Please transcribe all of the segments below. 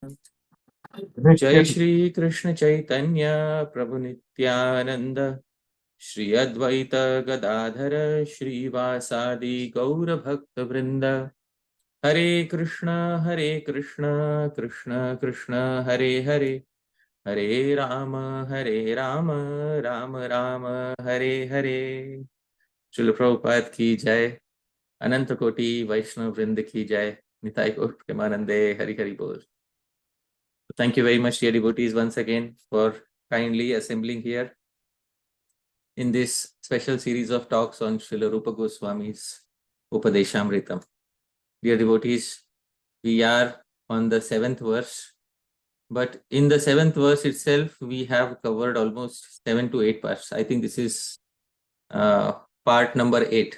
Jai Shri Krishna Chaitanya Prabhu Nityananda Shri Advaita Gadadhara Shri Vasadi Gaura Bhakta Vrinda Hare Krishna Krishna Krishna Hare Hare Hare Rama Rama Rama Hare Hare. Srila Prabhupada ki jai. Ananta Koti Vaishnav Vrinda ki jai. Nitai Gaur Premanande Hari Hari Bol. Thank you very much, dear devotees, once again for kindly assembling here in this special series of talks on Srila Rupa Goswami's Upadeshamritam. Dear devotees, we are on the 7th verse, but in the 7th verse itself, we have covered almost 7 to 8 parts. I think this is part number 8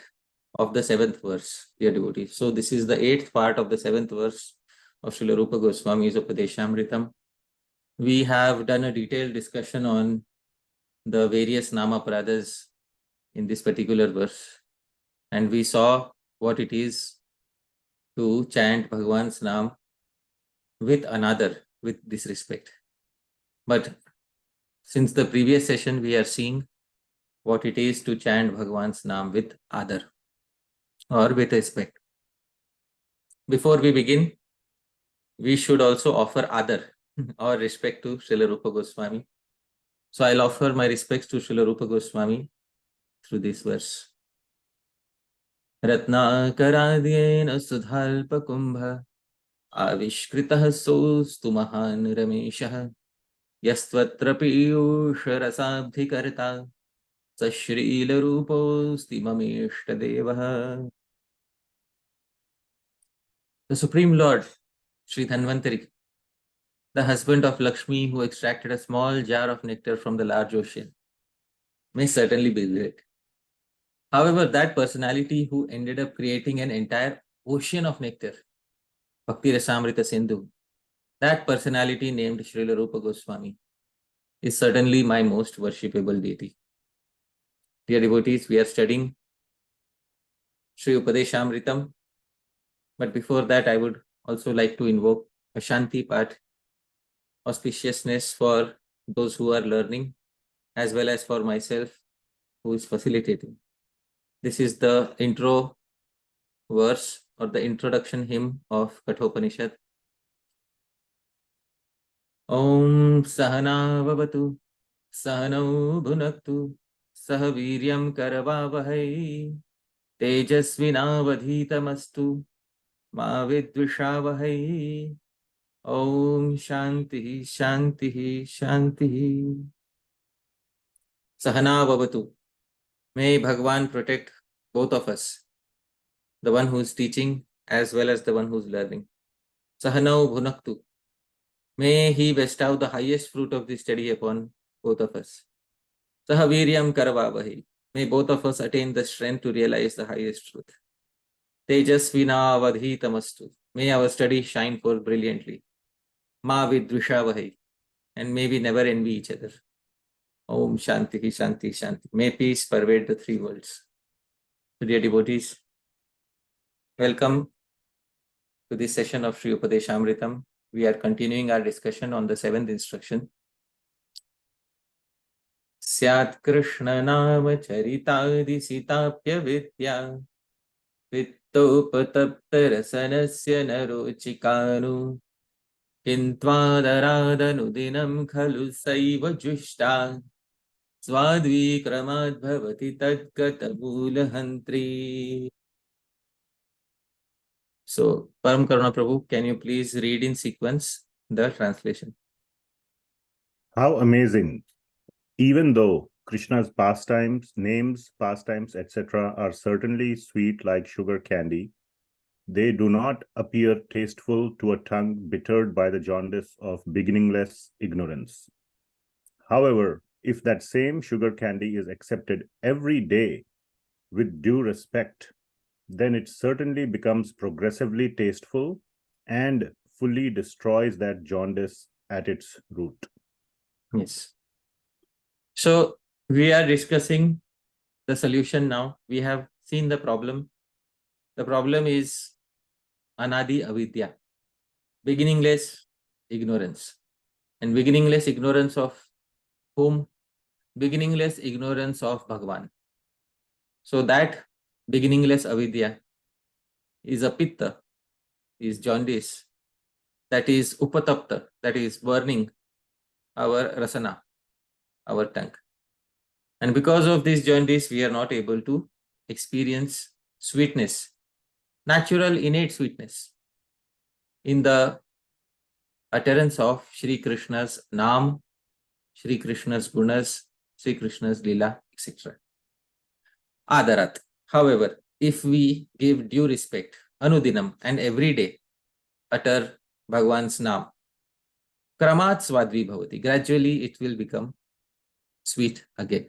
of the 7th verse, dear devotees. So this is the 8th part of the 7th verse of Srila Rupa Goswami's Upadeshamritam. We have done a detailed discussion on the various Nama Paradas in this particular verse, and we saw what it is to chant Bhagwan's Naam with another, with disrespect. But since the previous session, we are seeing what it is to chant Bhagwan's Naam with Aadar, or with respect. Before we begin, we should also offer Aadar or respect to Srila Rupa Goswami. So I'll offer my respects to Srila Rupa Goswami through this verse. रत्नाकराद्येन सुधाल्पकुम्भ आविष्कृतः सोऽस्तु महान् रमेशः यस्त्वत्र पीयूषरसाब्धिकर्ता स श्रीलरूपोऽस्ति ममेष्टदेवः. The Supreme Lord, Sri Dhanvantari, the husband of Lakshmi who extracted a small jar of nectar from the large ocean, may certainly be great. However, that personality who ended up creating an entire ocean of nectar, Bhakti Rasamrita Sindhu, that personality named Srila Rupa Goswami, is certainly my most worshipable deity. Dear devotees, we are studying Sri Upadeshamritam, but before that I would also like to invoke a Shanti part, auspiciousness for those who are learning, as well as for myself who is facilitating. This is the intro verse or the introduction hymn of Kathopanishad. Om Sahana Vavatu Sahanau Bhunaktu Sah Viryam Karavavahai Tejasvinavadhitamastu Ma Vidvishavahai. Om Shanti Shanti Shanti. Sahana Vavatu. May Bhagwan protect both of us, the one who is teaching as well as the one who is learning. Sahanau Bhunaktu. May he bestow the highest fruit of this study upon both of us. Sahaviryam Karavavahi. May both of us attain the strength to realize the highest truth. Tejasvina Vadhitamastu. May our study shine forth brilliantly. Ma Vidvishavahi. And may we never envy each other. Om Shanti Shanti Shanti. May peace pervade the three worlds. So dear devotees, welcome to this session of Sri Upadeshamritam. We are continuing our discussion on the 7th instruction. Syat Krishna Nama Charitadi Sitapya Vidya Vittopatapta Rasanasya Narochikanu Kintvadaradanuddinam Khalu Saiva Jushta Swadvi Kramad Bhavati Tadgata Mulahantri. So, Param Karuna Prabhu, can you please read in sequence the translation? How amazing! Even though Krishna's pastimes, names, pastimes, etc. are certainly sweet like sugar candy, they do not appear tasteful to a tongue bittered by the jaundice of beginningless ignorance. However, if that same sugar candy is accepted every day with due respect, then it certainly becomes progressively tasteful and fully destroys that jaundice at its root. Yes. So, we are discussing the solution now. We have seen the problem. The problem is Anadi Avidya, beginningless ignorance. And beginningless ignorance of whom? Beginningless ignorance of Bhagavan. So that beginningless avidya is a pitta, is jaundice, that is upatapta, that is burning our rasana, our tongue. And because of this jaundice, we are not able to experience sweetness, natural innate sweetness in the utterance of Sri Krishna's Naam, Sri Krishna's Gunas, Sri Krishna's Lila, etc. Adarat. However, if we give due respect, Anudinam, and every day utter Bhagwan's Naam, Kramat Swadvi Bhavati, gradually it will become sweet again.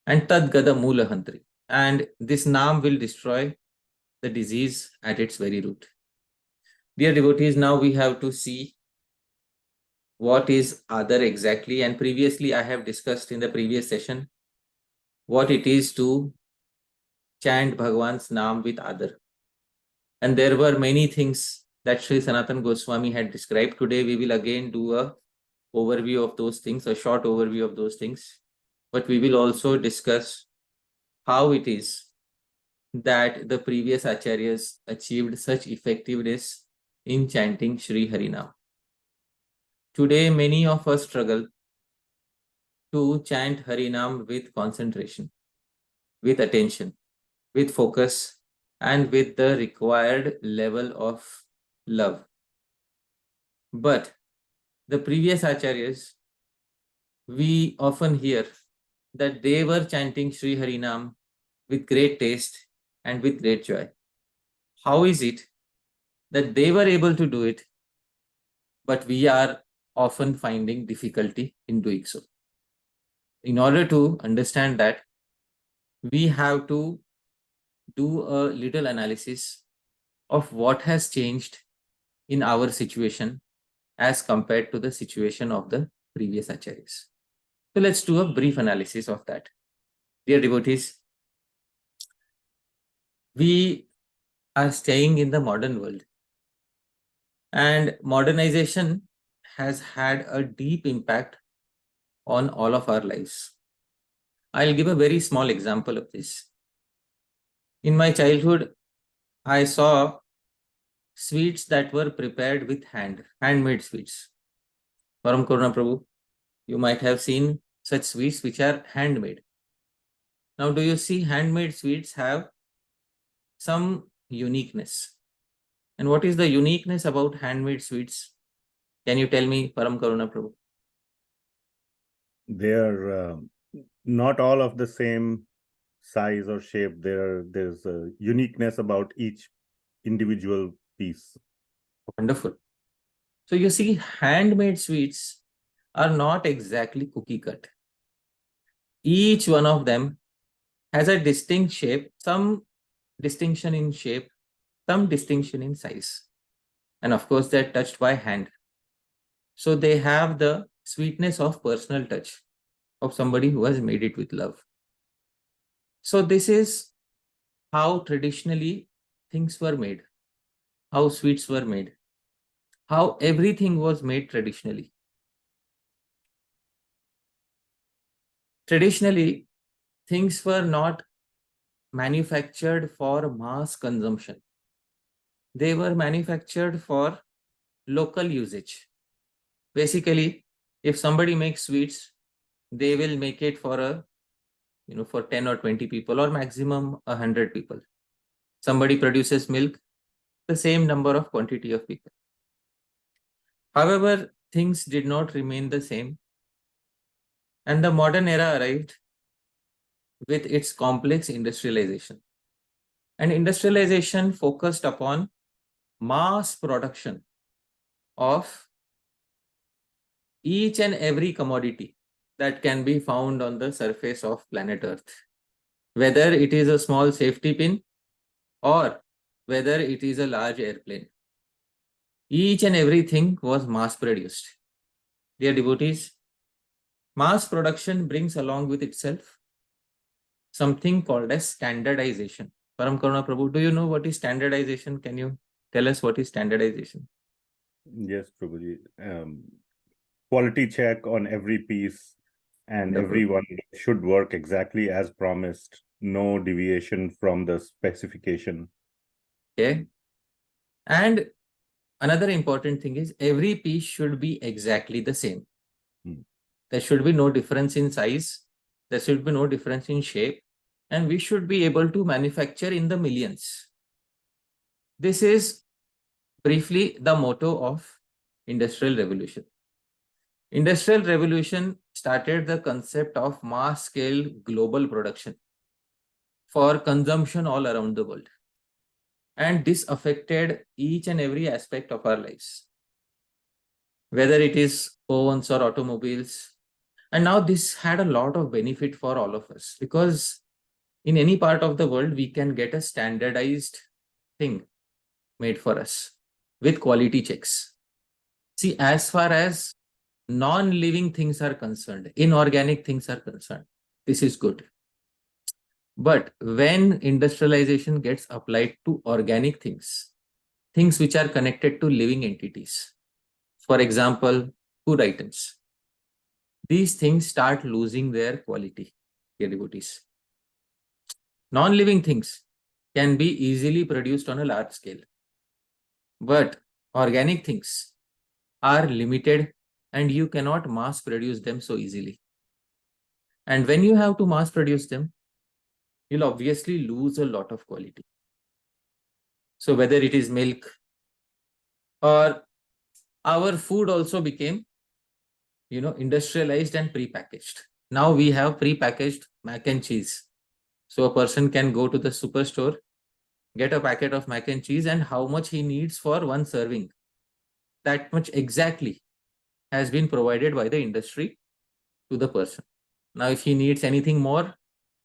And Tad Gada Mula Hantri. And this Naam will destroy the disease at its very root. Dear devotees, now we have to see what is Aadar exactly. And previously I have discussed in the previous session what it is to chant Bhagwan's Naam with Aadar. And there were many things that Sri Sanatana Goswami had described. Today we will again do a overview of those things, a short overview of those things. But we will also discuss how it is that the previous acaryas achieved such effectiveness in chanting Sri Harinam. Today, many of us struggle to chant Harinam with concentration, with attention, with focus, and with the required level of love. But the previous acharyas, we often hear that they were chanting Sri Harinam with great taste and with great joy. How is it that they were able to do it, but we are often finding difficulty in doing so? In order to understand that, we have to do a little analysis of what has changed in our situation as compared to the situation of the previous acharyas. So let's do a brief analysis of that. Dear devotees, we are staying in the modern world, and modernization has had a deep impact on all of our lives. I'll give a very small example of this. In my childhood, I saw sweets that were prepared with handmade sweets. Param Karuna Prabhu, you might have seen such sweets which are handmade. Now, do you see handmade sweets have some uniqueness? And what is the uniqueness about handmade sweets? Can you tell me, Param Karuna Prabhu? They are not all of the same size or shape. There's a uniqueness about each individual piece. Wonderful. So you see, handmade sweets are not exactly cookie cut. Each one of them has a distinct shape, some distinction in shape, some distinction in size. And of course, they're touched by hand. So they have the sweetness of personal touch of somebody who has made it with love. So this is how traditionally things were made, how sweets were made, how everything was made traditionally. Traditionally, things were not manufactured for mass consumption. They were manufactured for local usage. Basically, if somebody makes sweets, they will make it for for 10 or 20 people, or maximum 100 people. Somebody produces milk, the same number of quantity of people. However, things did not remain the same, and the modern era arrived with its complex industrialization. And industrialization focused upon mass production of each and every commodity that can be found on the surface of planet Earth, whether it is a small safety pin or whether it is a large airplane. Each and everything was mass produced. Dear devotees, mass production brings along with itself something called as standardization. Param Karuna Prabhu, do you know what is standardization? Can you tell us what is standardization? Yes, Prabhuji. Quality check on every piece, and Wonderful. everyone should work exactly as promised. No deviation from the specification. Okay. And another important thing is every piece should be exactly the same. There should be no difference in size. There should be no difference in shape. And we should be able to manufacture in the millions. This is briefly the motto of Industrial Revolution. Industrial Revolution started the concept of mass scale global production for consumption all around the world. And this affected each and every aspect of our lives, whether it is phones or automobiles. And now this had a lot of benefit for all of us, because in any part of the world, we can get a standardized thing made for us with quality checks. See, as far as non-living things are concerned, inorganic things are concerned, this is good. But when industrialization gets applied to organic things, things which are connected to living entities, for example, food items, these things start losing their quality, dear devotees. Non-living things can be easily produced on a large scale, but organic things are limited and you cannot mass produce them so easily. And when you have to mass produce them, you'll obviously lose a lot of quality. So whether it is milk or our food also became, industrialized and pre-packaged. Now we have pre-packaged mac and cheese. So a person can go to the superstore, get a packet of mac and cheese, and how much he needs for one serving, that much exactly has been provided by the industry to the person. Now, if he needs anything more,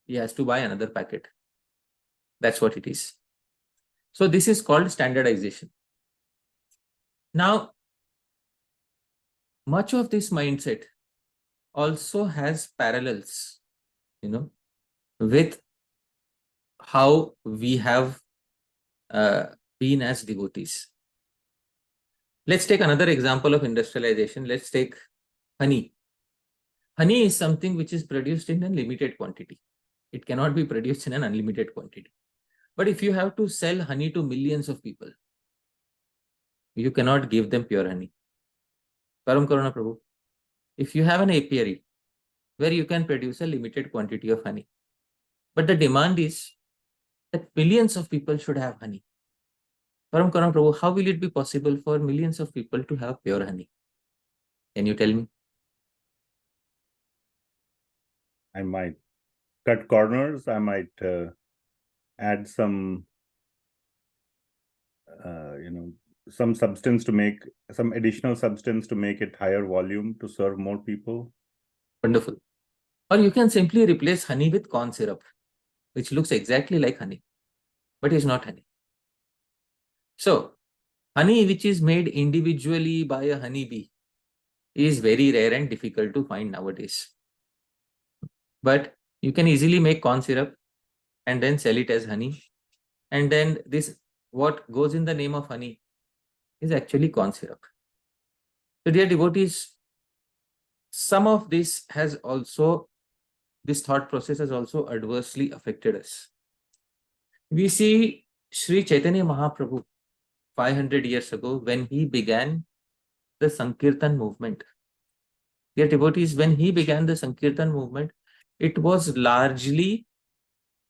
he has to buy another packet. That's what it is. So this is called standardization. Now, much of this mindset also has parallels, with how we have been as devotees. Let's take another example of industrialization. Let's take honey. Honey is something which is produced in a limited quantity. It cannot be produced in an unlimited quantity. But if you have to sell honey to millions of people, you cannot give them pure honey. Param Karuna Prabhu, if you have an apiary where you can produce a limited quantity of honey, but the demand is that millions of people should have honey. Param Karuna Prabhu, how will it be possible for millions of people to have pure honey? Can you tell me? I might cut corners. I might add some, some substance to make some additional substance to make it higher volume to serve more people. Wonderful. Or you can simply replace honey with corn syrup, which looks exactly like honey, but is not honey. So, honey which is made individually by a honeybee is very rare and difficult to find nowadays. But you can easily make corn syrup and then sell it as honey. And then this, what goes in the name of honey, is actually corn syrup. So, dear devotees, some of this thought process has also adversely affected us. We see Sri Chaitanya Mahaprabhu 500 years ago when he began the Sankirtan movement. Dear devotees, when he began the Sankirtan movement, it was largely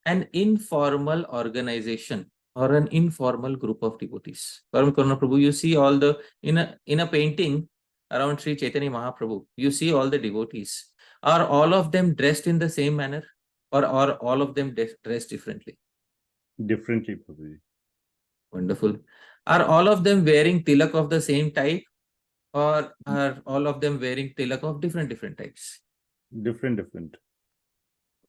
an informal organization or an informal group of devotees. Param Karuna Prabhu, you see all the, in a painting around Sri Chaitanya Mahaprabhu, you see all the devotees. Are all of them dressed in the same manner, or are all of them dressed differently? Differently, Prabhuji. Wonderful. Are all of them wearing tilak of the same type, or are all of them wearing tilak of different types? Different.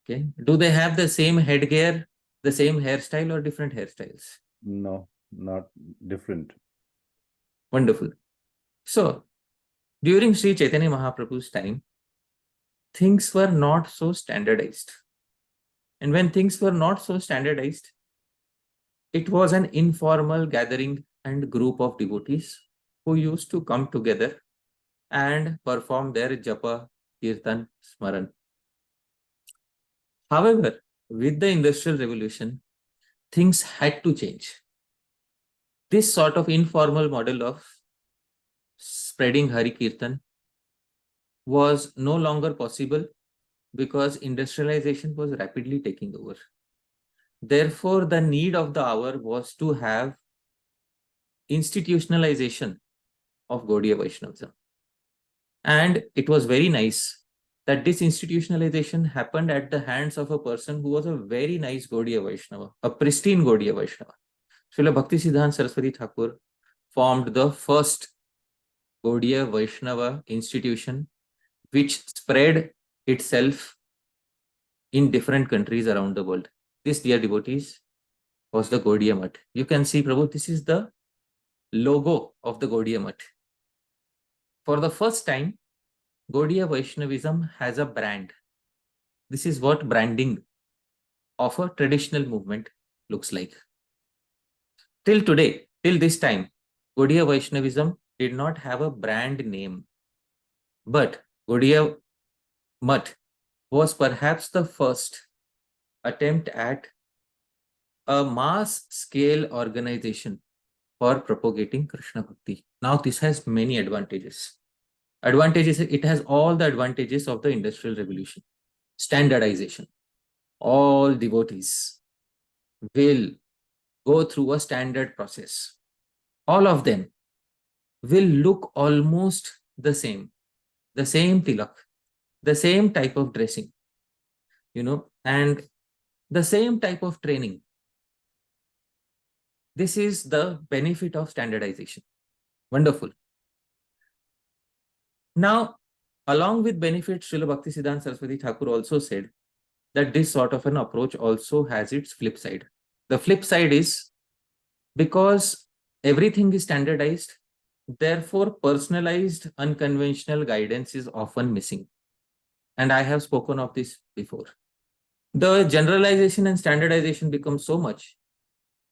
Okay. Do they have the same headgear, the same hairstyle, or different hairstyles? No, not different. Wonderful. So, during Sri Chaitanya Mahaprabhu's time, things were not so standardized. And when things were not so standardized, it was an informal gathering and group of devotees who used to come together and perform their Japa, Kirtan, Smaran. However, with the Industrial Revolution, things had to change. This sort of informal model of spreading Hari Kirtan was no longer possible because industrialization was rapidly taking over. Therefore, the need of the hour was to have institutionalization of Gaudiya Vaishnavism. And it was very nice that this institutionalization happened at the hands of a person who was a very nice Gaudiya Vaishnava, a pristine Gaudiya Vaishnava. Srila Bhakti Siddhanta Saraswati Thakur formed the first Gaudiya Vaishnava institution, which spread itself in different countries around the world. This, dear devotees, was the Gaudiya Math. You can see, Prabhu, this is the logo of the Gaudiya Math. For the first time, Gaudiya Vaishnavism has a brand. This is what branding of a traditional movement looks like. Till today, till this time, Gaudiya Vaishnavism did not have a brand name. But Gaudiya Math was perhaps the first attempt at a mass scale organization for propagating Krishna Bhakti. Now, this has many advantages. It has all the advantages of the Industrial Revolution. Standardization. All devotees will go through a standard process. All of them will look almost the same tilak, the same type of dressing, and the same type of training. This is the benefit of standardization. Wonderful. Now, along with benefits, Srila Bhakti Siddhanta Saraswati Thakur also said that this sort of an approach also has its flip side. The flip side is, because everything is standardized, therefore personalized, unconventional guidance is often missing. And I have spoken of this before. The generalization and standardization becomes so much,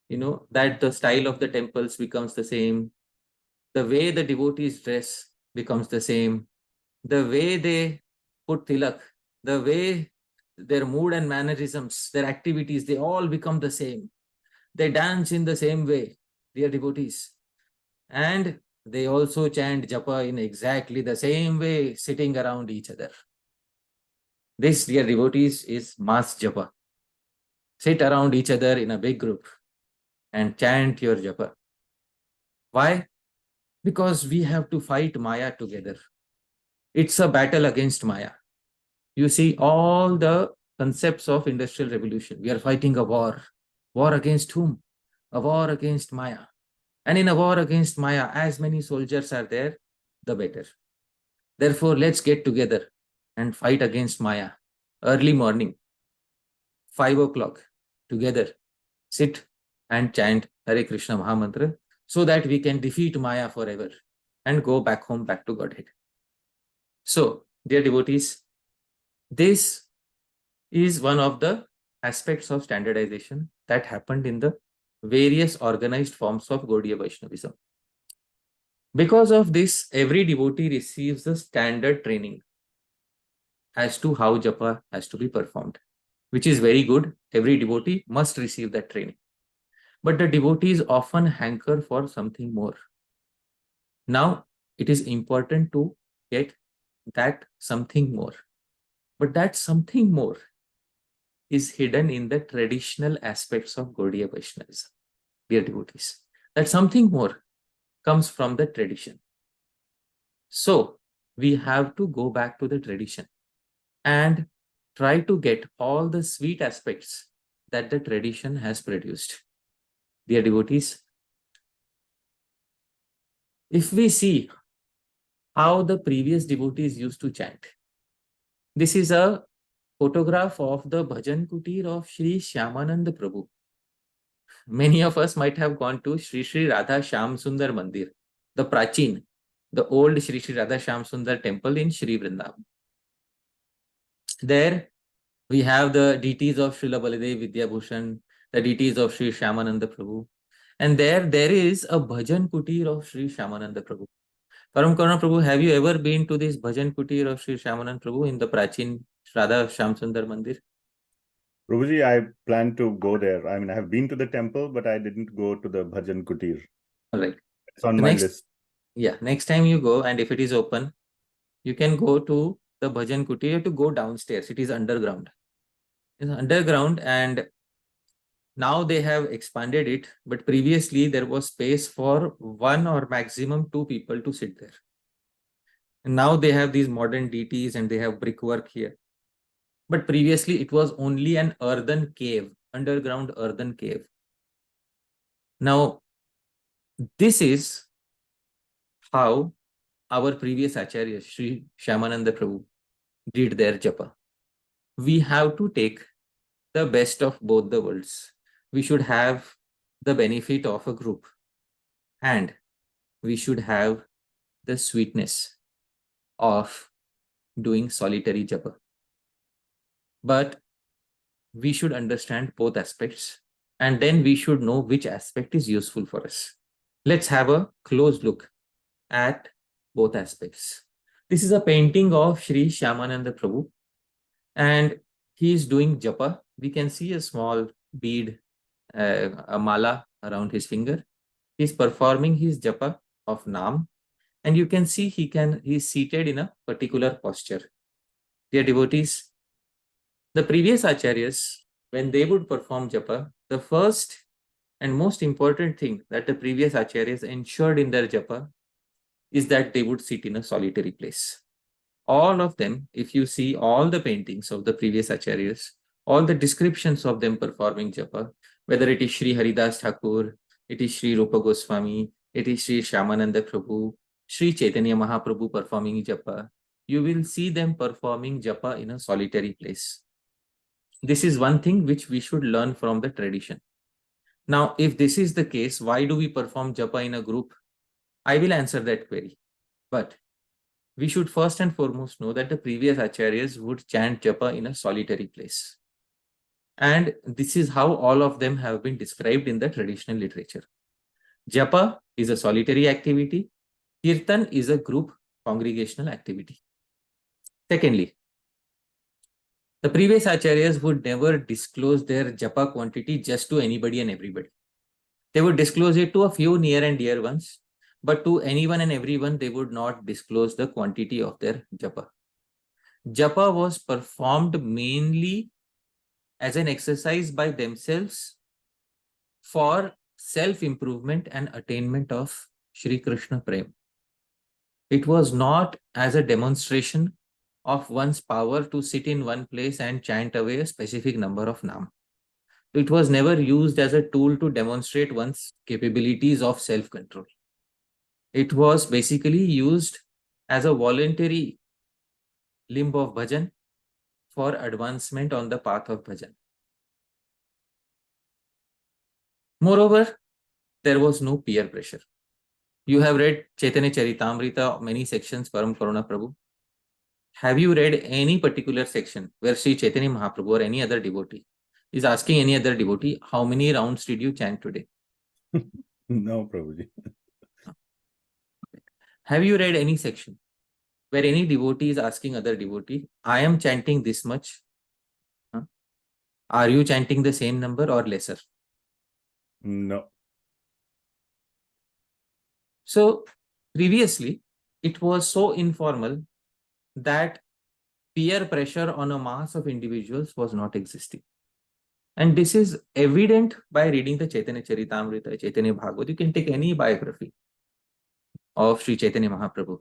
that the style of the temples becomes the same, the way the devotees dress becomes the same, the way they put tilak, the way their mood and mannerisms, their activities, they all become the same. They dance in the same way, dear devotees. And they also chant Japa in exactly the same way, sitting around each other. This, dear devotees, is mass Japa. Sit around each other in a big group and chant your Japa. Why? Because we have to fight Maya together. It's a battle against Maya. You see, all the concepts of Industrial Revolution, we are fighting a war. War against whom? A war against Maya. And in a war against Maya, as many soldiers are there, the better. Therefore, let's get together and fight against Maya. Early morning, 5 o'clock, together, sit and chant Hare Krishna Mahamantra so that we can defeat Maya forever and go back home, back to Godhead. So, dear devotees, this is one of the aspects of standardization that happened in the various organized forms of Gaudiya Vaishnavism. Because of this, every devotee receives a standard training as to how Japa has to be performed, which is very good. Every devotee must receive that training. But the devotees often hanker for something more. Now, it is important to get that something more. But that something more is hidden in the traditional aspects of Gaudiya Vaishnavism, dear devotees. That something more comes from the tradition. So, we have to go back to the tradition and try to get all the sweet aspects that the tradition has produced. Dear devotees, if we see how the previous devotees used to chant, this is a photograph of the Bhajan kutir of Sri Shyamanand Prabhu. Many of us might have gone to Sri Radha Sundar Mandir, the Prachin, the old Sri Radha Sundar temple in Sri Vrindavan. There we have the deities of Srila Baladev Vidyabhushan, the deities of Sri Shyamananda Prabhu. And there is a bhajan kutir of Sri Shyamanand Prabhu. Param Karuna Prabhu, have you ever been to this bhajan kutir of Sri Shyamanand Prabhu in the Prachin Radha Shyam Sundar Mandir? Prabhuji, I plan to go there. I mean, I have been to the temple, but I didn't go to the Bhajan Kutir. All right. It's on So my next, list. yeah, next time you go, and if it is open, you can go to the bhajan kutir. You have to go downstairs. It is underground. It's underground, and now they have expanded it. But previously, there was space for one or maximum two people to sit there. And now they have these modern deities and they have brickwork here. But previously, it was only an earthen cave, underground earthen cave. Now, this is how our previous acaryas, Sri Shyamananda Prabhu, did their japa. We have to take the best of both the worlds. We should have the benefit of a group, and we should have the sweetness of doing solitary japa. But we should understand both aspects, and then we should know which aspect is useful for us. Let's have a close look at both aspects. This is a painting of Sri Shyamananda Prabhu, and he is doing japa. We can see a small bead, a mala around his finger. He is performing his japa of Naam, and you can see he is seated in a particular posture. Dear devotees, the previous acharyas, when they would perform japa, the first and most important thing that the previous acharyas ensured in their japa is that they would sit in a solitary place. All of them, if you see all the paintings of the previous acharyas, all the descriptions of them performing japa, whether it is Sri Haridas Thakur, it is Sri Rupa Goswami, it is Sri Shyamananda Prabhu, Sri Chaitanya Mahaprabhu performing japa, you will see them performing japa in a solitary place. This is one thing which we should learn from the tradition. Now, if this is the case, why do we perform japa in a group? I will answer that query. But we should first and foremost know that the previous acharyas would chant japa in a solitary place. And this is how all of them have been described in the traditional literature. Japa is a solitary activity. Kirtan is a group congregational activity. Secondly, the previous acharyas would never disclose their japa quantity just to anybody and everybody. They would disclose it to a few near and dear ones, but to anyone and everyone, they would not disclose the quantity of their japa. Japa was performed mainly as an exercise by themselves for self-improvement and attainment of Shri Krishna Prem. It was not as a demonstration of one's power to sit in one place and chant away a specific number of Naam. It was never used as a tool to demonstrate one's capabilities of self-control. It was basically used as a voluntary limb of bhajan for advancement on the path of bhajan. Moreover, there was no peer pressure. You have read Chaitanya Charitamrita, many sections, Param Karuna Prabhu. Have you read any particular section where Sri Chaitanya Mahaprabhu or any other devotee is asking any other devotee, how many rounds did you chant today? No, Prabhuji. Have you read any section where any devotee is asking other devotee, I am chanting this much? Are you chanting the same number or lesser? No. So previously, it was so informal that peer pressure on a mass of individuals was not existing. And this is evident by reading the Chaitanya Charitamrita, Chaitanya Bhagavata. You can take any biography of Sri Chaitanya Mahaprabhu,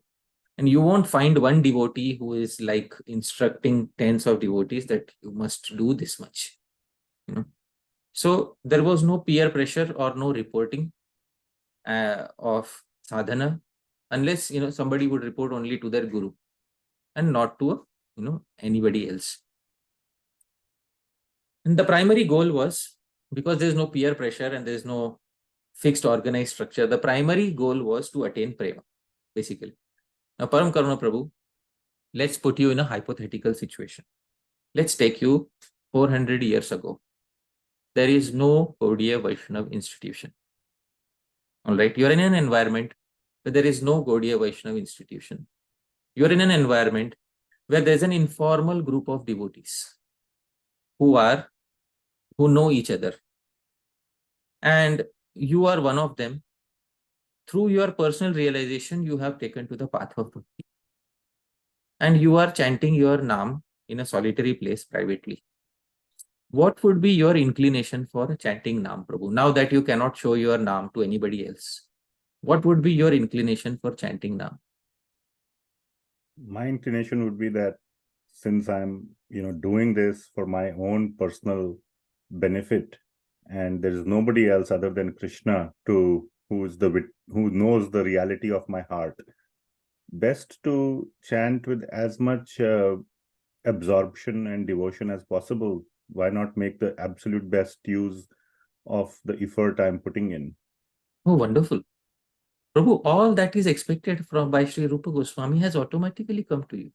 and you won't find one devotee who is like instructing tens of devotees that you must do this much. So there was no peer pressure or no reporting of sadhana, unless somebody would report only to their guru and not to anybody else. And the primary goal was, because there's no peer pressure and there's no fixed organized structure, the primary goal was to attain prema, basically. Now, Param Karuna Prabhu, let's put you in a hypothetical situation. Let's take you 400 years ago. There is no Gaudiya Vaishnava institution. All right. You're in an environment where there is no Gaudiya Vaishnava institution. You're in an environment where there's an informal group of devotees who know each other. And you are one of them. Through your personal realization, you have taken to the path of bhakti. And you are chanting your Naam in a solitary place privately. What would be your inclination for chanting Naam, Prabhu? Now that you cannot show your Naam to anybody else, what would be your inclination for chanting Naam? My inclination would be that since I'm, doing this for my own personal benefit, and there is nobody else other than Krishna who knows the reality of my heart, best to chant with as much absorption and devotion as possible. Why not make the absolute best use of the effort I'm putting in? Oh, wonderful. Prabhu, all that is expected from by Sri Rupa Goswami has automatically come to you.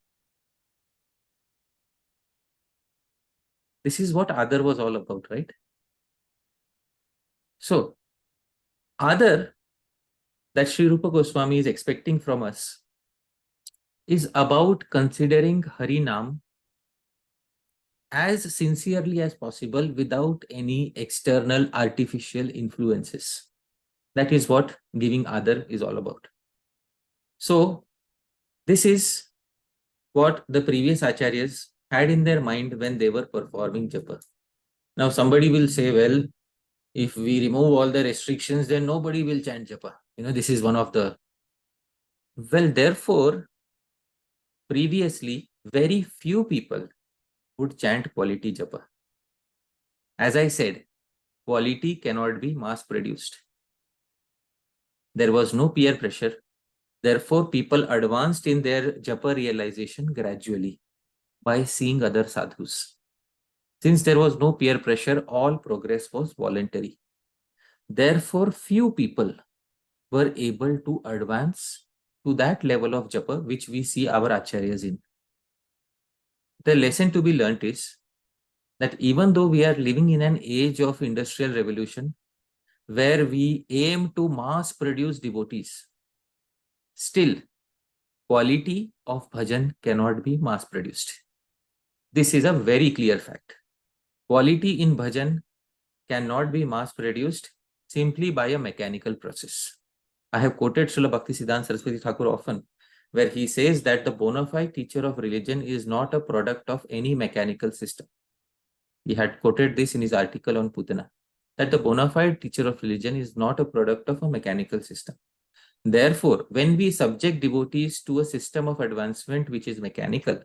This is what Aadar was all about, right? So, Aadar that Sri Rupa Goswami is expecting from us is about considering Hari Naam as sincerely as possible without any external artificial influences. That is what giving Aadar is all about. So, this is what the previous acaryas had in their mind when they were performing Japa. Now, somebody will say, well, if we remove all the restrictions, then nobody will chant Japa. This is one of the. Well, therefore, previously, very few people would chant quality Japa. As I said, quality cannot be mass produced. There was no peer pressure. Therefore, people advanced in their Japa realization gradually by seeing other sadhus. Since there was no peer pressure, all progress was voluntary. Therefore, few people were able to advance to that level of Japa which we see our acharyas in. The lesson to be learnt is that even though we are living in an age of industrial revolution where we aim to mass produce devotees, still quality of bhajan cannot be mass produced. This is a very clear fact. Quality in bhajan cannot be mass produced simply by a mechanical process. I have quoted Srila Bhakti Siddhanta Saraswati Thakur often, where he says that the bona fide teacher of religion is not a product of any mechanical system. He had quoted this in his article on Putana, that the bona fide teacher of religion is not a product of a mechanical system. Therefore, when we subject devotees to a system of advancement which is mechanical,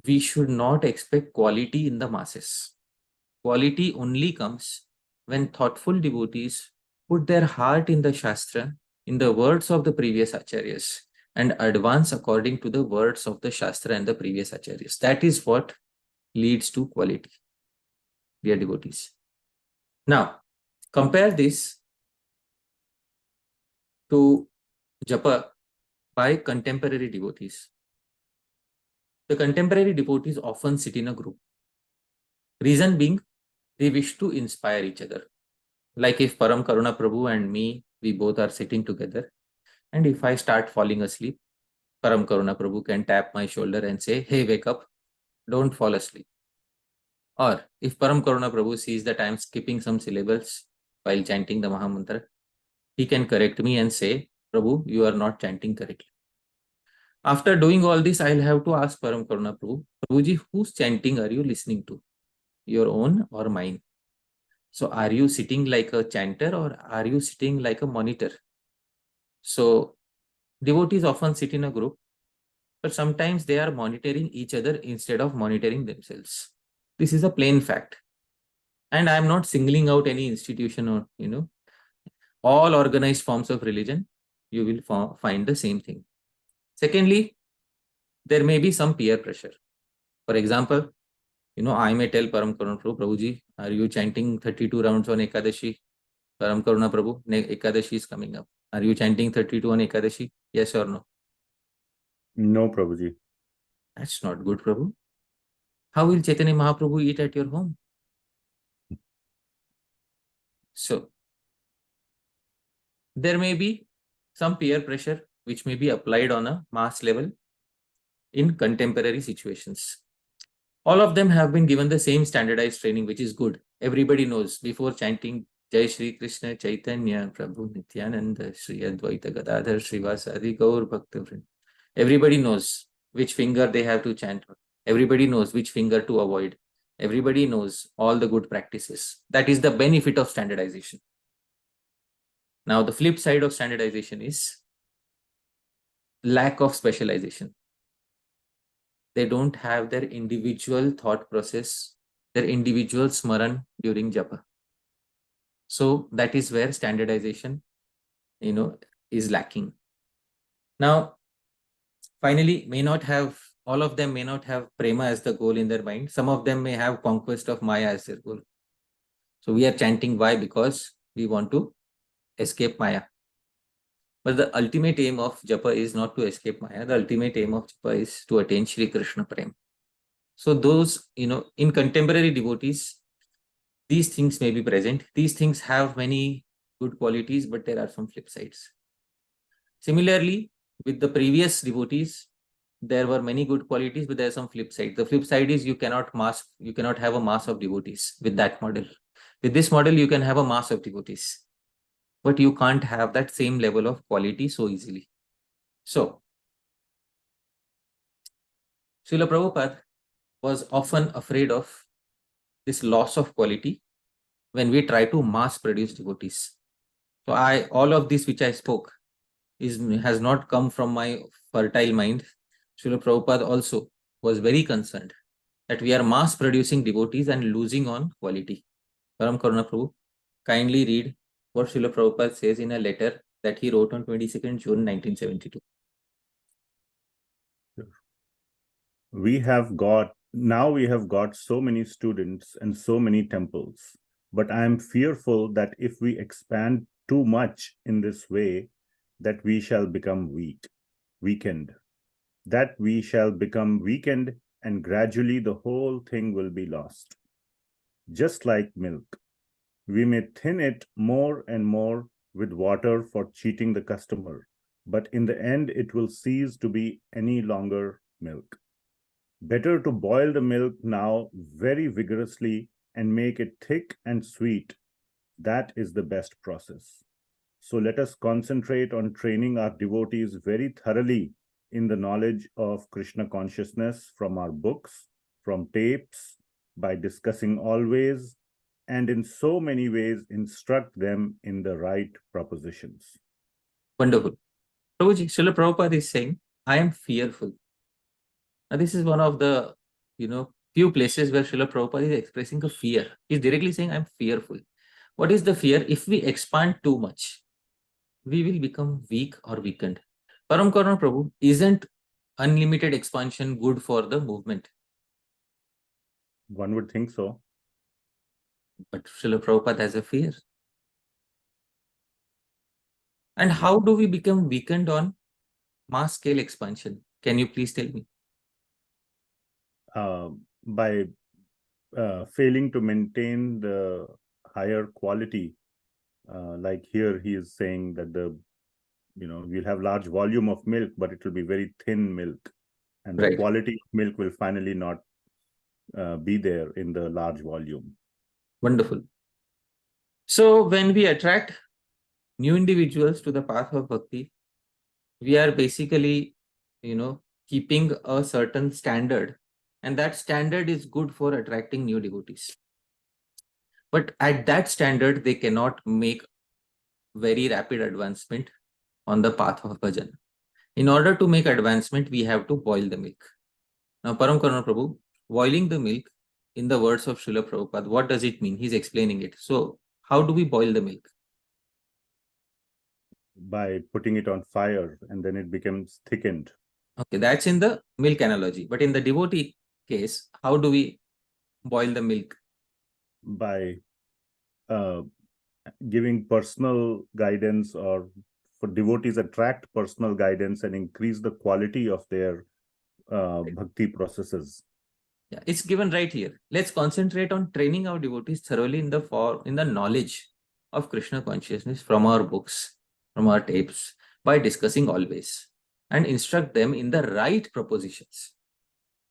we should not expect quality in the masses. Quality only comes when thoughtful devotees put their heart in the Shastra, in the words of the previous acharyas, and advance according to the words of the Shastra and the previous acharyas. That is what leads to quality, dear devotees. Now, compare this to Japa by contemporary devotees. The contemporary devotees often sit in a group. Reason being, they wish to inspire each other. Like if Param Karuna Prabhu and me, we both are sitting together, and if I start falling asleep, Param Karuna Prabhu can tap my shoulder and say, hey, wake up, don't fall asleep. Or if Param Karuna Prabhu sees that I am skipping some syllables while chanting the Mahamantra, he can correct me and say, Prabhu, you are not chanting correctly. After doing all this, I'll have to ask Param Karuna Prabhu, Prabhuji, whose chanting are you listening to? Your own or mine? So are you sitting like a chanter or are you sitting like a monitor? So devotees often sit in a group, but sometimes they are monitoring each other instead of monitoring themselves. This is a plain fact. And I'm not singling out any institution or, all organized forms of religion, you will find the same thing. Secondly, there may be some peer pressure. For example, I may tell Param Karuna Prabhu, Prabhuji, are you chanting 32 rounds on Ekadashi? Param Karuna Prabhu, Ekadashi is coming up. Are you chanting 32 on Ekadashi? Yes or no? No, Prabhuji. That's not good, Prabhu. How will Chaitanya Mahaprabhu eat at your home? So, There may be some peer pressure which may be applied on a mass level in contemporary situations. All of them have been given the same standardized training, which is good. Everybody knows before chanting Jai Shri Krishna Chaitanya Prabhu Nityananda Shri Advaita Gadadhar Srivasadi Gaur Bhaktavrind. Everybody knows which finger they have to chant. Everybody knows which finger to avoid. Everybody knows all the good practices. That is the benefit of standardization. Now, the flip side of standardization is lack of specialization. They don't have their individual thought process, their individual smaran during japa. So that is where standardization, is lacking. Now, finally, all of them may not have prema as the goal in their mind. Some of them may have conquest of Maya as their goal. So we are chanting why? Because we want to escape Maya. But the ultimate aim of japa is not to escape Maya. The ultimate aim of japa is to attain Shri Krishna Prem. So those, in contemporary devotees, these things may be present. These things have many good qualities, but there are some flip sides. Similarly, with the previous devotees, there were many good qualities, but there are some flip sides. The flip side is you cannot have a mass of devotees with that model. With this model, you can have a mass of devotees, but you can't have that same level of quality so easily. So, Srila Prabhupada was often afraid of this loss of quality when we try to mass produce devotees. So all of this which I spoke has not come from my fertile mind. Srila Prabhupada also was very concerned that we are mass producing devotees and losing on quality. Param Karuna Prabhu, kindly read what Srila Prabhupada says in a letter that he wrote on 22nd June 1972. We have got so many students and so many temples, but I am fearful that if we expand too much in this way, that we shall become weakened, and gradually the whole thing will be lost. Just like milk, we may thin it more and more with water for cheating the customer, but in the end it will cease to be any longer milk. Better to boil the milk now very vigorously and make it thick and sweet. That is the best process. So let us concentrate on training our devotees very thoroughly in the knowledge of Krishna consciousness from our books, from tapes, by discussing always, and in so many ways instruct them in the right propositions. Wonderful. Prabhuji, Srila Prabhupada is saying, I am fearful. Now, this is one of the, few places where Srila Prabhupada is expressing a fear. He's directly saying, I'm fearful. What is the fear? If we expand too much, we will become weak or weakened. Param Karuna Prabhu, isn't unlimited expansion good for the movement? One would think so. But Srila Prabhupada has a fear. And how do we become weakened on mass scale expansion? Can you please tell me? By failing to maintain the higher quality, like here he is saying that we'll have large volume of milk, but it will be very thin milk, and the quality of milk will finally not be there in the large volume. Wonderful. So when we attract new individuals to the path of bhakti, we are basically, keeping a certain standard, and that standard is good for attracting new devotees. But at that standard, they cannot make very rapid advancement on the path of bhajan. In order to make advancement, we have to boil the milk. Now, Param Karuna Prabhu, boiling the milk, in the words of Srila Prabhupada, what does it mean? He's explaining it. So, how do we boil the milk? By putting it on fire, and then it becomes thickened. Okay, that's in the milk analogy. But in the devotee case, how do we boil the milk? By giving personal guidance, or for devotees attract personal guidance and increase the quality of their bhakti processes. Yeah, it's given right here. Let's concentrate on training our devotees thoroughly in the knowledge of Krishna consciousness from our books. from our tapes by discussing always and instruct them in the right propositions.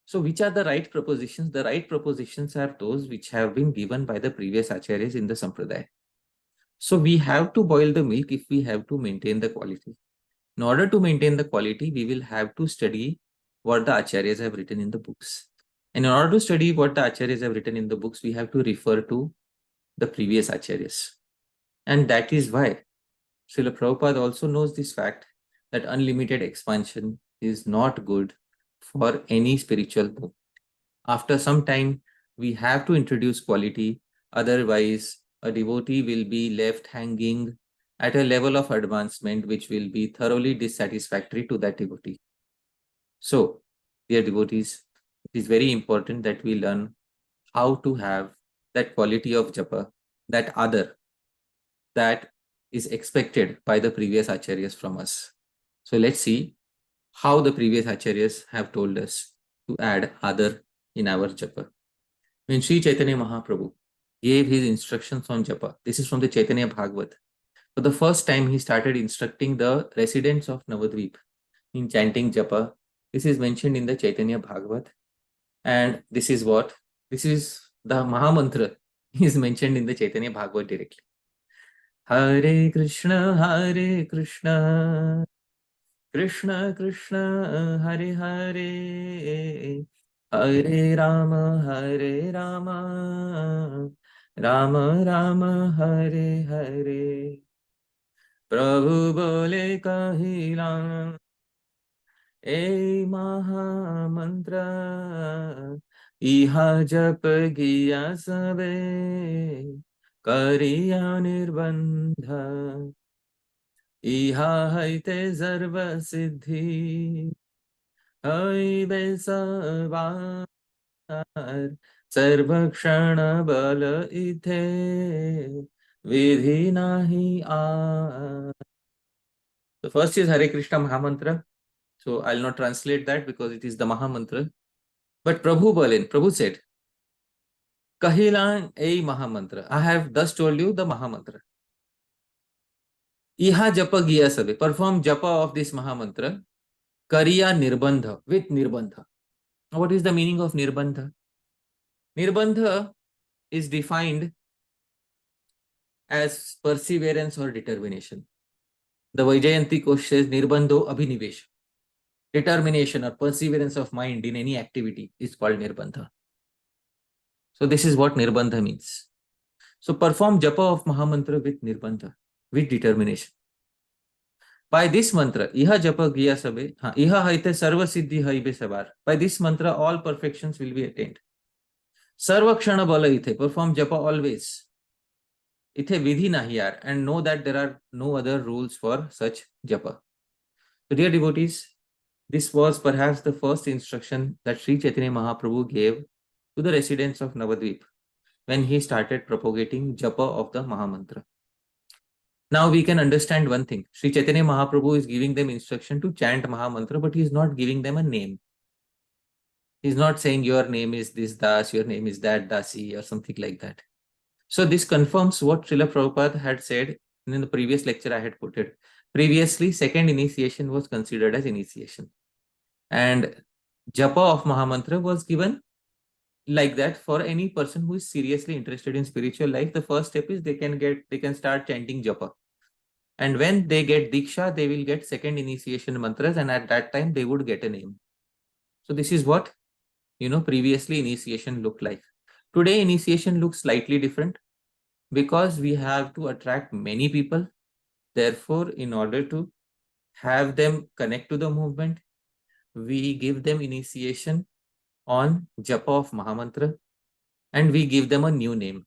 So which are the right propositions? The right propositions are those which have been given by the previous acharyas in the Sampradaya. So we have to boil the milk if we have to maintain the quality. In order to maintain the quality, we will have to study what the acharyas have written in the books. And in order to study what the acharyas have written in the books, we have to refer to the previous acharyas. And that is why Srila Prabhupada also knows this fact that unlimited expansion is not good for any spiritual book. After some time, we have to introduce quality. Otherwise, a devotee will be left hanging at a level of advancement which will be thoroughly dissatisfactory to that devotee. So, dear devotees, it is very important that we learn how to have that quality of japa, that Aadar, that is expected by the previous acharyas from us. So let's see how the previous acharyas have told us to add Aadar in our japa. When Sri Chaitanya Mahaprabhu gave his instructions on japa, this is from the Chaitanya Bhagavata. For the first time, he started instructing the residents of Navadvip in chanting japa. This is mentioned in the Chaitanya Bhagavata. And this is the Mahamantra is mentioned in the Chaitanya Bhagavata directly. Hare Krishna, Krishna Krishna, Hare Hare, Hare Rama, Rama Rama, Hare Hare. Prabhu bole kahila, ए महामंत्र इहा जप गिया सबे करिया निर्बंध इहा हैते सर्व सिद्धि है बेसवार सर्वक्षण बल इथे विधि नाही आ. The first is Hare Krishna Mahamantra. So I'll not translate that because it is the Mahamantra. But Prabhu said, Kahilan ei Mahamantra. I have thus told you the Mahamantra. Iha japa giya sabe. Perform japa of this Mahamantra. Kariya nirbandha. With nirbandha. What is the meaning of nirbandha? Nirbandha is defined as perseverance or determination. The Vaijayanti Kosh says nirbandho abhinivesh. Determination or perseverance of mind in any activity is called nirbandha. So this is what nirbandha means. So perform japa of Mahamantra with nirbandha, with determination. By this mantra, iha japa giya sabe, iha haite sarva siddhi haibe sabar. By this mantra, all perfections will be attained. Sarva kshana bala ithe, perform japa always. Ithe vidhi nahi yaar, and know that there are no other rules for such japa. So dear devotees, this was perhaps the first instruction that Sri Chaitanya Mahaprabhu gave to the residents of Navadvip when he started propagating japa of the Mahamantra. Now we can understand one thing. Sri Chaitanya Mahaprabhu is giving them instruction to chant Mahamantra, but he is not giving them a name. He is not saying your name is this Das, your name is that Dasi or something like that. So this confirms what Srila Prabhupada had said in the previous lecture I had quoted. Previously, second initiation was considered as initiation. And japa of Mahamantra was given like that for any person who is seriously interested in spiritual life. The first step is they can start chanting japa. And when they get diksha, they will get second initiation mantras, and at that time they would get a name. So this is what previously initiation looked like. Today initiation looks slightly different because we have to attract many people. Therefore, in order to have them connect to the movement, we give them initiation on japa of Mahamantra, and we give them a new name.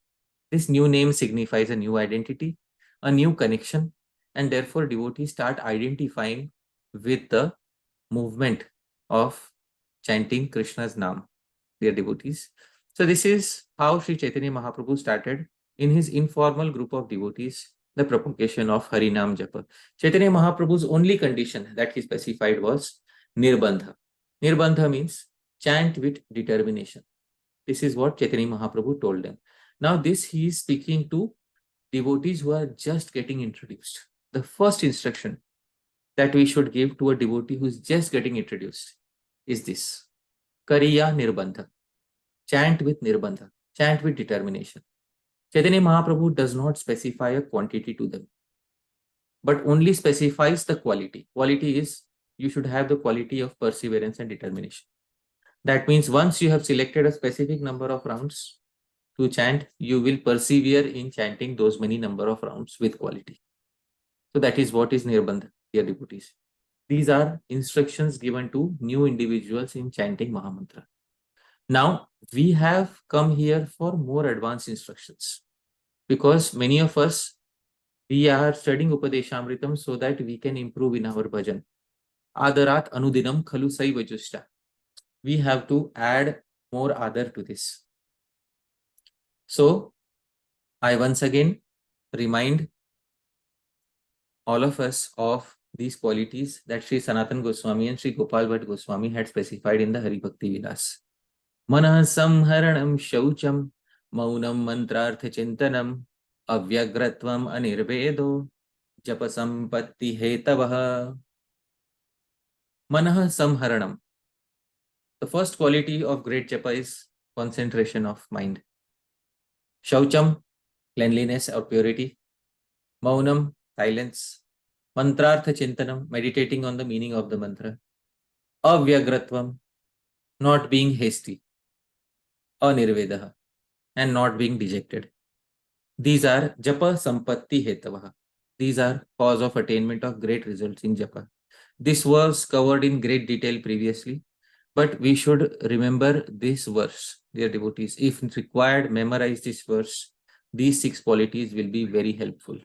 This new name signifies a new identity, a new connection, and therefore devotees start identifying with the movement of chanting Krishna's Naam, dear devotees. So this is how Sri Chaitanya Mahaprabhu started in his informal group of devotees the propagation of Harinam Japa. Chaitanya Mahaprabhu's only condition that he specified was Nirbandha. Nirbandha means chant with determination. This is what Chaitanya Mahaprabhu told them. Now this he is speaking to devotees who are just getting introduced. the first instruction that we should give to a devotee who is just getting introduced is this: Kariya Nirbandha. Chant with Nirbandha. Chant with determination. Chaitanya Mahaprabhu does not specify a quantity to them, but only specifies the quality. Quality is you should have the quality of perseverance and determination. That means once you have selected a specific number of rounds to chant, you will persevere in chanting those many number of rounds with quality. So that is what is Nirbandha, dear devotees. These are instructions given to new individuals in chanting Mahamantra. Now, we have come here for more advanced instructions because many of us, we are studying Upadeshamritam so that we can improve in our bhajan. Adarat anudinam khalu saiva jushta. We have to add more Aadar to this. So, I once again remind all of us of these qualities that Sri Sanatan Goswami and Sri Gopal Bhatt Goswami had specified in the Hari Bhakti Vilas. Manah samharanam shaucham maunam mantrartha chintanam avyagratvam anirvedo japa sampatti hetavah. Manah samharanam. The first quality of great japa is concentration of mind. Shaucham, cleanliness or purity. Maunam, silence. Mantrartha chintanam, meditating on the meaning of the mantra. Avyagratvam, not being hasty. Anirvedaha, and not being dejected. These are japa sampatti hetavaha. These are cause of attainment of great results in japa. This was covered in great detail previously, but we should remember this verse, dear devotees. If required, memorize this verse. These 6 qualities will be very helpful.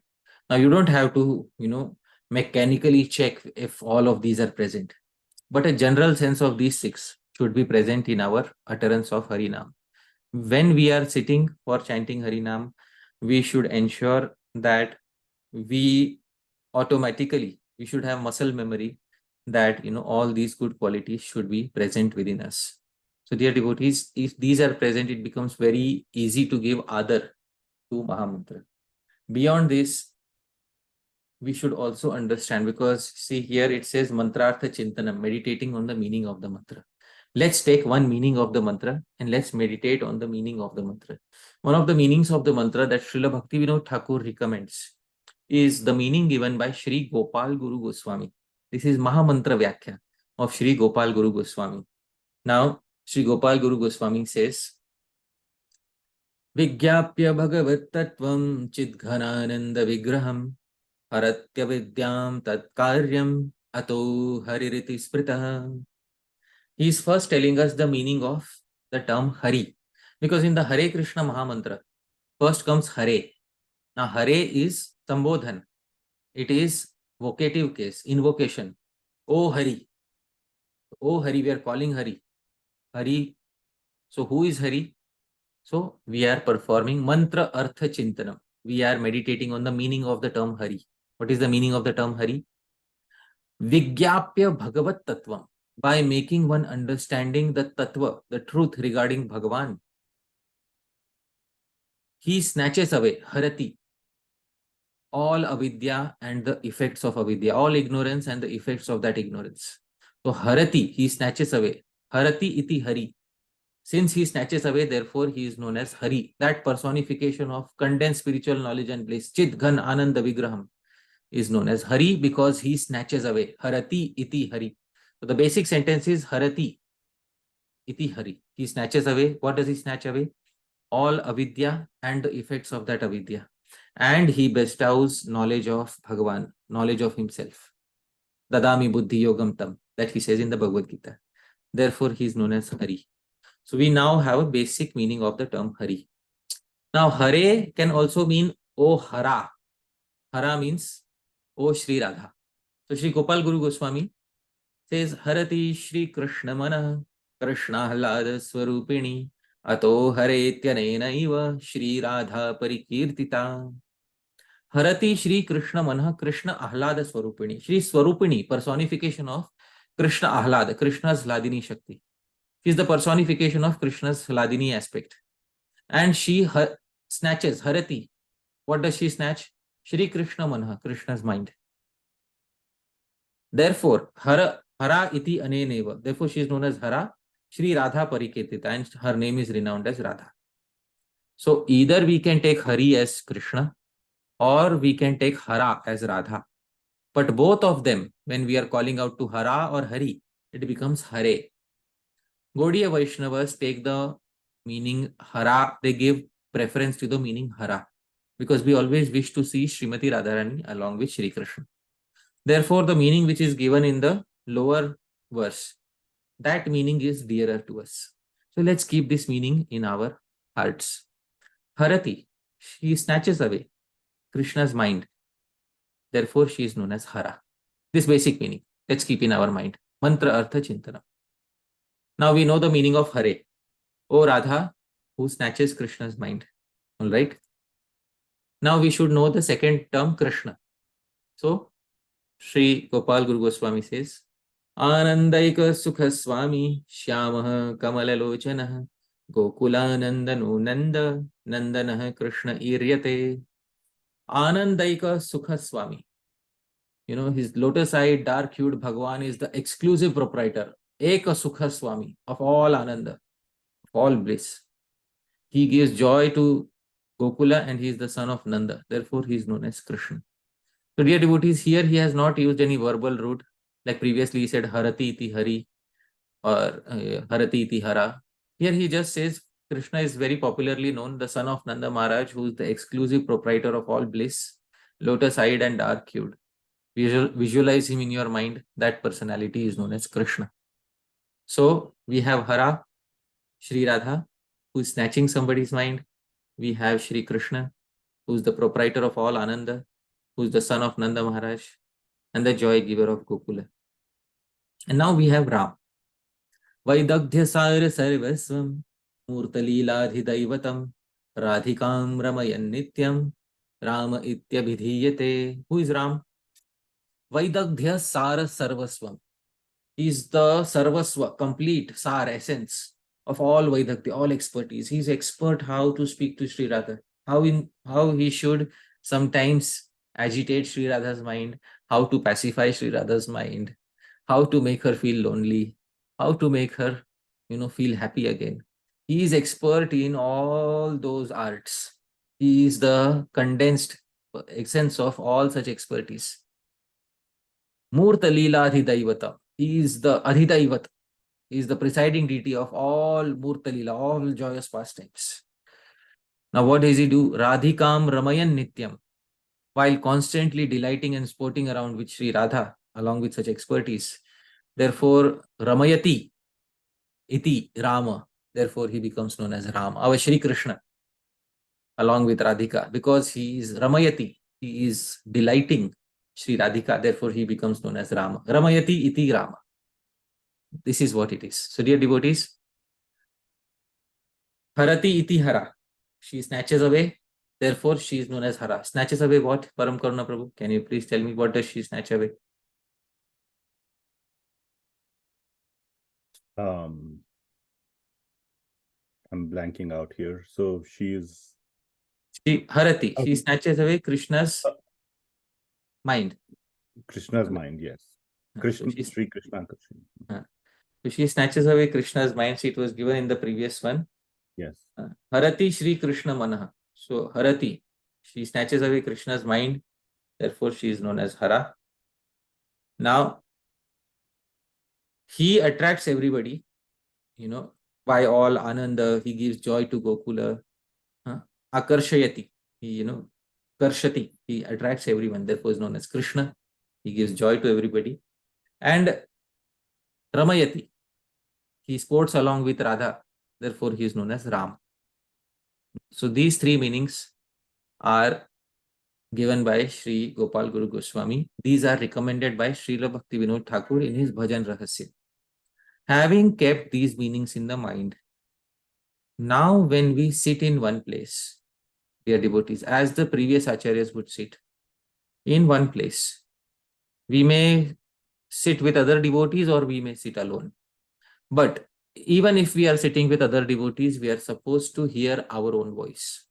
Now, you don't have to, mechanically check if all of these are present, but a general sense of these 6 should be present in our utterance of Harinam. When we are sitting for chanting Harinam, we should ensure that we should have muscle memory that all these good qualities should be present within us. So dear devotees, if these are present, it becomes very easy to give Aadar to Mahamantra. Beyond this, we should also understand, because see here it says mantrartha chintanam, meditating on the meaning of the mantra. Let's take one meaning of the mantra and let's meditate on the meaning of the mantra. One of the meanings of the mantra that Srila Bhakti Vinod Thakur recommends is the meaning given by Sri Gopal Guru Goswami. This is Mahamantra Vyakhya of Sri Gopal Guru Goswami. Now, Sri Gopal Guru Goswami says, Vigyapya Bhagavat Tattvam Chidghanananda Vigraham Haratya Vidyam Tat Karyam Ato Haririti Spritaha. He is first telling us the meaning of the term Hari. Because in the Hare Krishna Mahamantra, first comes Hare. Now Hare is Sambodhan. It is vocative case, invocation. Oh Hari. Oh Hari, we are calling Hari. Hari. So who is Hari? So we are performing Mantra Artha Chintanam. We are meditating on the meaning of the term Hari. What is the meaning of the term Hari? Vigyapya Bhagavat Tattvam. By making one understanding the tattva, the truth regarding Bhagavan, he snatches away, harati, all avidya and the effects of avidya, all ignorance and the effects of that ignorance. So harati, he snatches away. Harati iti hari. Since he snatches away, therefore he is known as Hari, that personification of condensed spiritual knowledge and bliss. Chit Ghan Ananda Vigraham is known as Hari because he snatches away. Harati iti hari. So the basic sentence is Harati iti hari. He snatches away. What does he snatch away? All avidya and the effects of that avidya. And he bestows knowledge of Bhagavan, knowledge of himself. Dadami buddhi yogam tam, that he says in the Bhagavad Gita. Therefore he is known as Hari. So we now have a basic meaning of the term Hari. Now Hare can also mean O Hara. Hara means O Shri Radha. So Shri Gopal Guru Goswami says Harati Shri Krishna Mana Krishna Hlada Swarupini Ato Haretyanena Iva Shri Radha Parikirtita. Harati Shri Krishna Mana Krishna Ahlada Swarupini. Shri Swarupini, personification of Krishna Ahlada, Krishna's Hladini Shakti. She is the personification of Krishna's Hladini aspect. And she snatches, Harati. What does she snatch? Shri Krishna Manha, Krishna's mind. Therefore, Hara iti aneneva. Therefore, she is known as Hara, Shri Radha Pariketita, and her name is renowned as Radha. So either we can take Hari as Krishna, or we can take Hara as Radha. But both of them, when we are calling out to Hara or Hari, it becomes Hare. Gaudiya Vaishnavas take the meaning Hara, they give preference to the meaning Hara, because we always wish to see Srimati Radharani along with Shri Krishna. Therefore, the meaning which is given in the lower verse, that meaning is dearer to us. So let's keep this meaning in our hearts. Harati, she snatches away Krishna's mind. Therefore, she is known as Hara. This basic meaning, let's keep in our mind. Mantra Artha Chintana. Now we know the meaning of Hare. O Radha, who snatches Krishna's mind. All right. Now we should know the second term, Krishna. So, Sri Gopal Guru Goswami says, Anandaika Sukha Swami Shyamah Kamalalochana Gokulanandano Nanda Nandana Krishna Iryate. Anandaika Sukha Swami. You know, his lotus-eyed, dark-hued Bhagwan is the exclusive proprietor, Eka Sukha Swami, of all Ananda, of all bliss. He gives joy to Gokula and he is the son of Nanda. Therefore, he is known as Krishna. So, dear devotees, here he has not used any verbal root. Like previously he said Harati iti Hari or Harati iti Hara. Here he just says Krishna is very popularly known, the son of Nanda Maharaj, who is the exclusive proprietor of all bliss, lotus-eyed and dark-hued. Visualize him in your mind. That personality is known as Krishna. So we have Hara, Shri Radha, who is snatching somebody's mind. We have Shri Krishna, who is the proprietor of all Ananda, who is the son of Nanda Maharaj, and the joy giver of Gokula. And now we have Ram. Vaidagdhya Sara Sarvasvam Murtaliladhi Daivatam Radhikam Ramayan Nityam Rama Ityabhidhiyate. Who is Ram? Vaidagdhya Sara Sarvasvam. He is the Sarvasva, complete, Sar, essence of all Vaidagdhya, all expertise. He is expert how to speak to Sri Radha, how he should sometimes agitate Sri Radha's mind, how to pacify Sri Radha's mind, how to make her feel lonely, how to make her, feel happy again. He is expert in all those arts. He is the condensed essence of all such expertise. Murta Leela Adhidaivata. He is the Adhidaivat. He is the presiding deity of all Murta Leela, all joyous pastimes. Now what does he do? Radhikam Ramayan Nityam. While constantly delighting and sporting around with Sri Radha, along with such expertise. Therefore, Ramayati iti Rama. Therefore, he becomes known as Ram, our Shri Krishna, along with Radhika, because he is Ramayati. He is delighting Sri Radhika. Therefore, he becomes known as Rama. Ramayati iti Rama. This is what it is. So, dear devotees, Harati iti Hara. She snatches away. Therefore, she is known as Hara. Snatches away what? Param Karuna Prabhu, can you please tell me what does she snatch away? I'm blanking out here. So she is Harati. She snatches away Krishna's mind. Krishna's mind, yes. Krishna, So Sri Krishna. So she snatches away Krishna's mind. So it was given in the previous one. Yes. Harati Sri Krishna Manaha. So Harati, she snatches away Krishna's mind. Therefore, she is known as Hara. Now, he attracts everybody, by all Ananda. He gives joy to Gokula. Akarshayati, Karshati, he attracts everyone. Therefore, is known as Krishna. He gives joy to everybody. And Ramayati, he sports along with Radha. Therefore, he is known as Ram. So these three meanings are given by Sri Gopal Guru Goswami. These are recommended by Srila Bhakti Vinod Thakur in his Bhajan Rahasya. Having kept these meanings in the mind, now when we sit in one place, dear devotees, as the previous acaryas would sit in one place, we may sit with other devotees or we may sit alone. But even if we are sitting with other devotees, we are supposed to hear our own voice.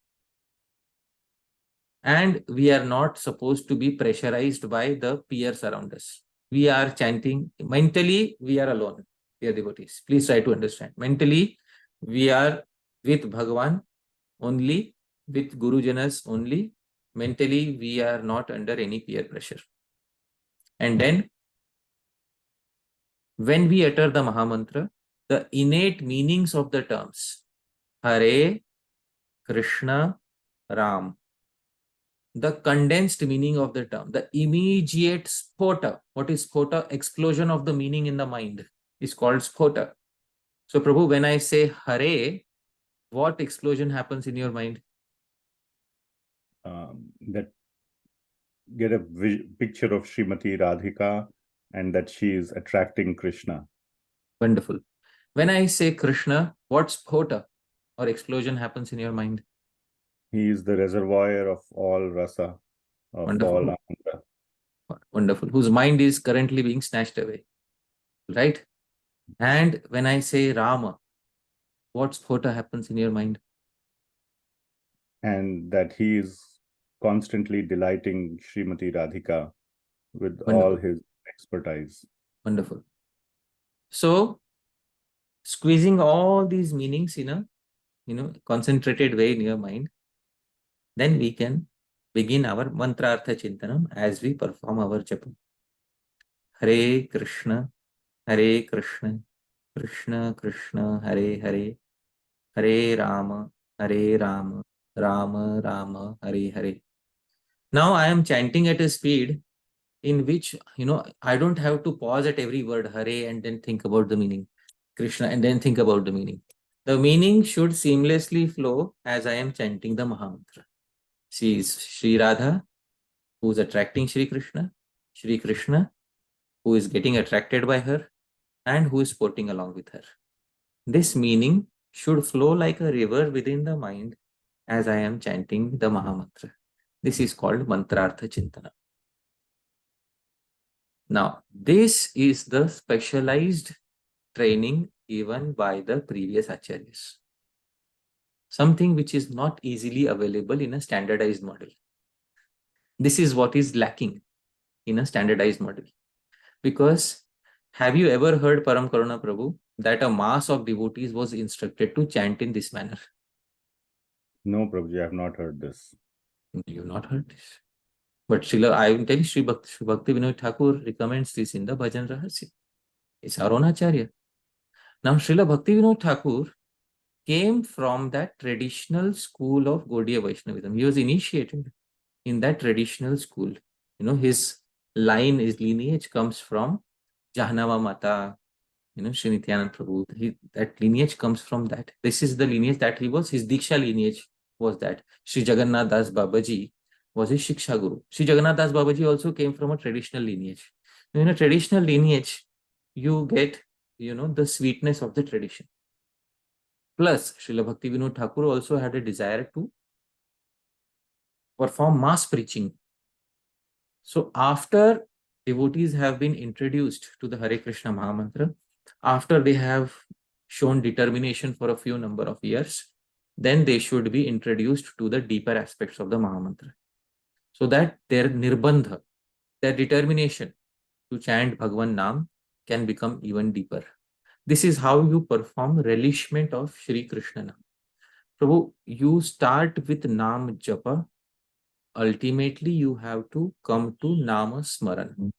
And we are not supposed to be pressurized by the peers around us. we are chanting. Mentally, we are alone, dear devotees. Please try to understand. Mentally, we are with Bhagavan only, with Guru Janas only. Mentally, we are not under any peer pressure. And then, when we utter the Mahamantra, the innate meanings of the terms Hare, Krishna, Ram, the condensed meaning of the term, the immediate spota. What is spota? Explosion of the meaning in the mind is called spota. So, Prabhu, when I say Hare, what explosion happens in your mind? That get a picture of Srimati Radhika and that she is attracting Krishna. Wonderful. When I say Krishna, what spota or explosion happens in your mind? He is the reservoir of all rasa, of Wonderful. all ananda. Wonderful. Whose mind is currently being snatched away. Right? And when I say Rama, what spota happens in your mind? And that he is constantly delighting Srimati Radhika with Wonderful. all his expertise. Wonderful. So, squeezing all these meanings in a concentrated way in your mind, then we can begin our mantra artha chintanam as we perform our japa. Hare Krishna, Krishna Krishna, Hare Hare, Hare Rama, Rama Rama, Hare Hare. Now I am chanting at a speed in which, I don't have to pause at every word Hare and then think about the meaning, Krishna and then think about the meaning. The meaning should seamlessly flow as I am chanting the Mahamantra. She is Sri Radha, who is attracting Sri Krishna, who is getting attracted by her, and who is sporting along with her. This meaning should flow like a river within the mind as I am chanting the Mahamantra. This is called Mantrartha Chintana. Now, this is the specialized training given by the previous acaryas. Something which is not easily available in a standardized model. This is what is lacking in a standardized model. Because have you ever heard Param Karuna Prabhu that a mass of devotees was instructed to chant in this manner? No, Prabhuji, I have not heard this. You have not heard this. But I am telling Sri Bhakti Vinod Thakur recommends this in the Bhajan Rahasya. It's our own acharya. Now, Srila Bhakti Vinod Thakur came from that traditional school of Gaudiya Vaishnavism. He was initiated in that traditional school. His lineage comes from Jahnava Mata, Sri Nityanand Prabhu. That lineage comes from that. This is the lineage that he was. His Diksha lineage was that. Sri Jagannath Das Babaji was his Shiksha Guru. Sri Jagannath Das Babaji also came from a traditional lineage. In a traditional lineage, you get, the sweetness of the tradition. Plus, Srila Bhakti Vinod Thakur also had a desire to perform mass preaching. So after devotees have been introduced to the Hare Krishna Mahamantra, after they have shown determination for a few number of years, then they should be introduced to the deeper aspects of the Mahamantra. So that their nirbandha, their determination to chant Bhagavan Naam can become even deeper. This is how you perform relishment of Shri Krishna Naam. Prabhu, you start with Naam Japa. Ultimately, you have to come to Nama Smaran.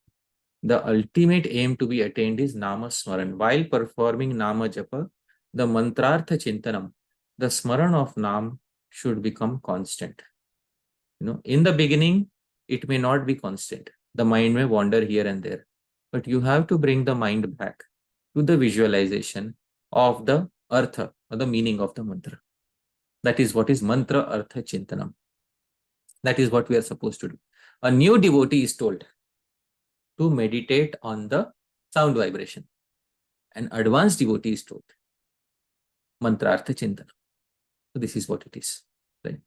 The ultimate aim to be attained is Nama Smaran. While performing Nama Japa, the Mantrartha Chintanam, the Smaran of Naam should become constant. In the beginning, it may not be constant. The mind may wander here and there. But you have to bring the mind back to the visualization of the Artha, or the meaning of the mantra. That is what is Mantra Artha Chintanam. That is what we are supposed to do. A new devotee is told to meditate on the sound vibration. An advanced devotee is told Mantrartha Chintana. So this is what it is. Right?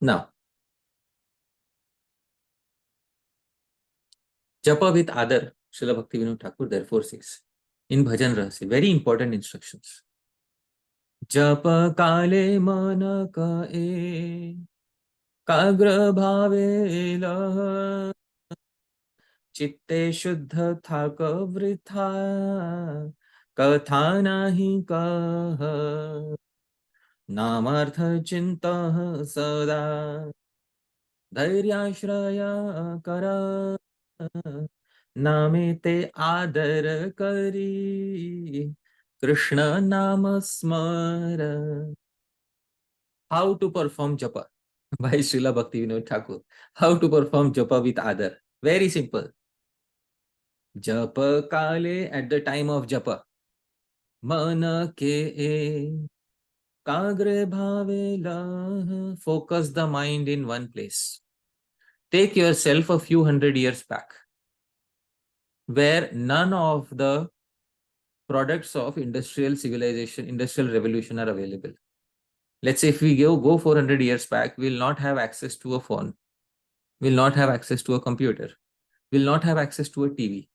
Now, Japa with Aadar, Srila Bhakti Vinod Thakur therefore says in Bhajan Rahasya, very important instructions. Japa kale mana ka e kagra bhave lah चित्ते शुद्ध था वृथा कथा नाही कह नामार्थ चिंता सदा धैर्याश्रय कर नामे ते आदर करी कृष्ण नाम स्मर. How to perform japa by Srila Bhakti Vinod Thakur. How to perform japa with Aadar. Very simple. Japa kale, at the time of japa, man ke kagre bhave lah, focus the mind in one place. Take yourself a few hundred years back, where none of the products of industrial civilization, industrial revolution are available. Let's say if we go 400 years back, we'll not have access to a phone, we'll not have access to a computer, we'll not have access to a TV,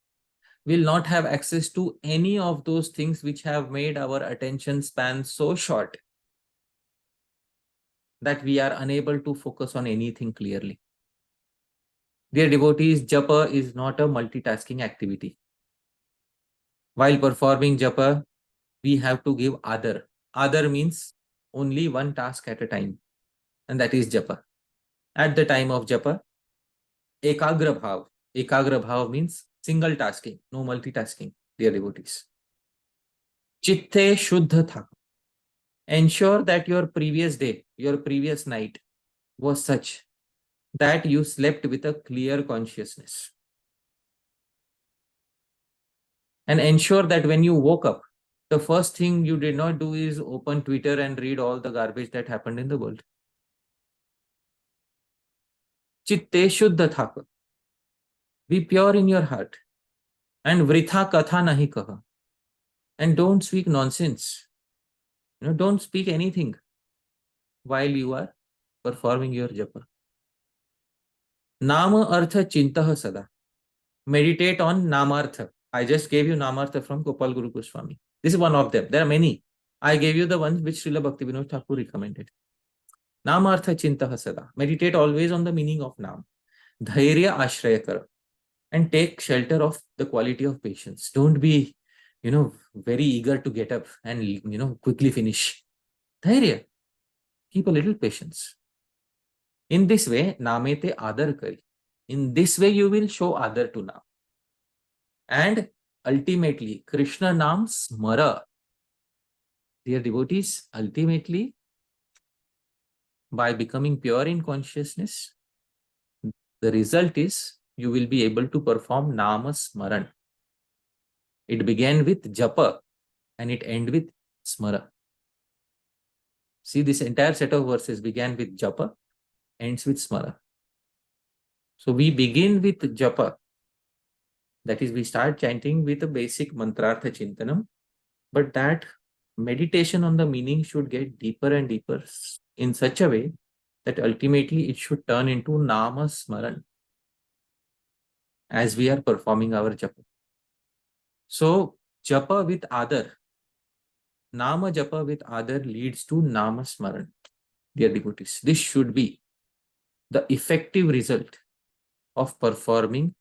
we'll not have access to any of those things which have made our attention span so short that we are unable to focus on anything clearly. Dear devotees, japa is not a multitasking activity. While performing japa, we have to give Aadar. Aadar means only one task at a time, and that is japa. At the time of japa, ekagra bhav. Ekagra bhav means single tasking, no multitasking, dear devotees. Chitte shuddha tha. Ensure that your previous day, your previous night was such that you slept with a clear consciousness. And ensure that when you woke up, the first thing you did not do is open Twitter and read all the garbage that happened in the world. Chitte shuddha thaka. Be pure in your heart. And vritha katha nahi kaha. And don't speak nonsense. Don't speak anything while you are performing your japa. Nama artha chintaha sada. Meditate on namartha. I just gave you namartha from Gopal Guru Goswami. This is one of them. There are many. I gave you the ones which Srila Bhakti Vinod Thakur recommended. Namartha chintaha sada. Meditate always on the meaning of Naam. Dhairya ashraya kara. And take shelter of the quality of patience. Don't be, very eager to get up and, quickly finish. Dhairya. Keep a little patience. In this way, namete Aadar kari. In this way, you will show Aadar to Naam. And ultimately, Krishna Naam smara. Dear devotees, ultimately, by becoming pure in consciousness, the result is you will be able to perform Nama Smaran. It began with Japa and it ends with Smara. See, this entire set of verses began with Japa, ends with Smara. So we begin with Japa. That is, we start chanting with a basic mantrartha chintanam, but that meditation on the meaning should get deeper and deeper in such a way that ultimately it should turn into Nama Smaran as we are performing our Japa. So, Japa with Aadar, Nama Japa with Aadar leads to Nama Smaran, dear devotees. This should be the effective result of performing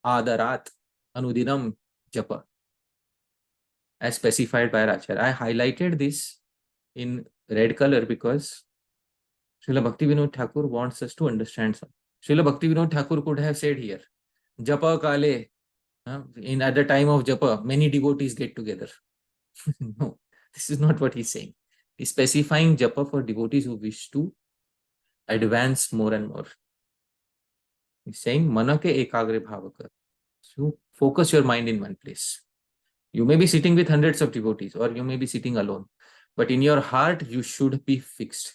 Aadarat Anudinam Japa as specified by Acharya. I highlighted this in red color because Srila Bhakti Vinod Thakur wants us to understand something. Srila Bhakti Vinod Thakur could have said here, Japa Kale, at the time of Japa, many devotees get together. No, this is not what he's saying. He's specifying Japa for devotees who wish to advance more and more. He's saying, Manake ekagre bhavaka. So focus your mind in one place. You may be sitting with hundreds of devotees or you may be sitting alone, but in your heart, you should be fixed.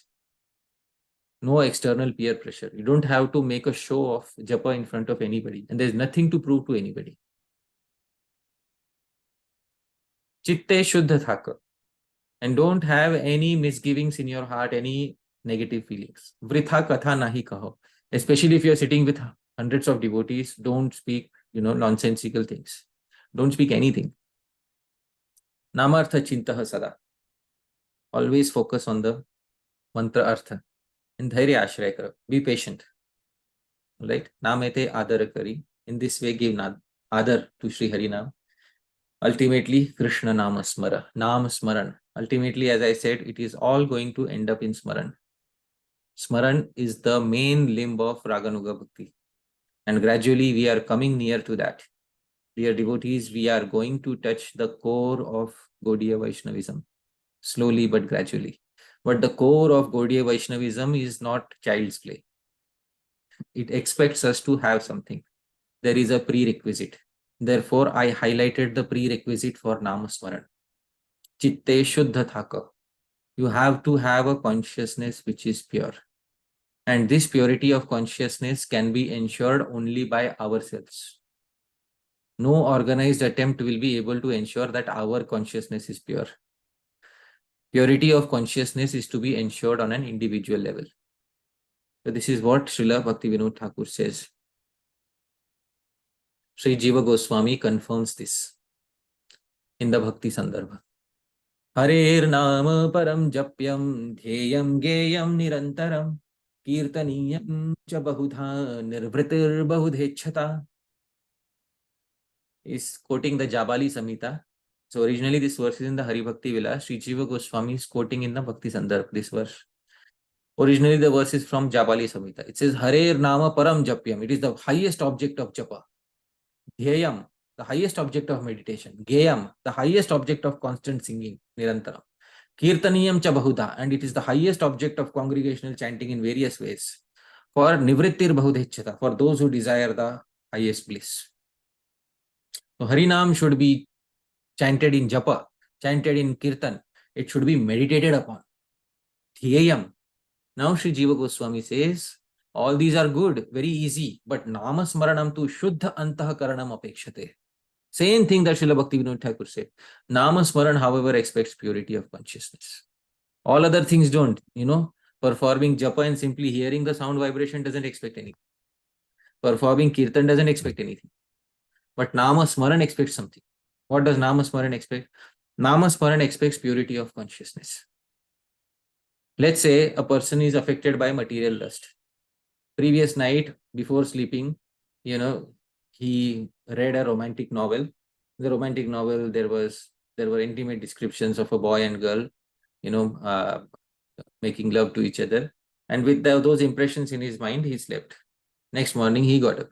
No external peer pressure. You don't have to make a show of Japa in front of anybody, and there's nothing to prove to anybody. Chitte shuddha thaka. And don't have any misgivings in your heart, any negative feelings. Vritha katha nahi kaho. Especially if you're sitting with hundreds of devotees, don't speak, nonsensical things. Don't speak anything. Namartha chintaha sada. Always focus on the mantra artha. And dhairya ashraya karo. Be patient. Right? Namete Aadar kari. In this way, give Aadar to Sri Harinam. Ultimately, Krishna Nama Smara, Nam Smaran. Ultimately, as I said, it is all going to end up in Smaran. Smaran is the main limb of Raganuga Bhakti. And gradually we are coming near to that. Dear devotees, we are going to touch the core of Gaudiya Vaishnavism, slowly but gradually. But the core of Gaudiya Vaishnavism is not child's play. It expects us to have something. There is a prerequisite. Therefore, I highlighted the prerequisite for Namasmaran. Chitte Shuddha Thaka. You have to have a consciousness which is pure. And this purity of consciousness can be ensured only by ourselves. No organized attempt will be able to ensure that our consciousness is pure. Purity of consciousness is to be ensured on an individual level. So this is what Srila Bhaktivinoda Thakur says. Sri Jiva Goswami confirms this in the Bhakti Sandarbha. Harer Naam Param Japyam Dhyeyam Geyam Nirantaram Kirtaniyam Cha Bahudha Nirvritir Bahudhechata. Is quoting the Jabali Samhita. So originally this verse is in the Hari Bhakti Vilas. Sri Jiva Goswami is quoting in the Bhakti Sandarbha this verse. Originally the verse is from Jabali Samhita. It says Harer Nama Param Japyam. It is the highest object of Japa. Dhyayam, the highest object of meditation. Geyam, the highest object of constant singing. Nirantaram. Kirtaniyam Cha Bahuda, and it is the highest object of congregational chanting in various ways. For Nivrittir Bahudhechata, for those who desire the highest bliss. So Harinam should be chanted in Japa, chanted in Kirtan. It should be meditated upon. Dhyayam. Now Sri Jiva Goswami says, all these are good, very easy, but Namasmaranam tu Shuddha Antah Karanam Apekshate. Same thing that Srila Bhaktivinoda Thakur said. Namasmaran, however, expects purity of consciousness. All other things don't. Performing Japa and simply hearing the sound vibration doesn't expect anything. Performing Kirtan doesn't expect anything. But Namasmaran expects something. What does Namasmaran expect? Namasmaran expects purity of consciousness. Let's say a person is affected by material lust. Previous night, before sleeping, he read a romantic novel. The romantic novel, there were intimate descriptions of a boy and girl, making love to each other. And with those impressions in his mind, he slept. Next morning, he got up.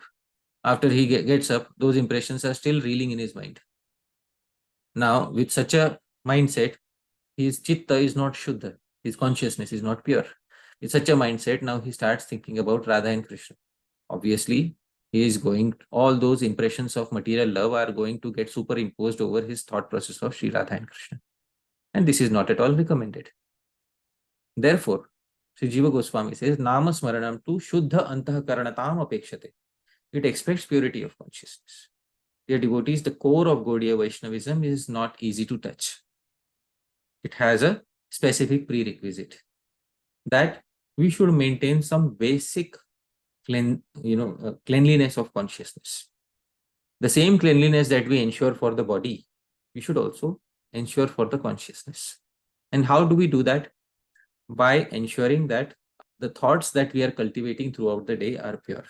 After he gets up, those impressions are still reeling in his mind. Now, with such a mindset, his chitta is not shuddha. His consciousness is not pure. With such a mindset, now he starts thinking about Radha and Krishna. Obviously, all those impressions of material love are going to get superimposed over his thought process of Sri Radha and Krishna. And this is not at all recommended. Therefore, Sri Jiva Goswami says, Namasmaranam tu Shuddha Antah Karanatam Apekshate. It expects purity of consciousness. Dear devotees, the core of Gaudiya Vaishnavism is not easy to touch. It has a specific prerequisite that we should maintain some basic cleanliness of consciousness. The same cleanliness that we ensure for the body, we should also ensure for the consciousness. And how do we do that? By ensuring that the thoughts that we are cultivating throughout the day are pure.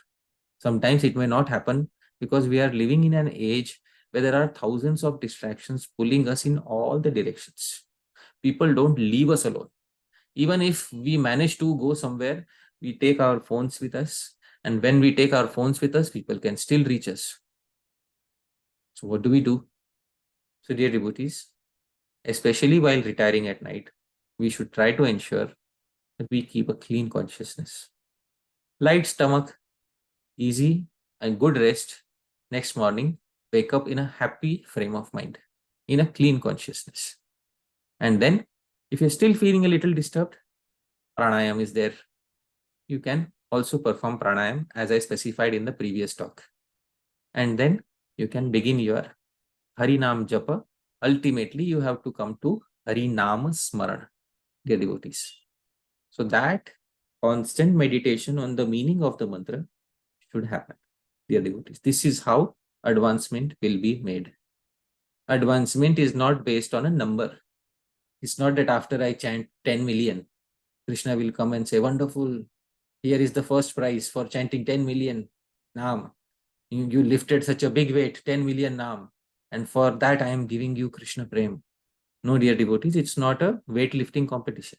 Sometimes it may not happen because we are living in an age where there are thousands of distractions pulling us in all the directions. People don't leave us alone. Even if we manage to go somewhere, we take our phones with us. And when we take our phones with us, people can still reach us. So what do we do? So dear devotees, especially while retiring at night, we should try to ensure that we keep a clean consciousness. Light stomach, easy and good rest. Next morning, wake up in a happy frame of mind, in a clean consciousness. And then, if you're still feeling a little disturbed, pranayam is there. You can also perform pranayam as I specified in the previous talk. And then you can begin your Harinam Japa. Ultimately, you have to come to Harinam Smarana, dear devotees. So that constant meditation on the meaning of the mantra should happen, dear devotees. This is how advancement will be made. Advancement is not based on a number. It's not that after I chant 10 million, Krishna will come and say, wonderful, here is the first prize for chanting 10 million Naam. You lifted such a big weight, 10 million Naam, and for that I am giving you Krishna Prem. No, dear devotees, it's not a weightlifting competition.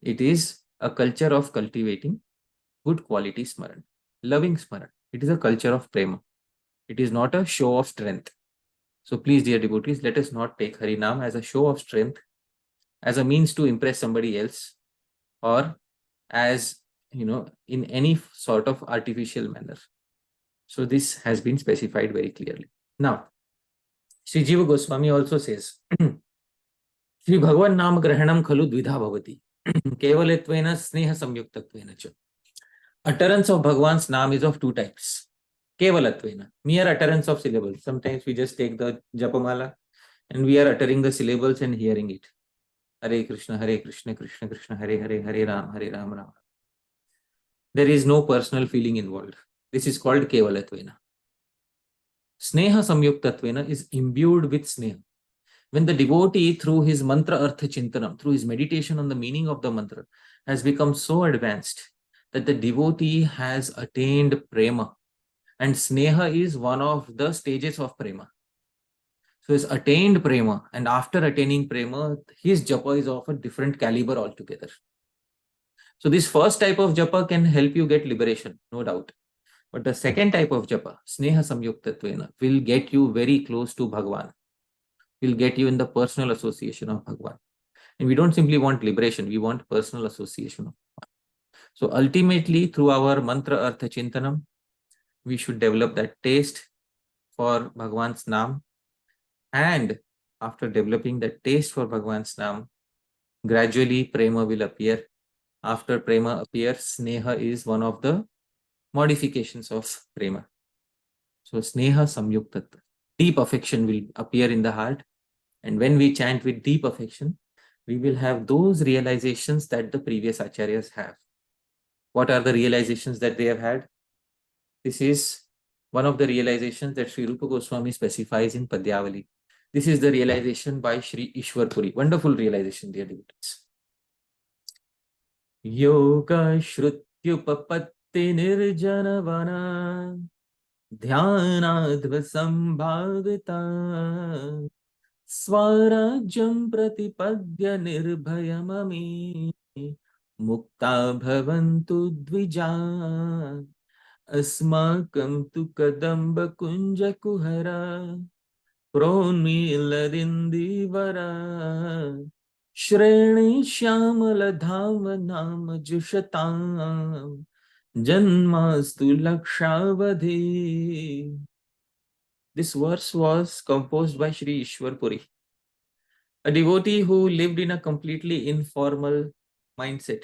It is a culture of cultivating good quality smaran, loving smaran. It is a culture of prema. It is not a show of strength. So please, dear devotees, let us not take Harinam as a show of strength, as a means to impress somebody else, or as, in any sort of artificial manner. So this has been specified very clearly. Now, Sri Jiva Goswami also says, Shri Bhagavan Nam Grahanam Khalu Dvidha Bhavati Kevalettvena Sneha Samyuktattvena Cha. Utterance of Bhagavan's Naam is of two types. Kevalatvena, mere utterance of syllables. Sometimes we just take the Japamala and we are uttering the syllables and hearing it. Hare Krishna, Krishna Krishna, Hare Hare, Hare Ram, Ram. There is no personal feeling involved. This is called Kevalatvena. Sneha Samyuktatvena is imbued with Sneha. When the devotee, through his mantra artha chintanam, through his meditation on the meaning of the mantra, has become so advanced that the devotee has attained prema. And sneha is one of the stages of prema. So he's attained prema, and after attaining prema, his japa is of a different caliber altogether. So this first type of japa can help you get liberation, no doubt. But the second type of japa, sneha samyuktatvena, will get you very close to Bhagavan, will get you in the personal association of Bhagavan. And we don't simply want liberation, we want personal association of Bhagavan. So ultimately, through our mantra artha chintanam, we should develop that taste for Bhagavan's Naam. And after developing the taste for Bhagavan's Naam, gradually prema will appear. After prema appears, sneha is one of the modifications of prema. So sneha samyuktat, deep affection will appear in the heart. And when we chant with deep affection, we will have those realizations that the previous acaryas have. What are the realizations that they have had? This is one of the realizations that Sri Rupa Goswami specifies in Padyavali. This is the realization by Sri Ishwar Puri. Wonderful realization, dear devotees. Yoga Shrutyupapatti Nirjanavana Dhyanadva Sambhavita Swarajam Pratipadya Nirbhayamami Mukta Bhavantu Dvija Asmakam Tu Kadamba Kunja Kuhara Pronmilarindivara Shreni Shyamal Dhama Nama Jushatam Janmastu Lakshavadhi. This verse was composed by Sri Ishwar Puri, a devotee who lived in a completely informal mindset.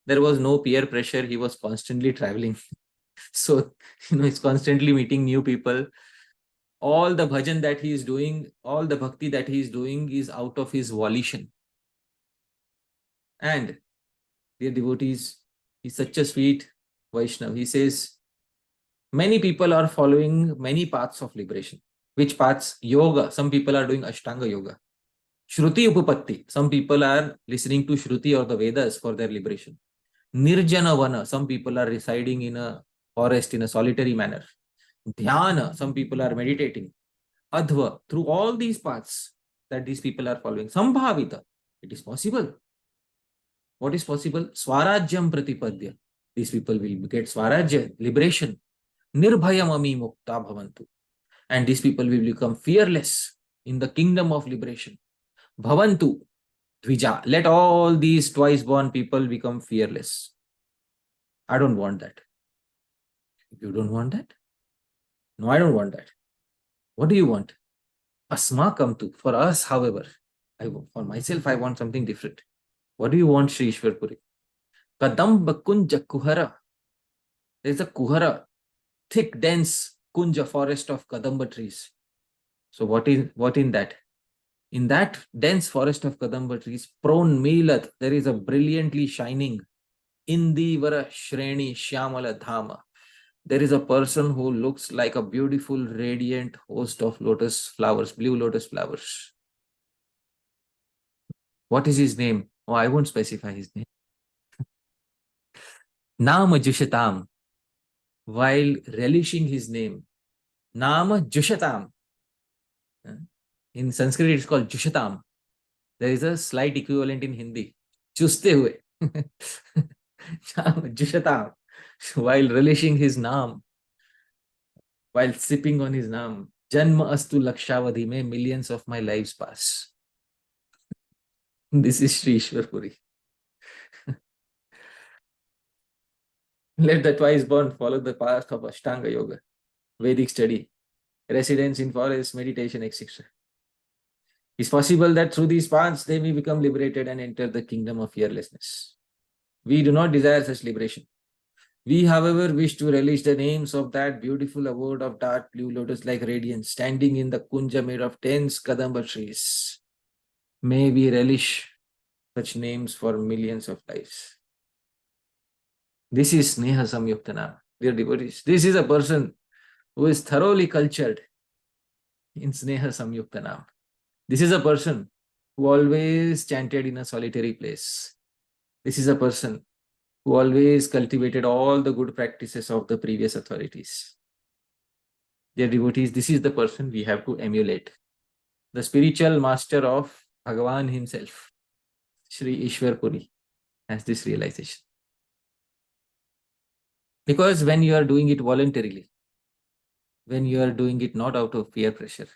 There was no peer pressure. He was constantly traveling. So, he's constantly meeting new people. All the bhajan that he is doing, all the bhakti that he is doing is out of his volition. And, dear devotees, he's such a sweet Vaishnava. He says, many people are following many paths of liberation. Which paths? Yoga. Some people are doing Ashtanga Yoga. Shruti Upapatti. Some people are listening to Shruti or the Vedas for their liberation. Nirjana Vana. Some people are residing in a forest in a solitary manner. Dhyana. Some people are meditating. Adhva. Through all these paths that these people are following. Sambhavita. It is possible. What is possible? Swarajyam Pratipadya. These people will get Swarajya, liberation. Nirbhayamami Mukta Bhavantu. And these people will become fearless in the kingdom of liberation. Bhavantu Dvija. Let all these twice born people become fearless. I don't want that. You don't want that? No, I don't want that. What do you want? Asmakam tu. For us, however, for myself, I want something different. What do you want, Sri Ishwar Puri? Kadamba kunja kuhara. There's a kuhara, thick, dense kunja forest of kadamba trees. So what in that? In that dense forest of kadamba trees, pron milat, there is a brilliantly shining Indivara Shreni Shyamala Dhama. There is a person who looks like a beautiful, radiant host of lotus flowers, blue lotus flowers. What is his name? Oh, I won't specify his name. Naam Jushatam. while relishing his name. Naam Jushatam. In Sanskrit, it's called Jushatam. There is a slight equivalent in Hindi. Chuste hue. Naam Jushatam. While relishing his naam, while sipping on his naam. Janma astu lakshavadhi mein millions of my lives pass. This is Sri Ishwar Puri. Let the twice born follow the path of Ashtanga Yoga, Vedic study, residence in forest, meditation, etc. It's possible that through these paths they may become liberated and enter the kingdom of fearlessness. We do not desire such liberation. We, however, wish to relish the names of that beautiful abode of dark blue lotus-like radiance standing in the kunja made of dense kadamba trees. May we relish such names for millions of lives. This is Sneha Samyuktana, dear devotees. This is a person who is thoroughly cultured in Sneha Samyuktana. This is a person who always chanted in a solitary place. This is a person who always cultivated all the good practices of the previous authorities. Dear devotees, this is the person we have to emulate. The spiritual master of Bhagavan himself, Sri Ishwar Puri, has this realization. Because when you are doing it voluntarily, when you are doing it not out of peer pressure,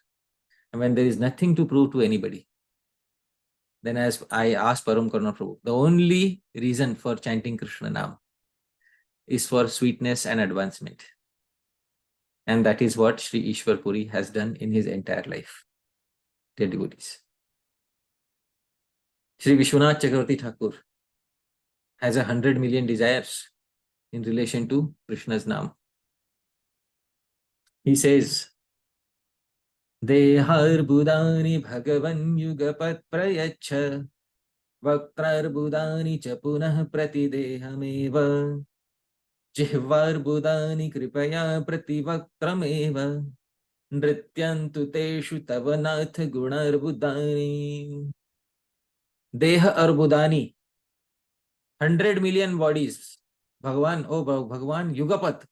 and when there is nothing to prove to anybody, then as I asked Param Karuna Prabhu, the only reason for chanting Krishna Naam is for sweetness and advancement. And that is what Sri Ishwar Puri has done in his entire life. Dear devotees. Sri Vishwanath Chakravarti Thakur has 100 million desires in relation to Krishna's Naam. He says, Dehar Budani Bhagavan Yugapat Prayacha Vaktrar Budani Chapunah Pratidehameva Jihvar Budani Kripaya Prativakrameva Nrityantu Teshu Tavanath Gunar Budani. Deha Arbudani, 100 million bodies. Bhagavan, oh Bhagavan, Yugapat,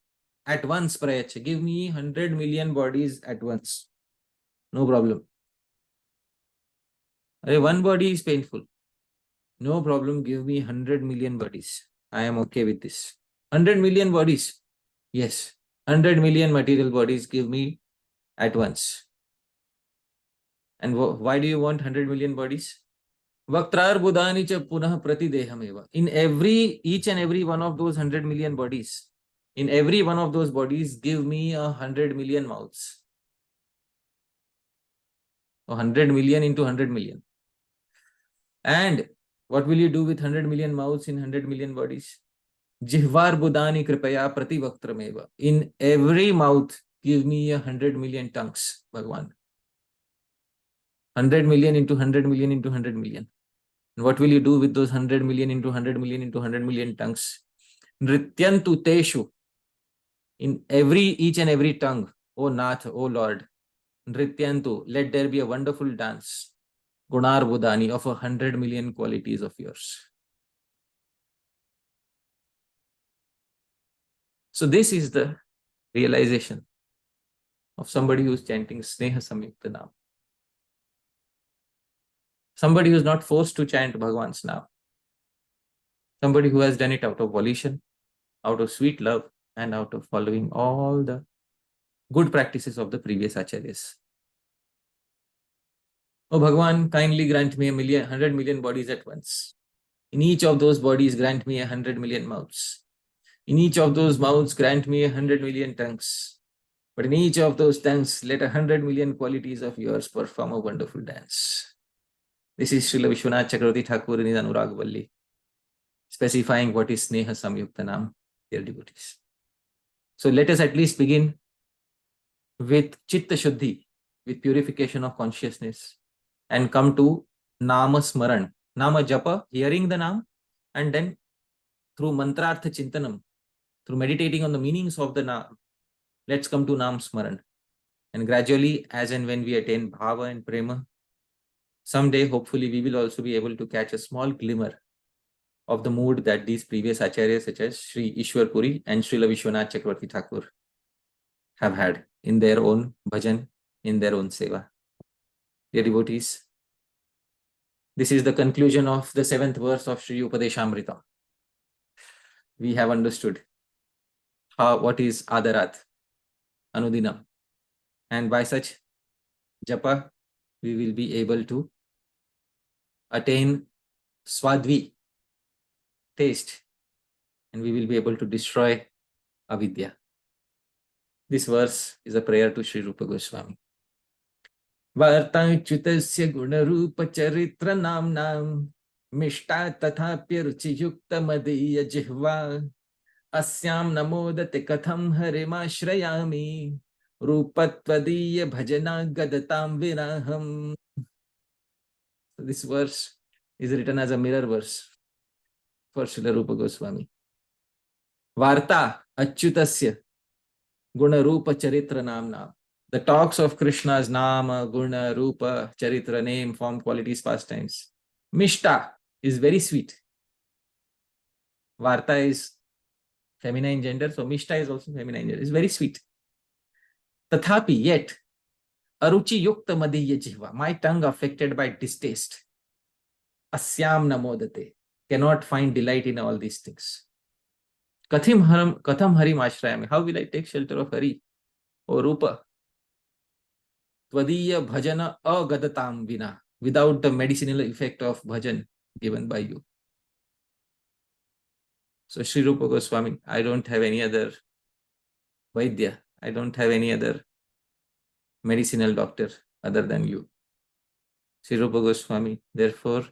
at once Prayacha. Give me 100 million bodies at once. No problem. One body is painful. No problem. Give me 100 million bodies. I am okay with this. 100 million bodies. Yes. 100 million material bodies. Give me at once. And why do you want 100 million bodies? Vaktrar budani cha punah pratidehameva. In each and every one of those 100 million bodies, in every one of those bodies, give me 100 million mouths. 100 million into 100 million. And what will you do with 100 million mouths in 100 million bodies? Jihvar budani kripaya prativaktrameva. In every mouth, give me 100 million tongues, Bhagavan. 100 million into 100 million into 100 million. And what will you do with those 100 million into 100 million into 100 million tongues? Nrityantu teshu. In each and every tongue, O Nath, O Lord, Nrityantu, let there be a wonderful dance. Gunar Budani of 100 million qualities of yours. So this is the realization of somebody who is chanting Sneha Samyukta Naam. Somebody who is not forced to chant Bhagavan's Naam. Somebody who has done it out of volition, out of sweet love, and out of following all the good practices of the previous acaryas. Oh Bhagavan, kindly grant me 100 million bodies at once. In each of those bodies, grant me 100 million mouths. In each of those mouths, grant me 100 million tongues. But in each of those tongues, let 100 million qualities of yours perform a wonderful dance. This is Srila Vishwanath Chakravarti Thakur in his Anurag Valli, specifying what is Sneha Samyukta Naam, dear devotees. So let us at least begin with Chitta Shuddhi, with purification of consciousness, and come to Nama Smaran, Nama Japa, hearing the Naam, and then through Mantrartha Chintanam, through meditating on the meanings of the Naam, let's come to Naam Smaran. And gradually, as and when we attain Bhava and Prema, someday, hopefully, we will also be able to catch a small glimmer of the mood that these previous acaryas such as Sri Ishwar Puri and Srila Vishwanath Chakravarti Thakur have had in their own bhajan, in their own seva. Dear devotees, this is the conclusion of the 7th verse of Sri Upadeshamritam. We have understood what is Adarat, Anudinam, and by such Japa, we will be able to attain Swadvi, taste, and we will be able to destroy avidya. This verse is a prayer to Sri Rupa Goswami. Vartanchutasya gunarupa charitra namnam mishta tathapya ruchi yukta madiya jihva asyam namodate katham harimashrayami rupatvadiya bhajana gadatam viraham. So this verse is written as a mirror verse for Srila Rupa Goswami. Varta achyutasya guna rupa charitra namna. The talks of Krishna's nama, guna, rupa, charitra, name, form, qualities, pastimes. Mishta is very sweet. Varta is feminine gender, so Mishta is also feminine gender. It's very sweet. Tathapi, yet, aruchi yukta madhya jihva, my tongue affected by distaste. Asyam namodate, cannot find delight in all these things. Katham harim ashrayami, how will I take shelter of Hari or Rupa? Tvadiya bhajana agadatam vina, without the medicinal effect of bhajan given by you. So Sri Rupa Goswami, I don't have any other Vaidya, I don't have any other medicinal doctor other than you. Sri Rupa Goswami, therefore,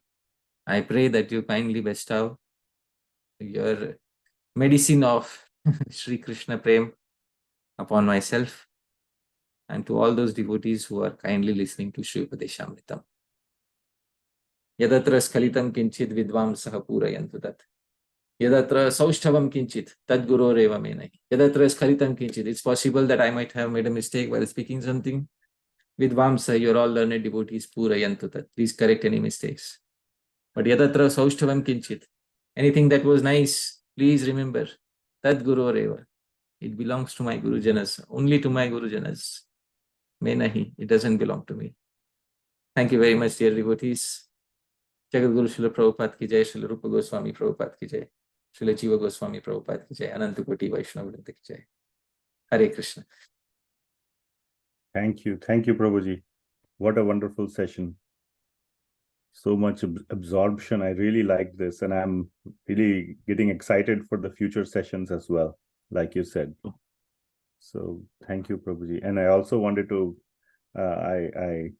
I pray that you kindly bestow your medicine of Sri Krishna Prem upon myself and to all those devotees who are kindly listening to Sri Upadeshamritam. Yadatra skalitam kinchit vidvam saha purayantu tat. Yadatra saushthavam kinchit tad guru reva menai. Yadatra skalitam kinchit. It's possible that I might have made a mistake while speaking something. Vidvamsa, you're all learned devotees, purayantu tat. Please correct any mistakes. But yadatra saushthavam kinchit. Anything that was nice, please remember. Tad guru reva. It belongs to my Gurujanas, only to my Gurujanas. May nahi, it doesn't belong to me. Thank you very much, dear devotees. Jagat Guru Srila Prabhupada ki jai, Srila Rupa Goswami Prabhupada ki jai, Srila Jiva Goswami Prabhupada ki jai, Ananta Koti Vaishnavrinda ki jai. Hare Krishna. Thank you, Prabhuji. What a wonderful session. So much absorption. I really like this, and I'm really getting excited for the future sessions as well, like you said. So thank you, Prabhuji. And I also wanted to, I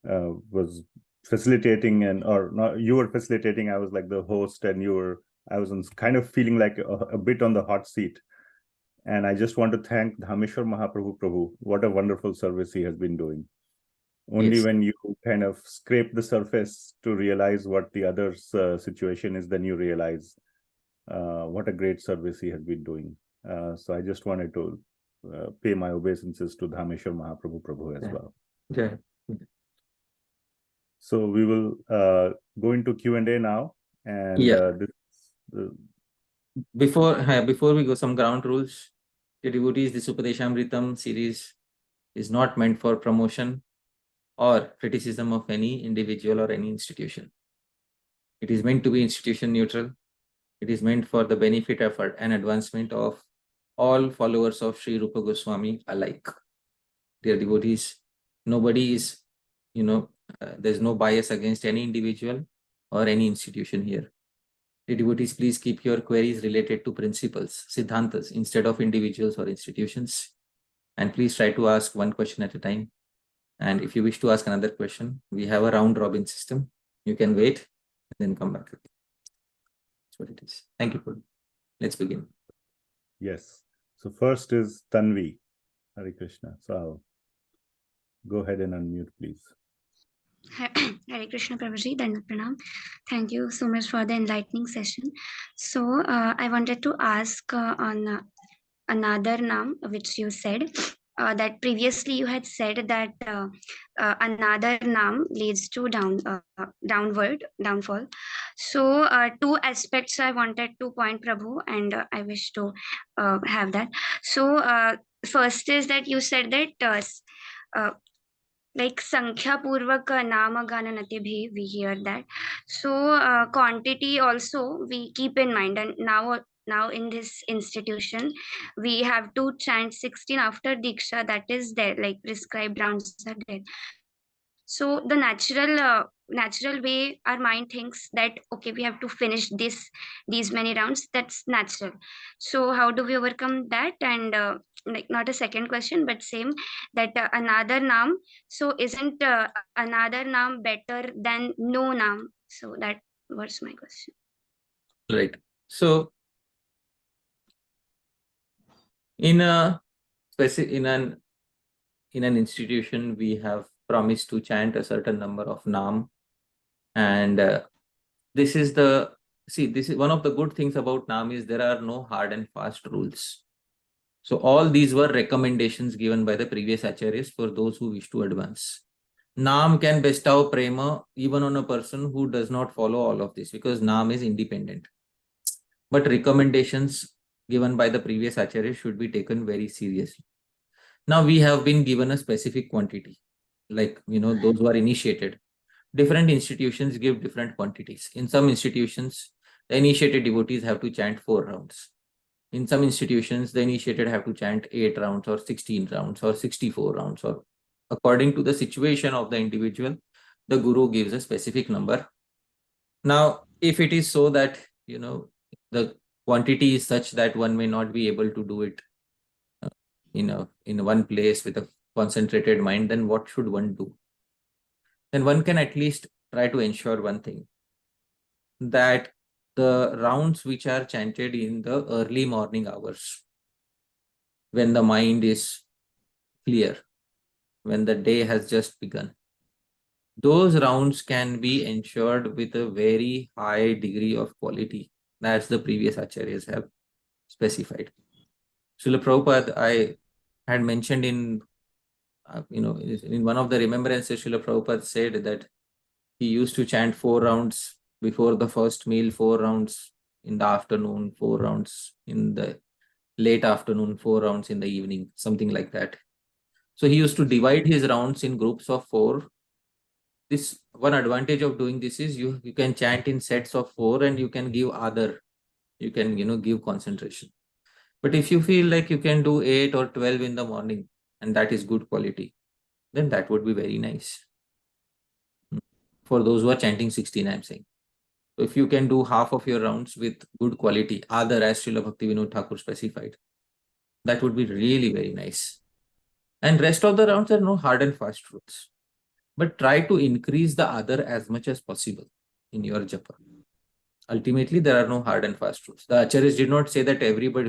was facilitating, or not, you were facilitating. I was like the host, and I was kind of feeling like a bit on the hot seat. And I just want to thank Dhameshwar Mahaprabhu Prabhu. What a wonderful service he has been doing. Only when you kind of scrape the surface to realize what the other's situation is, then you realize what a great service he has been doing. So I just wanted to pay my obeisances to Dhameshwar Mahaprabhu Prabhu as well. Okay. So we will go into Q&A now. And before we go, some ground rules. The devotees, this Upadeshamritam series is not meant for promotion or criticism of any individual or any institution. It is meant to be institution neutral. It is meant for the benefit, effort, and advancement of all followers of Sri Rupa Goswami alike. Dear devotees, nobody is, there's no bias against any individual or any institution here. The devotees, please keep your queries related to principles, siddhantas, instead of individuals or institutions. And please try to ask one question at a time. And if you wish to ask another question, we have a round robin system. You can wait and then come back. That's what it is. Thank you, Prabhu. Let's begin. Yes. So first is Tanvi. Hare Krishna. So I'll go ahead and unmute, please. Hare Krishna Prabhuji, Dandavat Pranam. Thank you so much for the enlightening session. So I wanted to ask on another Naam which you said, that previously you had said that another naam leads to downfall. So two aspects I wanted to point, Prabhu, and I wish to have that. So first is that you said that uh, like Sankhya Purvak Nama Gananati bhi, we hear that. So quantity also we keep in mind, and now in this institution we have to chant 16 after Diksha, that is there, like prescribed rounds are there. So the natural way our mind thinks that okay, we have to finish these many rounds, that's natural. So how do we overcome that? And like not a second question but same, that another naam, so isn't another naam better than no naam? So that was my question. Right. So in a in an institution, we have promised to chant a certain number of Naam, and this is one of the good things about Naam is there are no hard and fast rules. So all these were recommendations given by the previous acharyas for those who wish to advance. Naam can bestow prema even on a person who does not follow all of this, because Naam is independent. But recommendations given by the previous acharyas should be taken very seriously. Now we have been given a specific quantity, like, those who are initiated. Different institutions give different quantities. In some institutions, the initiated devotees have to chant 4 rounds. In some institutions, the initiated have to chant 8 rounds or 16 rounds or 64 rounds, or according to the situation of the individual, the guru gives a specific number. Now, if it is so that, the quantity is such that one may not be able to do it in one place with a concentrated mind, then what should one do? Then one can at least try to ensure one thing, that the rounds which are chanted in the early morning hours, when the mind is clear, when the day has just begun, those rounds can be ensured with a very high degree of quality, as the previous acharyas have specified. Srila Prabhupada, I had mentioned in one of the remembrances, Srila Prabhupada said that he used to chant 4 rounds before the first meal, 4 rounds in the afternoon, 4 rounds in the late afternoon, 4 rounds in the evening, something like that. So he used to divide his rounds in groups of 4. This one advantage of doing this is you can chant in sets of 4 and you can give Aadar. You can, give concentration. But if you feel like you can do 8 or 12 in the morning and that is good quality, then that would be very nice. For those who are chanting 16, I'm saying. So if you can do half of your rounds with good quality, Aadar, as Srila Bhaktivinoda Thakur specified, that would be really very nice. And rest of the rounds are no hard and fast rules. But try to increase the Aadar as much as possible in your japa. Ultimately, there are no hard and fast rules. The acharyas did not say that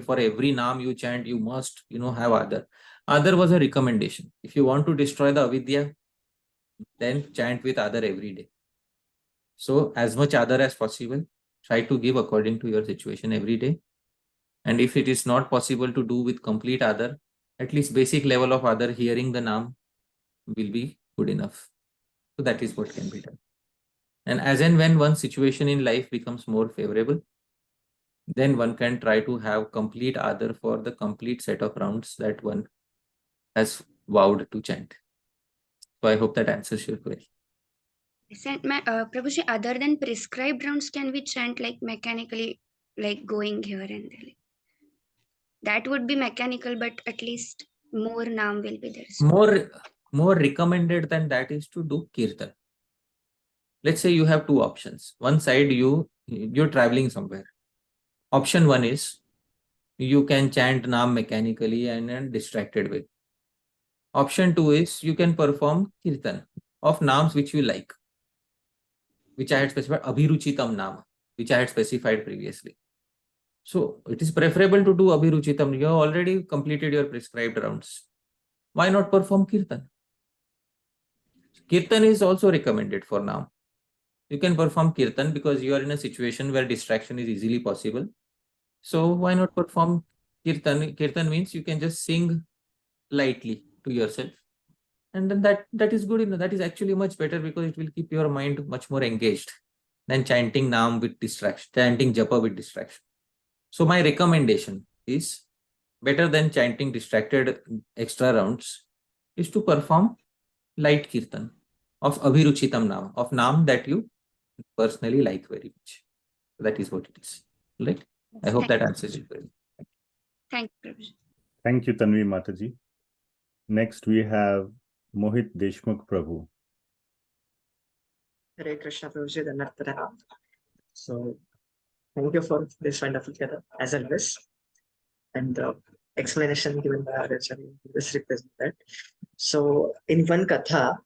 for every naam you chant, you must, have Aadar. Aadar was a recommendation. If you want to destroy the avidya, then chant with Aadar every day. So as much Aadar as possible, try to give according to your situation every day. And if it is not possible to do with complete Aadar, at least basic level of Aadar, hearing the naam will be good enough. So that is what can be done. And as and when one situation in life becomes more favorable, then one can try to have complete Aadar for the complete set of rounds that one has vowed to chant. So I hope that answers your question. Prabhuji, other than prescribed rounds, can we chant like mechanically, like going here and there? That would be mechanical, but at least more naam will be there. So. More recommended than that is to do kirtan. Let's say you have 2 options. One side, you're traveling somewhere. Option 1 is you can chant naam mechanically and in a distracted way. Option 2 is you can perform kirtan of naams which you like, which I had specified, abhiruchitam naam, which I had specified previously. So it is preferable to do abhiruchitam. You have already completed your prescribed rounds. Why not perform kirtan? Kirtan is also recommended for naam. You can perform kirtan because you are in a situation where distraction is easily possible. So why not perform kirtan? Kirtan means you can just sing lightly to yourself. And then that is good enough. That is actually much better because it will keep your mind much more engaged than chanting Naam with distraction, chanting Japa with distraction. So my recommendation is better than chanting distracted extra rounds is to perform light kirtan of Abhiruchitam Naam, of Naam that you personally like very much. That is what it is. Right? I hope that answers your question. Thank you, Prabhuji. Thank you, Tanvi Mataji. Next, we have Mohit Deshmukh Prabhu. Hare Krishna Prabhuji, Dhanartana. So, thank you for this wonderful gather, as always. And explanation given by our Acharya is represented. So, in one katha,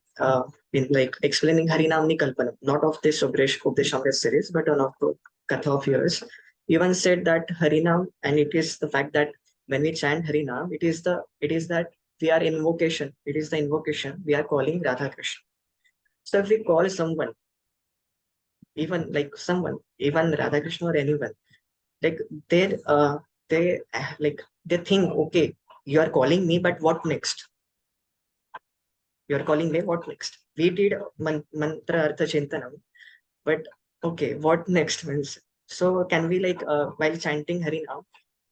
in like explaining Harinamni Kalpana, not of this Obeisances series, but one of the katha of yours, you once said that Harinam, and it is the fact that when we chant Harinam, it is that we are invocation. It is the invocation we are calling Radha Krishna. So if we call someone, even like someone, even Radha Krishna or anyone, like they think, okay, you are calling me, but what next? You are calling me, what next? We did mantra artha chintanam, but okay, what next means? So can we like while chanting Harinam,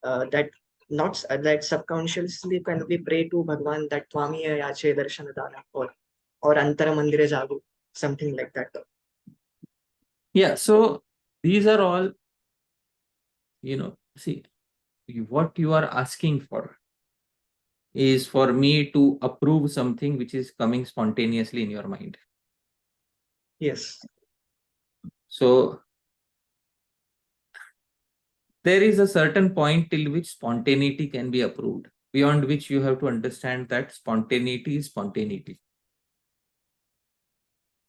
that not that subconsciously can we pray to Bhagwan that Twami yache darshana dana or antara mandire jagu, something like that. Yeah, so these are all, see, what you are asking for is for me to approve something which is coming spontaneously in your mind. Yes. So there is a certain point till which spontaneity can be approved, beyond which you have to understand that spontaneity is spontaneity.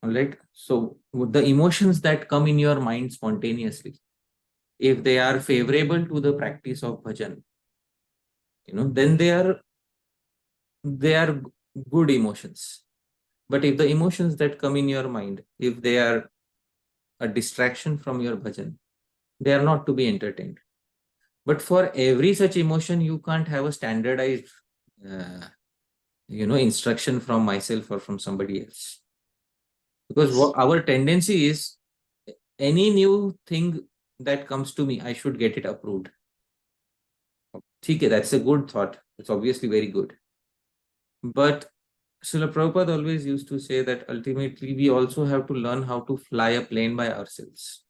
All right. So the emotions that come in your mind spontaneously, if they are favorable to the practice of bhajan, then they are good emotions. But if the emotions that come in your mind, if they are a distraction from your bhajan, they are not to be entertained. But for every such emotion, you can't have a standardized, instruction from myself or from somebody else. Because our tendency is any new thing that comes to me, I should get it approved. Okay, that's a good thought. It's obviously very good. But Srila Prabhupada always used to say that ultimately we also have to learn how to fly a plane by ourselves.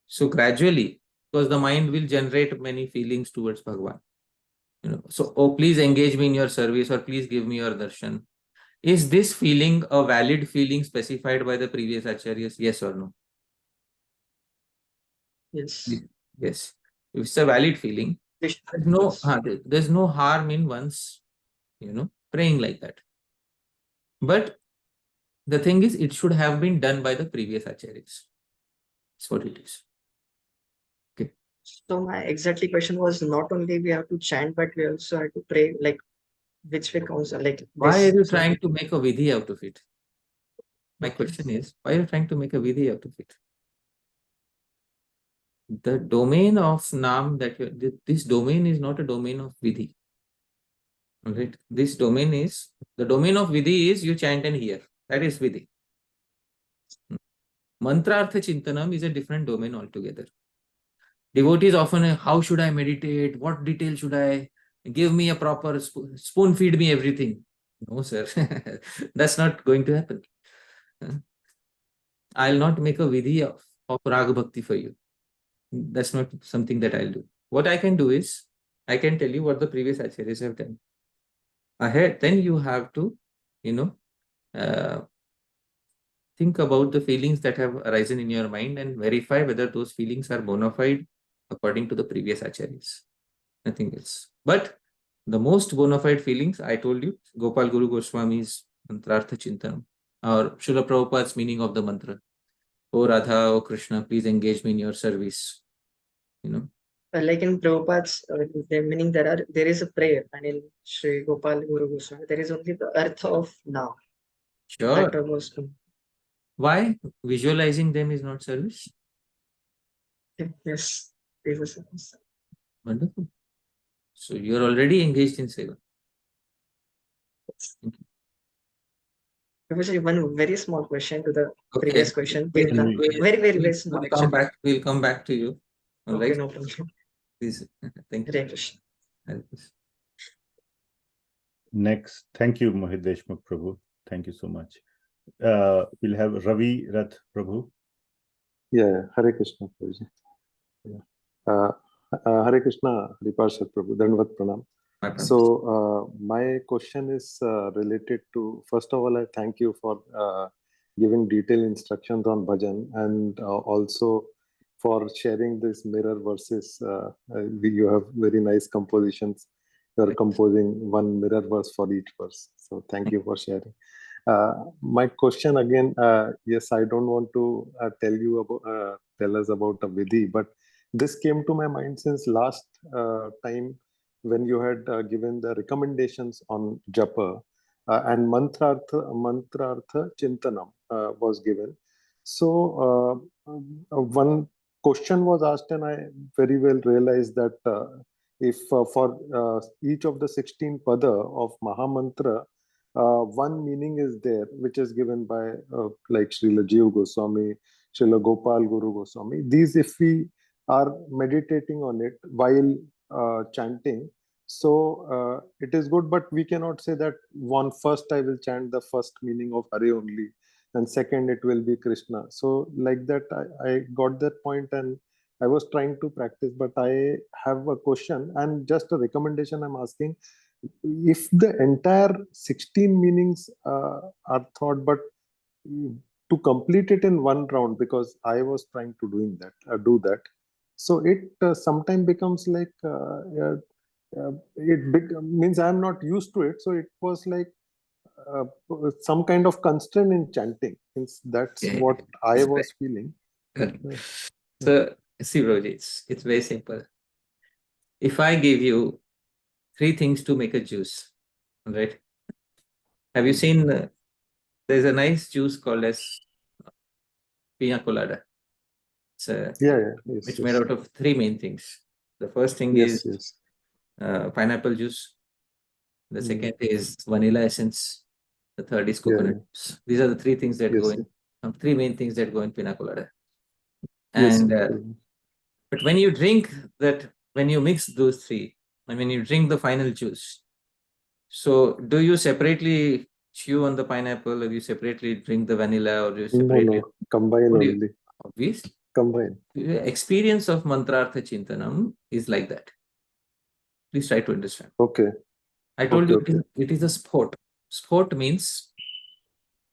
So gradually, because the mind will generate many feelings towards Bhagwan. So, oh, please engage me in your service or please give me your darshan. Is this feeling a valid feeling specified by the previous acaryas? Yes or no? Yes. Yes. If it's a valid feeling, there's no harm in once, praying like that. But the thing is, it should have been done by the previous acaryas. That's what it is. Okay. So my exactly question was not only we have to chant, but we also have to pray, like which way comes like. Why are you trying to make a vidhi out of it? My question is, why are you trying to make a vidhi out of it? The domain of Naam this domain is not a domain of vidhi. Right? This domain is, the domain of vidhi is you chant and hear. That is vidhi. Mantra Artha Chintanam is a different domain altogether. Devotees often, how should I meditate? What detail should I give me a proper spoon feed me everything? No, sir. That's not going to happen. I'll not make a vidhi of Rag Bhakti for you. That's not something that I'll do. What I can do is, I can tell you what the previous acharyas have done. Ahead, then you have to, think about the feelings that have arisen in your mind and verify whether those feelings are bona fide according to the previous acharyas. Nothing else. But the most bona fide feelings, I told you, Gopal Guru Goswami's Mantrartha Chintanam, or Srila Prabhupada's meaning of the mantra. Oh Radha, oh Krishna, please engage me in your service. Like in Prabhupada's meaning, there is a prayer, and in Sri Gopal Guru Goswami, there is only the earth of now. Sure. Why? Visualizing them is not service? Yes. Wonderful. So you are already engaged in seva. Prabhuji, one very small question to the Okay. previous question. We'll, Very small. we'll come back. We'll come back to you. All Okay, right. no problem. Please. Thank you. Hare Krishna. Hare Krishna. Next, thank you, Mohit Deshmukh Prabhu. Thank you so much. We'll have Ravi Rath Prabhu. Yeah, Hare Krishna, Prabhuji. Yeah. Hare Krishna, Hariparsad Prabhu, Dandavat Pranam. My promise. So, my question is related to, first of all, I thank you for giving detailed instructions on bhajan and also for sharing this mirror verses. You have very nice compositions. You are composing one mirror verse for each verse. So, thank you for sharing. My question again, yes, I don't want to tell us about a vidhi, but this came to my mind since last time when you had given the recommendations on japa and mantrartha chintanam was given. So one question was asked, and I very well realized that if for each of the 16 pada of Mahamantra, one meaning is there, which is given by like Srila Jiva Goswami, Srila Gopal Guru Goswami. These, if we are meditating on it while chanting, so it is good, but we cannot say that one first I will chant the first meaning of Hare only, and second it will be Krishna. So like that, I got that point, and I was trying to practice, but I have a question and just a recommendation I'm asking. If the entire 16 meanings are thought, but to complete it in one round, because I was trying to do that, so it sometimes becomes like means I'm not used to it, so it was like uh, some kind of constraint in chanting. Means that's what I was feeling. Good. So see, Roji, it's very simple. If I give you 3 things to make a juice, right? Have you seen? There's a nice juice called as pina colada. It's it's made out of 3 main things. The first thing is pineapple juice. The second is vanilla essence. The third is coconut juice. These are the 3 things that go in. 3 main things that go in pina colada. And but when you drink that, when you mix those 3, and when you drink the final juice, so do you separately chew on the pineapple, or you separately drink the vanilla, or you separately combine only? Obviously. Combine. The experience of mantrartha chintanam is like that. Please try to understand. Okay. I told you it is a sport. Sport means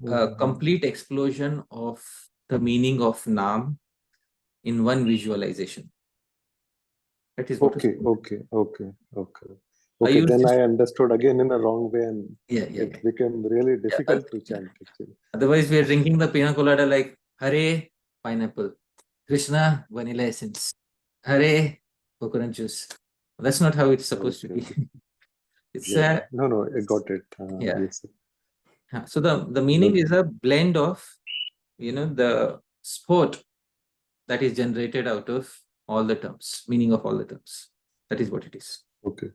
a complete explosion of the meaning of Naam in one visualization. That is what Okay. Then I understood again in a wrong way, and it became really difficult to chant actually. Otherwise, we are drinking the pina colada like Hare pineapple, Krishna vanilla essence, Hare coconut juice. That's not how it's supposed to be. It's no, I got it. Yes. So the meaning is a blend of, the sport that is generated out of all the terms, meaning of all the terms. That is what it is. Okay.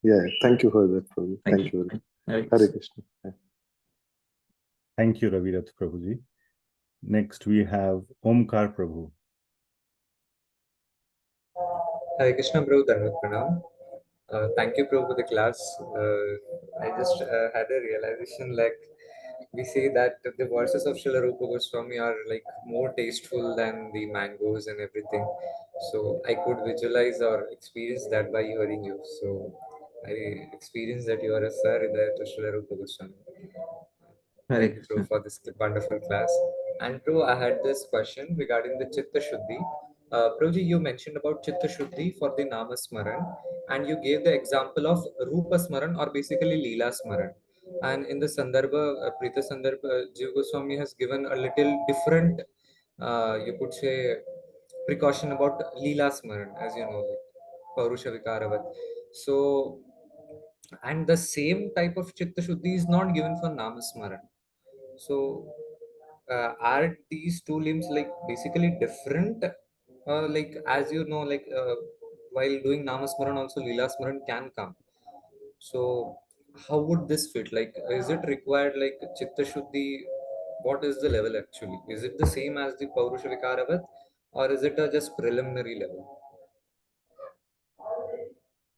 Yeah. Thank you for that, Prabhu. Thank you. Hare Krishna. Thank you, Ravi Rath Prabhuji. Next, we have Omkar Prabhu. Hare Krishna, Prabhu. Dandavat Pranam. Thank you, Prabhu, for the class. I just had a realization, like we say that the verses of Srila Rupa Goswami are like more tasteful than the mangoes and everything. So I could visualize or experience that by hearing you. So I experienced that you are a sir to Srila Rupa Goswami. Thank you, Prabhu, for this wonderful class. And Prabhu, I had this question regarding the Chitta Shuddhi. Prabhuji, you mentioned about Chitta Shuddhi for the Nama Smaran, and you gave the example of Rupa Smaran, or basically Leela Smaran. And in the Sandarbha, Prita Sandarbha, Jiva Goswami has given a little different, you could say, precaution about Leela Smaran, as you know, like Paurusha Vikaravat. So, and the same type of Chitta Shuddhi is not given for Nama Smaran. So, are these 2 limbs like basically different? Like as you know, like while doing Namasmaran, also Leela Smaran can come. So, how would this fit? Like, is it required like Chitta Shuddhi? What is the level actually? Is it the same as the Paurusha Vikaravat, or is it a just preliminary level?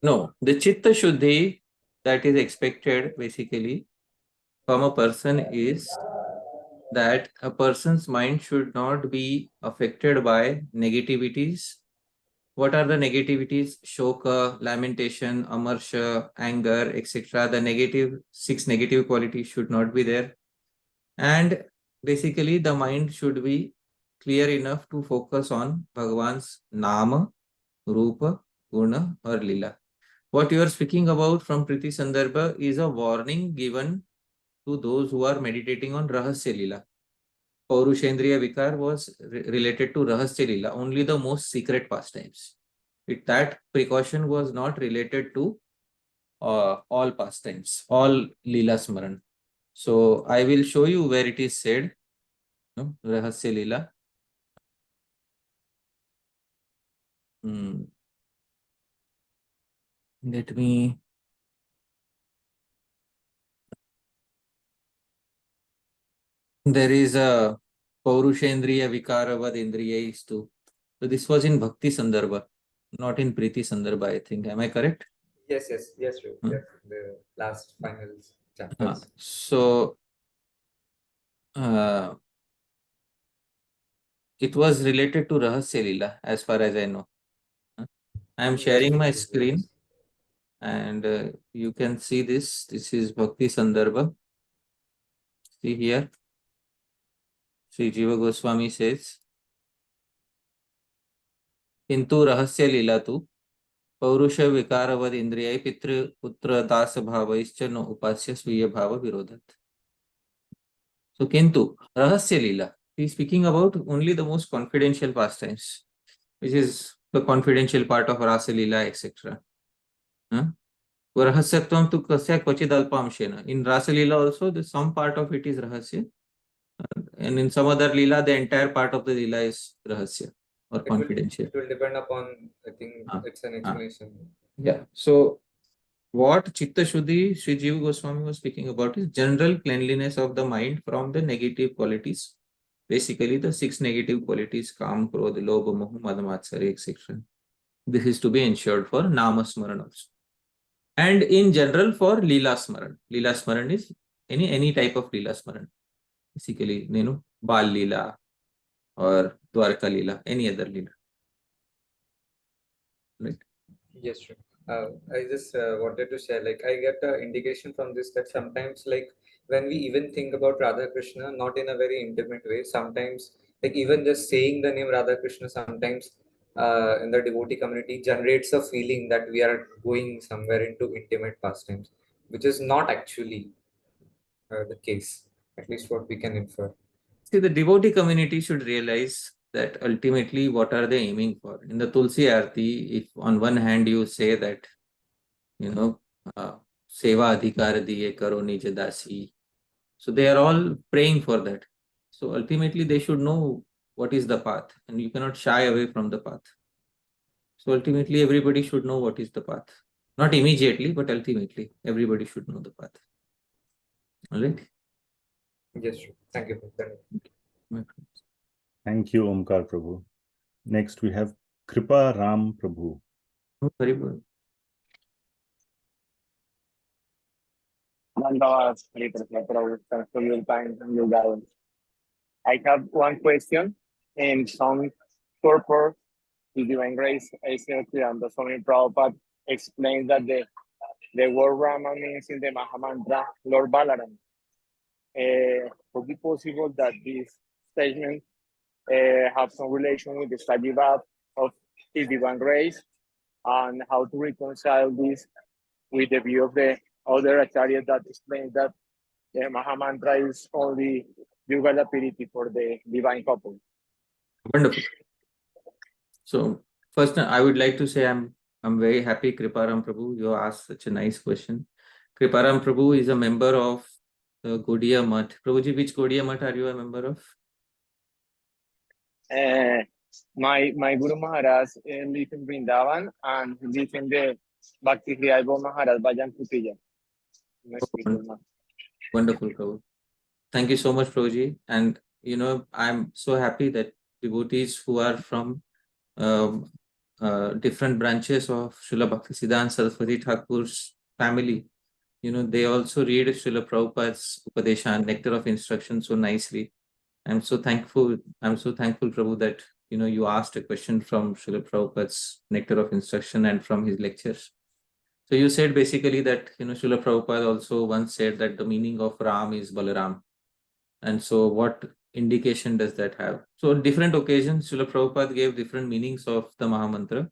No, the Chitta Shuddhi that is expected basically from a person is that a person's mind should not be affected by negativities. What are the negativities? Shoka, lamentation, amarsha, anger, etc. The negative, 6 negative qualities should not be there. And basically, the mind should be clear enough to focus on Bhagavan's Nama, Rupa, Guna, or Lila. What you are speaking about from Priti Sandarbha is a warning given to those who are meditating on Rahasya Lila. Paurushendriya Vikar was related to Rahasya Lila, only the most secret pastimes. That precaution was not related to all pastimes, all Lila Smaran. So I will show you where it is said, no? Rahasya Lila. Let me. There is a Paurushendriya Vikaravad Indriyais too. So this was in Bhakti Sandarbha, not in Priti Sandarbha, I think. Am I correct? Yes, true. Yes, the last final chapters. So it was related to Rahasya Lila, as far as I know. I am sharing my screen, and you can see this. This is Bhakti Sandarbha. See here. Sri Jiva Goswami says, Kintu Rahasya Lila tu पौरुष विकारवद इंद्रिय पितृ पुत्र दास भावैश्च न उपास्य स्वीय भाव विरोधत. So किंतु रहस्य लीला, he is speaking about only the most confidential pastimes, which is the confidential part of rasa lila, etc. Rahasyattvam tu kasya kvachid alpamshena. In rasa lila also, some part of it is rahasya, and in some other lila, the entire part of the lila is rahasya or confidential. It will depend upon, I think it's an explanation. Yeah. So what Chitta Shuddhi Sri Jiva Goswami was speaking about is general cleanliness of the mind from the negative qualities. Basically, the 6 negative qualities, Kam, Krodh, Lobha, Moha, Mada, Matsarya, etc. This is to be ensured for Nama Smaran also. And in general for Leela Smaran. Leela Smaran is any type of Leela Smaran. Basically, Bal Leela or Dwarka Leela, any other Leela. Right? Yes, sure. I just wanted to share, like, I get an indication from this that sometimes, like, when we even think about Radha Krishna, not in a very intimate way, sometimes, like, even just saying the name Radha Krishna, sometimes in the devotee community generates a feeling that we are going somewhere into intimate pastimes, which is not actually the case, at least what we can infer. See, the devotee community should realize that ultimately what are they aiming for? In the Tulsi Aarti, if on one hand you say that, Seva Adhikar Diye Karo Nij Dasi. So they are all praying for that. So ultimately they should know what is the path, and you cannot shy away from the path. So ultimately everybody should know what is the path. Not immediately, but ultimately everybody should know the path. All right? Yes, sure. Thank you. Thank you, Omkar Prabhu. Next, we have Kripa Ram Prabhu. Oh, very good. Thanks for your time and your guidance. I have one question in some purpose. The Divine Grace, and the Swami Prabhupada explains that the word Rama means in the Mahamantra Lord Balaram. Could it be possible that this statement have some relation with the study of His Divine Grace, and how to reconcile this with the view of the other acaryas that explains that the Mahamantra is only Yugal purity for the divine couple? Wonderful. So first, I would like to say I'm very happy, Kriparam Prabhu, you asked such a nice question. Kriparam Prabhu is a member of the Gaudiya Math. Prabhuji, which Gaudiya Math are you a member of? My Guru Maharaj lives in Vrindavan, and he lives in the Bhakti Sandarbha Maharaj Bhajan Rahasya. Nice to meet you, ma'am. Wonderful, Prabhu. Thank you so much, Prabhuji. And I'm so happy that devotees who are from um, different branches of Srila Bhakti Siddhanta Saraswati Thakur's family, they also read Srila Prabhupada's Upadeshan, Nectar of Instruction, so nicely. I'm so thankful, Prabhu, that you asked a question from Srila Prabhupada's Nectar of Instruction and from his lectures. So you said basically that Srila Prabhupada also once said that the meaning of Ram is Balaram. And so what indication does that have? So on different occasions, Srila Prabhupada gave different meanings of the Mahamantra.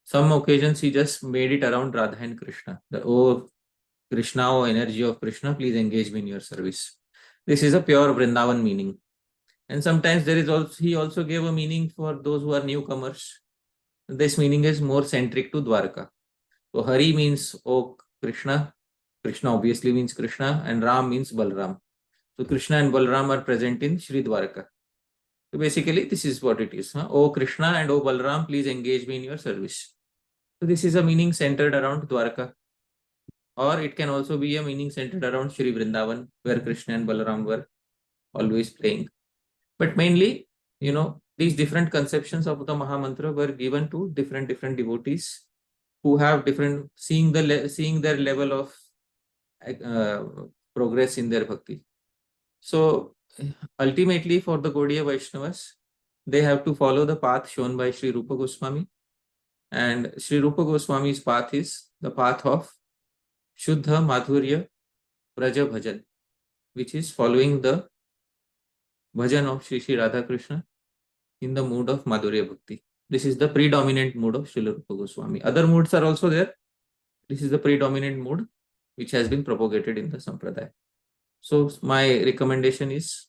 Some occasions he just made it around Radha and Krishna. Oh Krishna, oh energy of Krishna, please engage me in your service. This is a pure Vrindavan meaning. And sometimes he also gave a meaning for those who are newcomers. This meaning is more centric to Dwarka. So Hari means oh Krishna. Krishna obviously means Krishna, and Ram means Balram. So Krishna and Balram are present in Sri Dwarka. So basically this is what it is. Oh Krishna and oh Balram, please engage me in your service. So this is a meaning centered around Dwarka. Or it can also be a meaning centered around Sri Vrindavan, where Krishna and Balaram were always playing. But mainly, these different conceptions of the Mahamantra were given to different devotees who have different, seeing their level of progress in their bhakti. So ultimately for the Gaudiya Vaishnavas, they have to follow the path shown by Sri Rupa Goswami. And Sri Rupa Goswami's path is the path of Shuddha Madhurya Braja Bhajan, which is following the bhajan of Shri Radha Krishna in the mood of Madhurya Bhakti. This is the predominant mood of Srila Rupa Goswami. Other moods are also there. This is the predominant mood which has been propagated in the Sampradaya. So my recommendation is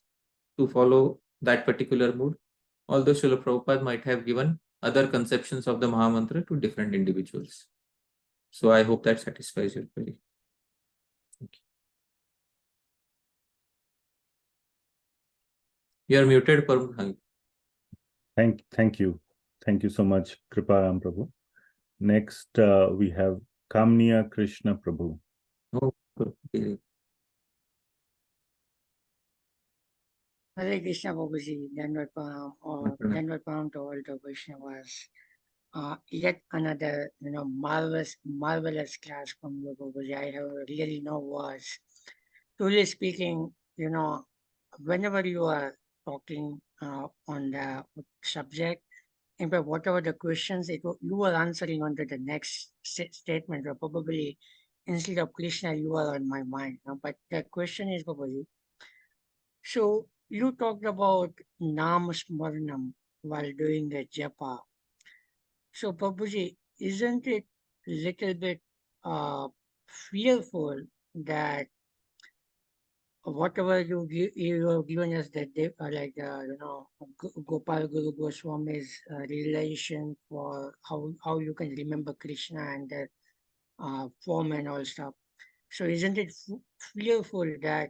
to follow that particular mood, although Srila Prabhupada might have given other conceptions of the Mahamantra to different individuals. So I hope that satisfies your query. Thank you. You are muted, Param. Thank you. Thank you so much, Kriparam Prabhu. Next, we have Kamniya Krishna Prabhu. Oh, okay. Hare Krishna Prabhuji, Dandavat Pranam to all the Vaishnavas. Yet another, marvelous class from you, Prabhuji. I have really no words. Truly speaking, whenever you are talking on the subject, in fact, whatever the questions, you were answering on to the next statement, or probably instead of Krishna, you are on my mind. But the question is, Prabhuji, so you talked about Naam Smaranam while doing the Japa. So Prabhuji, isn't it little bit fearful that whatever you have given us that they like Gopal Guru Goswami's realization for how you can remember Krishna and the form and all stuff. So isn't it fearful that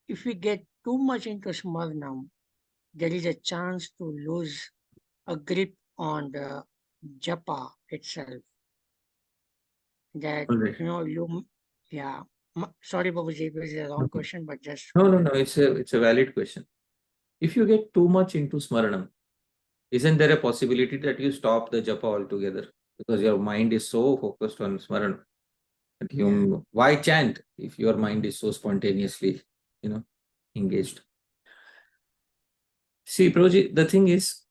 if we get too much into Smaranam, there is a chance to lose a grip on the Japa itself? That, Alright. yeah. Sorry, Babuji, this is a wrong question, but just... No. It's a valid question. If you get too much into Smaranam, isn't there a possibility that you stop the Japa altogether? Because your mind is so focused on Smaranam. Why chant if your mind is so spontaneously, engaged? See, Prabhuji, the thing is,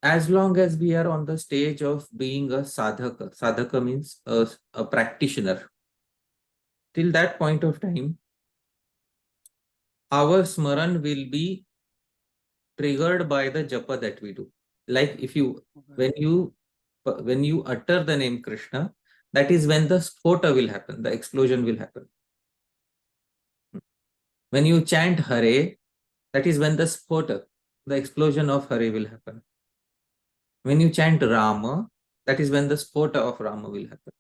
as long as we are on the stage of being a sadhaka means a practitioner, till that point of time, our smaran will be triggered by the japa that we do. Like when you utter the name Krishna, that is when the spota will happen, the explosion will happen. When you chant Hare, that is when the spota, the explosion of Hare will happen. When you chant Rama, that is when the spota of Rama will happen.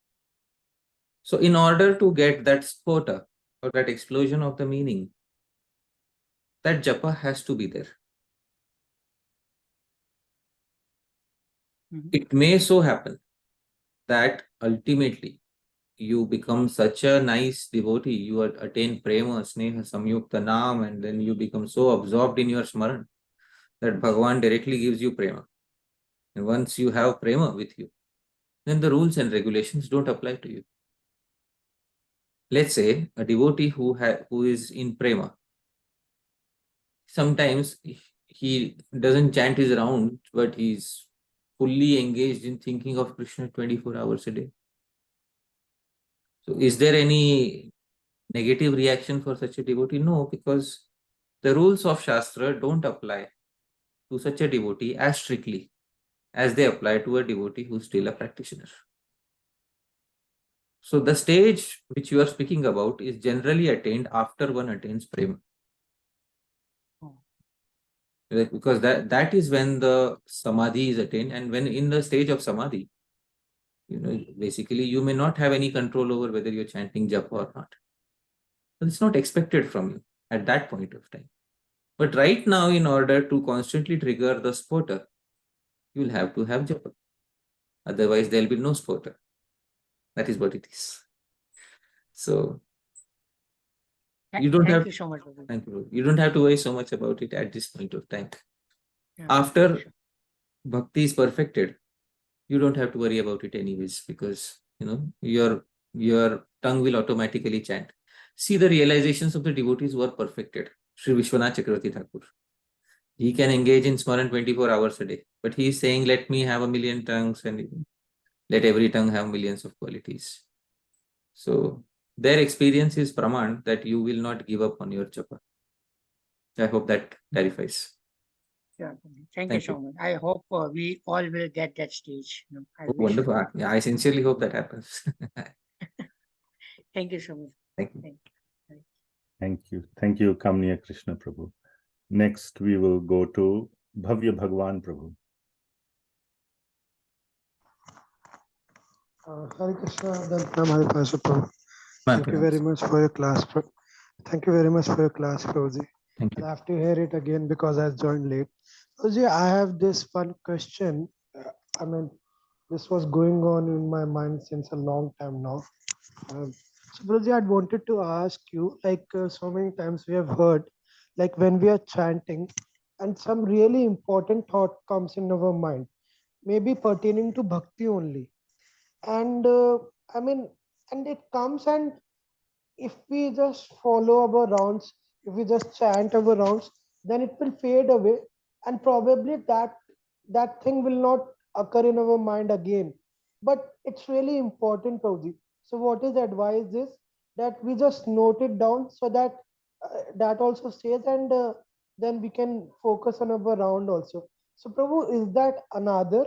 So in order to get that spota or that explosion of the meaning, that japa has to be there. It may so happen that ultimately you become such a nice devotee, you attain prema, sneha, samyukta, naam, and then you become so absorbed in your smaran that Bhagavan directly gives you prema. And once you have prema with you, then the rules and regulations don't apply to you. Let's say a devotee who is in prema, sometimes he doesn't chant his round, but he's fully engaged in thinking of Krishna 24 hours a day. So is there any negative reaction for such a devotee? No, because the rules of Shastra don't apply to such a devotee as strictly as they apply to a devotee who's still a practitioner. So the stage which you are speaking about is generally attained after one attains prema. Because that is when the samadhi is attained, and when in the stage of samadhi, basically you may not have any control over whether you're chanting japa or not. But it's not expected from you at that point of time. But right now, in order to constantly trigger the spota, you'll have to have japa. Otherwise, there'll be no spota. That is what it is. So you don't have. Thank you so much. Thank you. You don't have to worry so much about it at this point of time. Yeah, After sure. bhakti is perfected, you don't have to worry about it anyways, because your tongue will automatically chant. See the realizations of the devotees who are perfected. Sri Vishwanath Chakravarti Thakur. He can engage in smaran 24 hours a day, but he is saying, let me have 1,000,000 tongues and let every tongue have millions of qualities. So their experience is praman that you will not give up on your japa. I hope that clarifies. Yeah, thank you so much. I hope we all will get that stage. I wish. Wonderful. Yeah, I sincerely hope that happens. Thank you so much. Thank you. Thank you. Thank you, Kamniya Krishna Prabhu. Next, we will go to Bhavya Bhagwan Prabhu. Hare Krishna, Nam Hare Krishna Prabhu. Thank you very much for your class. Thank you very much for your class, Prabhuji. Thank you. I'll have to hear it again because I joined late. Prabhuji, I have this one question. This was going on in my mind since a long time now. So, Prabhuji, I wanted to ask you, so many times we have heard, like when we are chanting, and some really important thought comes in our mind, maybe pertaining to bhakti only. And and it comes, and if we just follow our rounds, if we just chant our rounds, then it will fade away, and probably that thing will not occur in our mind again. But it's really important, Prabhuji. So what is advice is that we just note it down so that that also stays, and then we can focus on our round also. So Prabhu, is that another?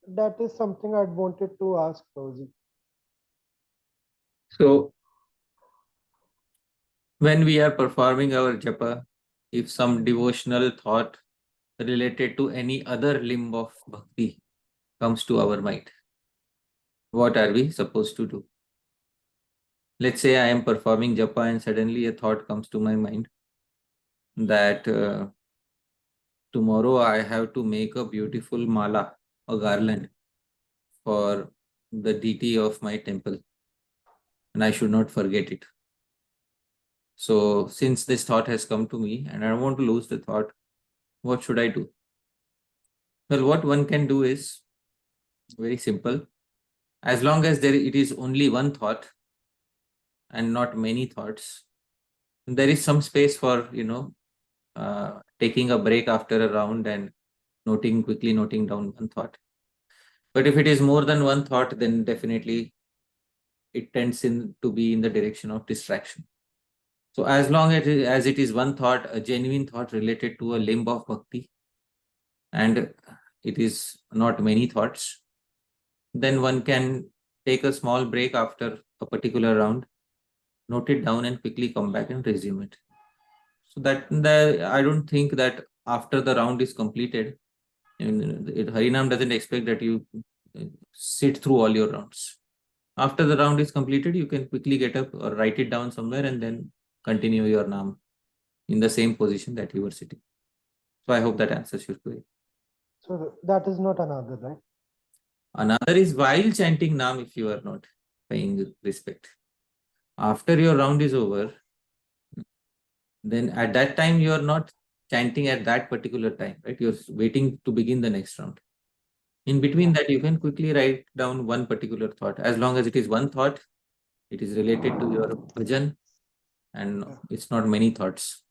That is something I wanted to ask, Prabhuji. So when we are performing our japa, if some devotional thought related to any other limb of bhakti comes to our mind, what are we supposed to do? Let's say I am performing japa and suddenly a thought comes to my mind that tomorrow I have to make a beautiful mala, a garland for the deity of my temple, and I should not forget it. So since this thought has come to me and I don't want to lose the thought, what should I do? Well, what one can do is very simple. As long as it is only one thought and not many thoughts, there is some space for taking a break after a round and quickly noting down one thought. But if it is more than one thought, then definitely it tends to be in the direction of distraction. So as long as it is one thought, a genuine thought related to a limb of bhakti, and it is not many thoughts, then one can take a small break after a particular round, note it down and quickly come back and resume it. So that I don't think that after the round is completed, Harinam doesn't expect that you sit through all your rounds. After the round is completed, you can quickly get up or write it down somewhere and then continue your Naam in the same position that you were sitting. So I hope that answers your query. So that is not another, right? Another is while chanting Naam if you are not. paying respect. After your round is over, then at that time you are not chanting at that particular time, right? You're waiting to begin the next round. In between that, you can quickly write down one particular thought. As long as it is one thought, it is related to your bhajan, and it's not many thoughts.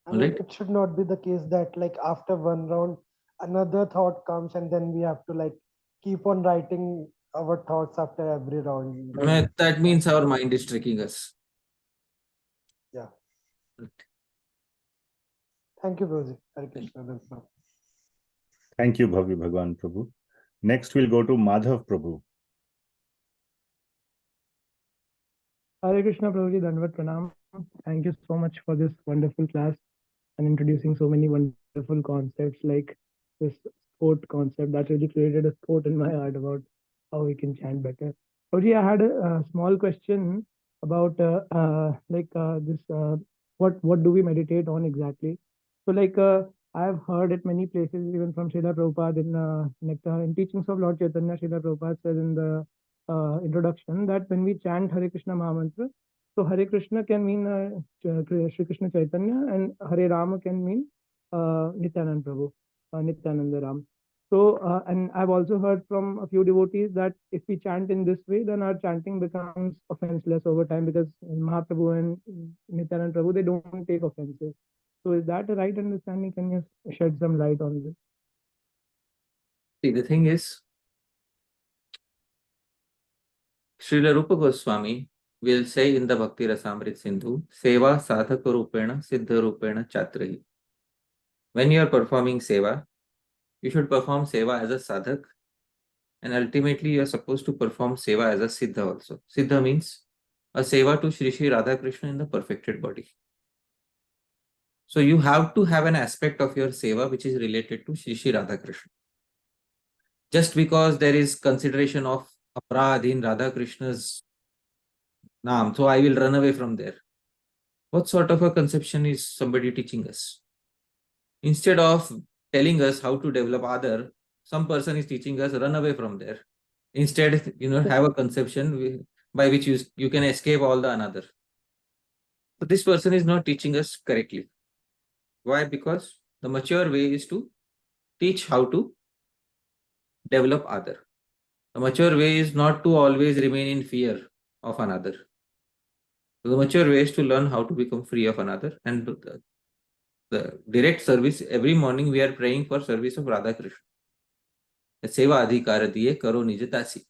I mean, it should not be the case that like after one round, another thought comes and then we have to like keep on writing our thoughts after every round. Right? That means our mind is tricking us. Yeah. Thank you, Prabhuji. Hare Krishna. Thank you, Bhavi Bhagwan Prabhu. Next, we'll go to Madhav Prabhu. Hare Krishna, Prabhuji, Dandavat Pranam. Thank you so much for this wonderful class and introducing so many wonderful concepts like this sport concept that really created a sport in my heart about how we can chant better. Prabhuji, I had a small question about what do we meditate on exactly? So I have heard it many places, even from Srila Prabhupada in Nectar, in teachings of Lord Chaitanya. Srila Prabhupada says in the introduction that when we chant Hare Krishna Mahamantra, so Hare Krishna can mean Sri Krishna Chaitanya, and Hare Rama can mean Nityananda Prabhu, Nityananda Ram. So, and I've also heard from a few devotees that if we chant in this way, then our chanting becomes offenseless over time, because Mahaprabhu and Nityananda Prabhu, they don't take offenses. So is that a right understanding? Can you shed some light on this? See, the thing is, Srila Rupa Goswami will say in the Bhakti Rasamrit Sindhu, Seva sadhaka rupena siddha rupena chatrahi. When you are performing seva, you should perform seva as a sadhak, and ultimately you are supposed to perform seva as a siddha also. Siddha means a seva to Shri Shri Radha Krishna in the perfected body. So you have to have an aspect of your seva which is related to Shri Shri Radha Krishna. Just because there is consideration of aparadh in Radha Krishna's Naam, so I will run away from there. What sort of a conception is somebody teaching us? Instead of telling us how to develop Aadar, some person is teaching us run away from there. Instead, have a conception by which you can escape all the another. So this person is not teaching us correctly. Why? Because the mature way is to teach how to develop Aadar. The mature way is not to always remain in fear of another. So the mature way is to learn how to become free of another, and the direct service. Every morning we are praying for service of Radha Krishna. Seva adhikara diye karo nij dasi.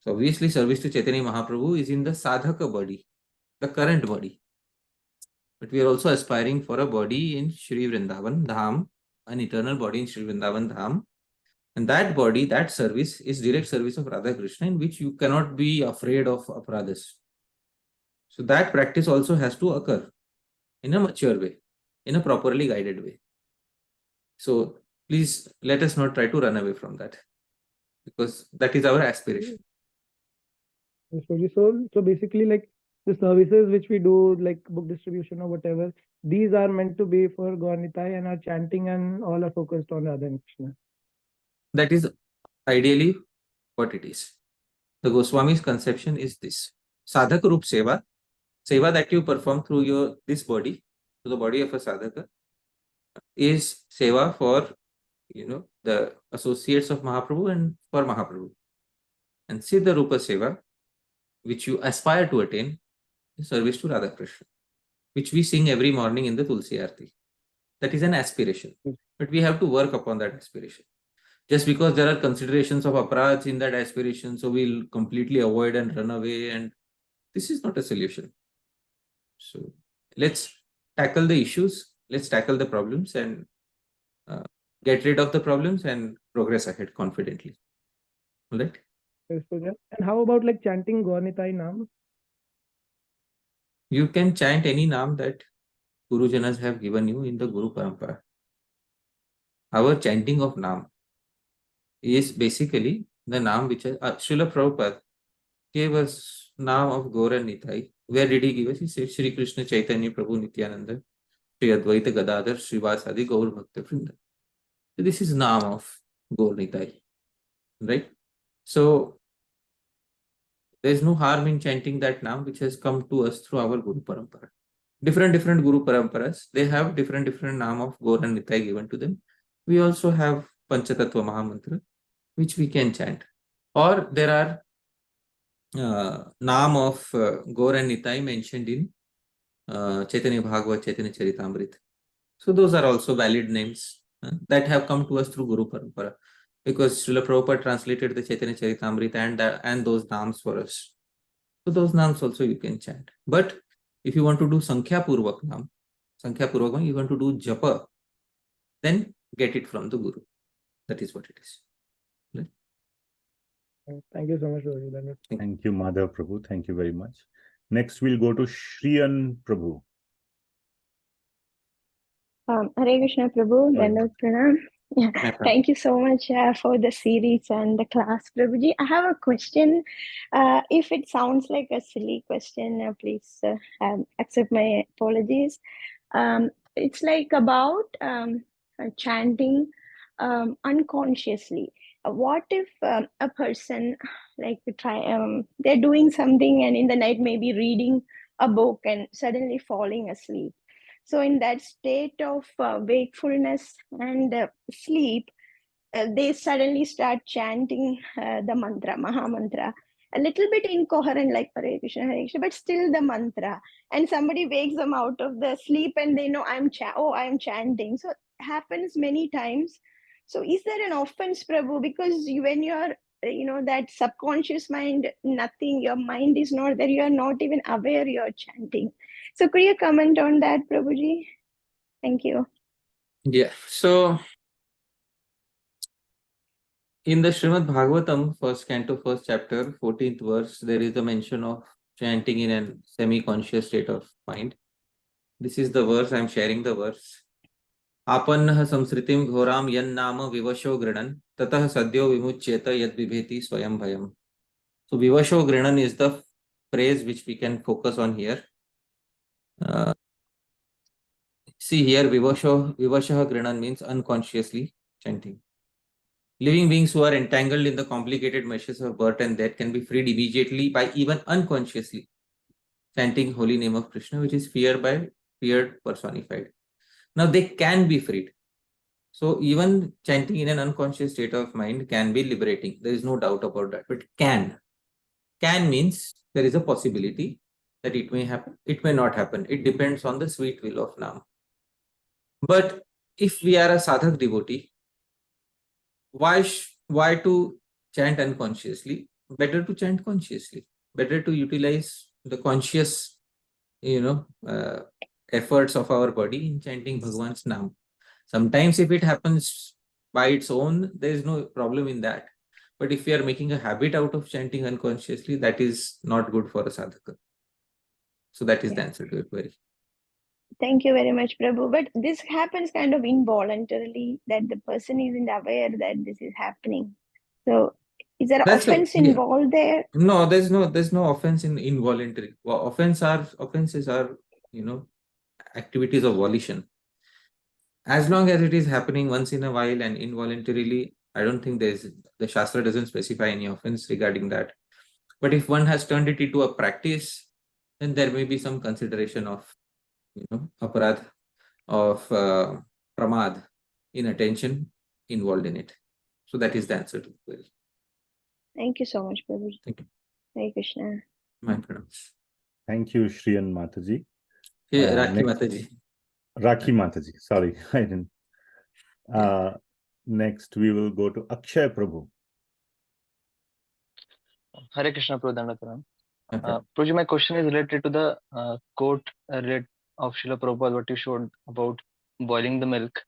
So obviously service to Chaitanya Mahaprabhu is in the sadhaka body, the current body. But we are also aspiring for a body in Shri Vrindavan Dham, an eternal body in Shri Vrindavan Dham. And that body, that service is direct service of Radha Krishna, in which you cannot be afraid of aparadhas. So that practice also has to occur in a mature way, in a properly guided way. So please let us not try to run away from that, because that is our aspiration. So basically, like the services which we do, like book distribution or whatever, these are meant to be for Gaunitai, and our chanting and all are focused on Radha Krishna. That is ideally what it is. The Goswami's conception is this: sadhaka rup seva, seva that you perform through this body, to the body of a sadhaka, is seva for the associates of Mahaprabhu and for Mahaprabhu. And siddha rupa seva, which you aspire to attain, is service to Radha Krishna, which we sing every morning in the Tulsi Aarti. That is an aspiration, but we have to work upon that aspiration. Just because there are considerations of aparadhs in that aspiration, so we'll completely avoid and run away, and this is not a solution. So let's tackle the issues, let's tackle the problems, and get rid of the problems and progress ahead confidently. All right? And how about like chanting Gaunitai Naam? You can chant any Naam that Guru Janas have given you in the Guru Parampara. Our chanting of Naam is basically the Naam which Srila Prabhupada gave us Naam of Gaura Nitai. Where did he give us? He said Shri Krishna Chaitanya Prabhu Nityananda, Shri Advaita Gadadhar, Srivasadi Gaur Bhakta Vrinda. So this is Naam of Gaur Nitai. Right? So There is no harm in chanting that Naam which has come to us through our Guru Parampara. Different Guru Paramparas, they have different Naam of Gaur and Nitai given to them. We also have Panchatattva Mahamantra, which we can chant. Or there are Naam of Gaur and Nitai mentioned in Chaitanya Bhagavata, Chaitanya Charitamrita. So those are also valid names that have come to us through Guru Parampara, because Srila Prabhupada translated the Chaitanya Charitamrita and those names for us. So those names also you can chant. But if you want to do Sankhya Purvak Naam, you want to do Japa, then get it from the Guru. That is what it is. Right? Thank you so much, Prabhuji. Thank you, Madhav Prabhu. Thank you very much. Next, we'll go to Shriyan Prabhu. Hare Krishna Prabhu, Dandot Pranam. Thank you so much for the series and the class, Prabhuji. I have a question. If it sounds like a silly question, please accept my apologies. It's like about chanting unconsciously. What if a person they're doing something and in the night maybe reading a book and suddenly falling asleep? So in that state of wakefulness and sleep, they suddenly start chanting the mantra, Maha Mantra, a little bit incoherent, like Hare Krishna, but still the mantra. And somebody wakes them out of the sleep and they know I'm chanting. So it happens many times. So is there an offense, Prabhu? Because when you're, that subconscious mind, nothing, your mind is not there, you're not even aware you're chanting. So could you comment on that, Prabhuji? Thank you. Yeah. So in the Srimad Bhagavatam, first canto, first chapter, 14th verse, there is a mention of chanting in a semi-conscious state of mind. This is the verse, I am sharing the verse. Apannah samsritim ghoram yan nama vivasho grinan tatah sadyo vimuchyeta yad vibheti swayam bhayam. So vivasho grinan is the phrase which we can focus on here. See here, vivasho grinan means unconsciously chanting. Living beings who are entangled in the complicated meshes of birth and death can be freed immediately by even unconsciously chanting holy name of Krishna, which is feared personified. Now they can be freed. So even chanting in an unconscious state of mind can be liberating. There is no doubt about that. But can means there is a possibility that it may happen, it may not happen. It depends on the sweet will of Naam. But if we are a sadhak devotee, why to chant unconsciously? Better to chant consciously. Better to utilize the conscious, efforts of our body in chanting Bhagwan's Naam. Sometimes if it happens by its own, there is no problem in that. But if we are making a habit out of chanting unconsciously, that is not good for a sadhaka. So that is the answer to your query. Thank you very much, Prabhu. But this happens kind of involuntarily, that the person isn't aware that this is happening. So is there offense involved there? No, there's no offense in involuntary. Well, offenses are, activities of volition. As long as it is happening once in a while and involuntarily, I don't think the Shastra doesn't specify any offense regarding that. But if one has turned it into a practice, then there may be some consideration of, aparadh, of pramad, inattention involved in it. So that is the answer to the query. Thank you so much, Prabhu. Thank you. Hare Krishna. My pranams. Thank you, Shriyan Mataji. Rakhi Mataji. Rakhi Mataji. Sorry, I didn't. Next, we will go to Akshay Prabhu. Hare Krishna, Prabhu. Prabhuji, my question is related to the quote read of Srila Prabhupada, what you showed about boiling the milk.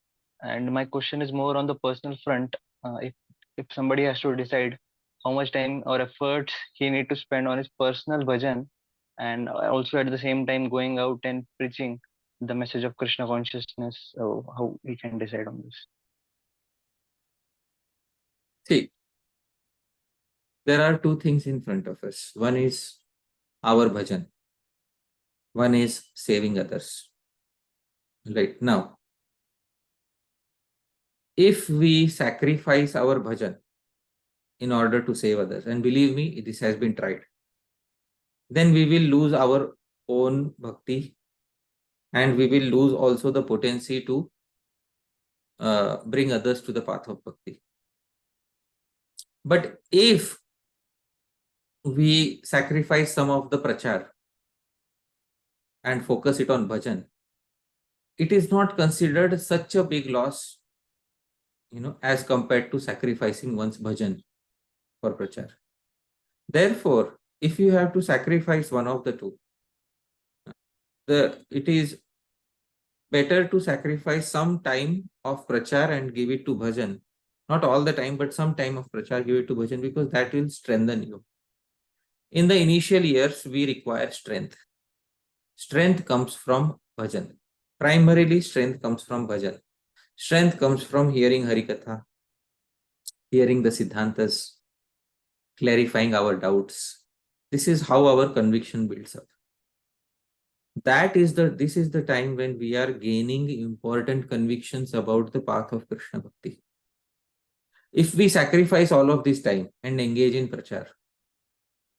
And my question is more on the personal front. If somebody has to decide how much time or effort he need to spend on his personal bhajan, and also at the same time going out and preaching the message of Krishna consciousness, so how he can decide on this? See, there are two things in front of us. One is our bhajan. One is saving others. Right now, if we sacrifice our bhajan in order to save others, and believe me, this has been tried. then we will lose our own bhakti, and we will lose also the potency to bring others to the path of bhakti. But if we sacrifice some of the prachar and focus it on bhajan, it is not considered such a big loss, as compared to sacrificing one's bhajan for prachar. Therefore, if you have to sacrifice one of the two, it is better to sacrifice some time of prachar and give it to bhajan. Not all the time, but some time of prachar, give it to bhajan, because that will strengthen you. In the initial years, we require strength. Strength comes from bhajan. Primarily, strength comes from bhajan. Strength comes from hearing Harikatha, hearing the Siddhantas, clarifying our doubts. This is how our conviction builds up. This is the time when we are gaining important convictions about the path of Krishna Bhakti. If we sacrifice all of this time and engage in prachar,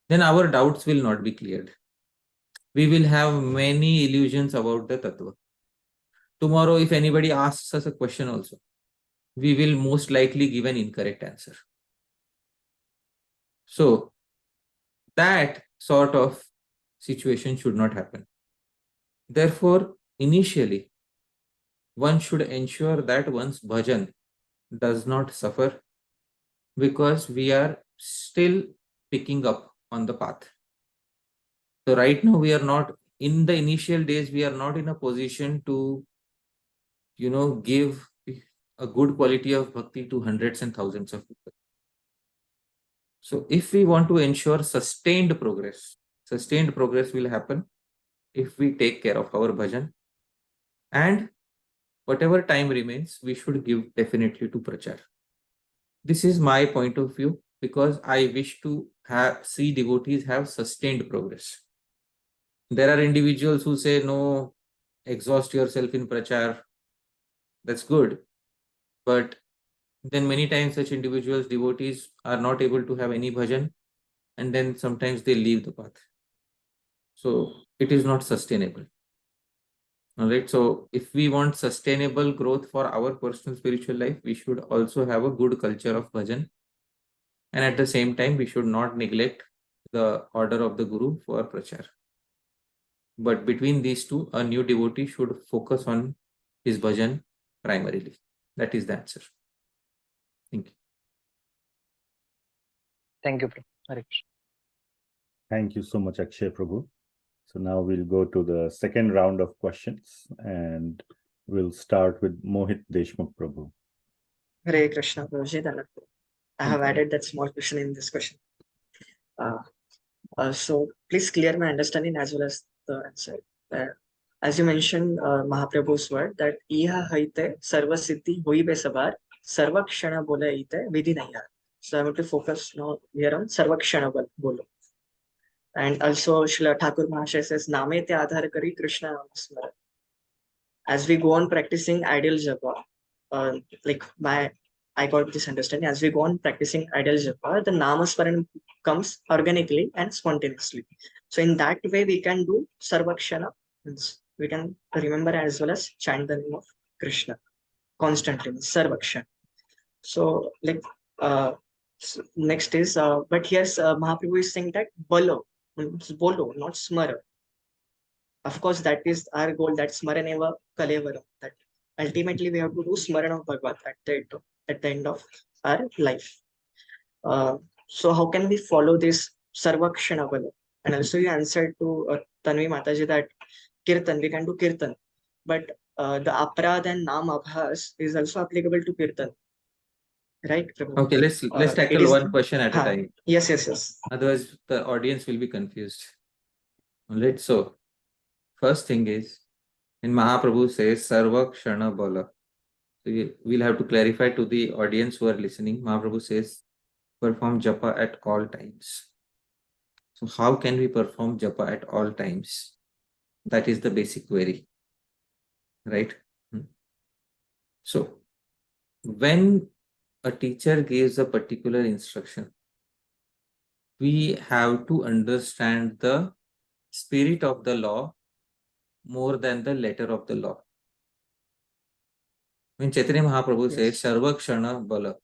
then our doubts will not be cleared. We will have many illusions about the tattva. Tomorrow, if anybody asks us a question also, we will most likely give an incorrect answer. So, that sort of situation should not happen. Therefore, initially, one should ensure that one's bhajan does not suffer, because we are still picking up on the path. So right now we are not, in the initial days, we are not in a position to, give a good quality of bhakti to hundreds and thousands of people. So if we want to ensure sustained progress will happen if we take care of our bhajan, and whatever time remains, we should give definitely to prachar. This is my point of view, because I wish to see devotees have sustained progress. There are individuals who say, no, exhaust yourself in prachar. That's good. But then many times such individuals, devotees, are not able to have any bhajan, and then sometimes they leave the path. So it is not sustainable. All right. So if we want sustainable growth for our personal spiritual life, we should also have a good culture of bhajan. And at the same time, we should not neglect the order of the Guru for prachar. But between these two, a new devotee should focus on his bhajan primarily. That is the answer. Thank you. Thank you, Prabhu. Hare Krishna. Thank you so much, Akshay Prabhu. So now we'll go to the second round of questions, and we'll start with Mohit Deshmukh Prabhu. Hare Krishna, Prabhuji. I have added that small question in this question. So please clear my understanding as well as the answer. As you mentioned, Mahaprabhu's word that Iha haite sarva siddhi hui be sabar sarva kshana bola ite vidhi nahi. So I want to focus now here on sarva kshana bolo. And also Srila Thakur Mahashaya says Name te aadhar kari Krishna smara. As we go on practicing ideal japa, I got this understanding. As we go on practicing ideal japa, the namasmaran comes organically and spontaneously. So in that way, we can do sarvakshana. We can remember as well as chant the name of Krishna constantly, sarvakshana. So next is, but here's Mahaprabhu is saying that bolo, not smara. Of course, that is our goal. That smaraneva kalevara. That ultimately we have to do smaran of Bhagavad at the end of our life. So how can we follow this sarvakshana bala? And also you answered to Tanvi Mataji that kirtan, we can do kirtan, but the aprad and naam abhas is also applicable to kirtan, right? Okay, let's tackle one question at a time. Yes. Otherwise, the audience will be confused. All right. So first thing is, in Mahaprabhu says sarva kshana bala. So we'll have to clarify to the audience who are listening. Mahaprabhu says perform japa at all times. So how can we perform japa at all times? That is the basic query, right? So when a teacher gives a particular instruction, we have to understand the spirit of the law more than the letter of the law. When Chaitanya Mahaprabhu says Sarvakshana Bala,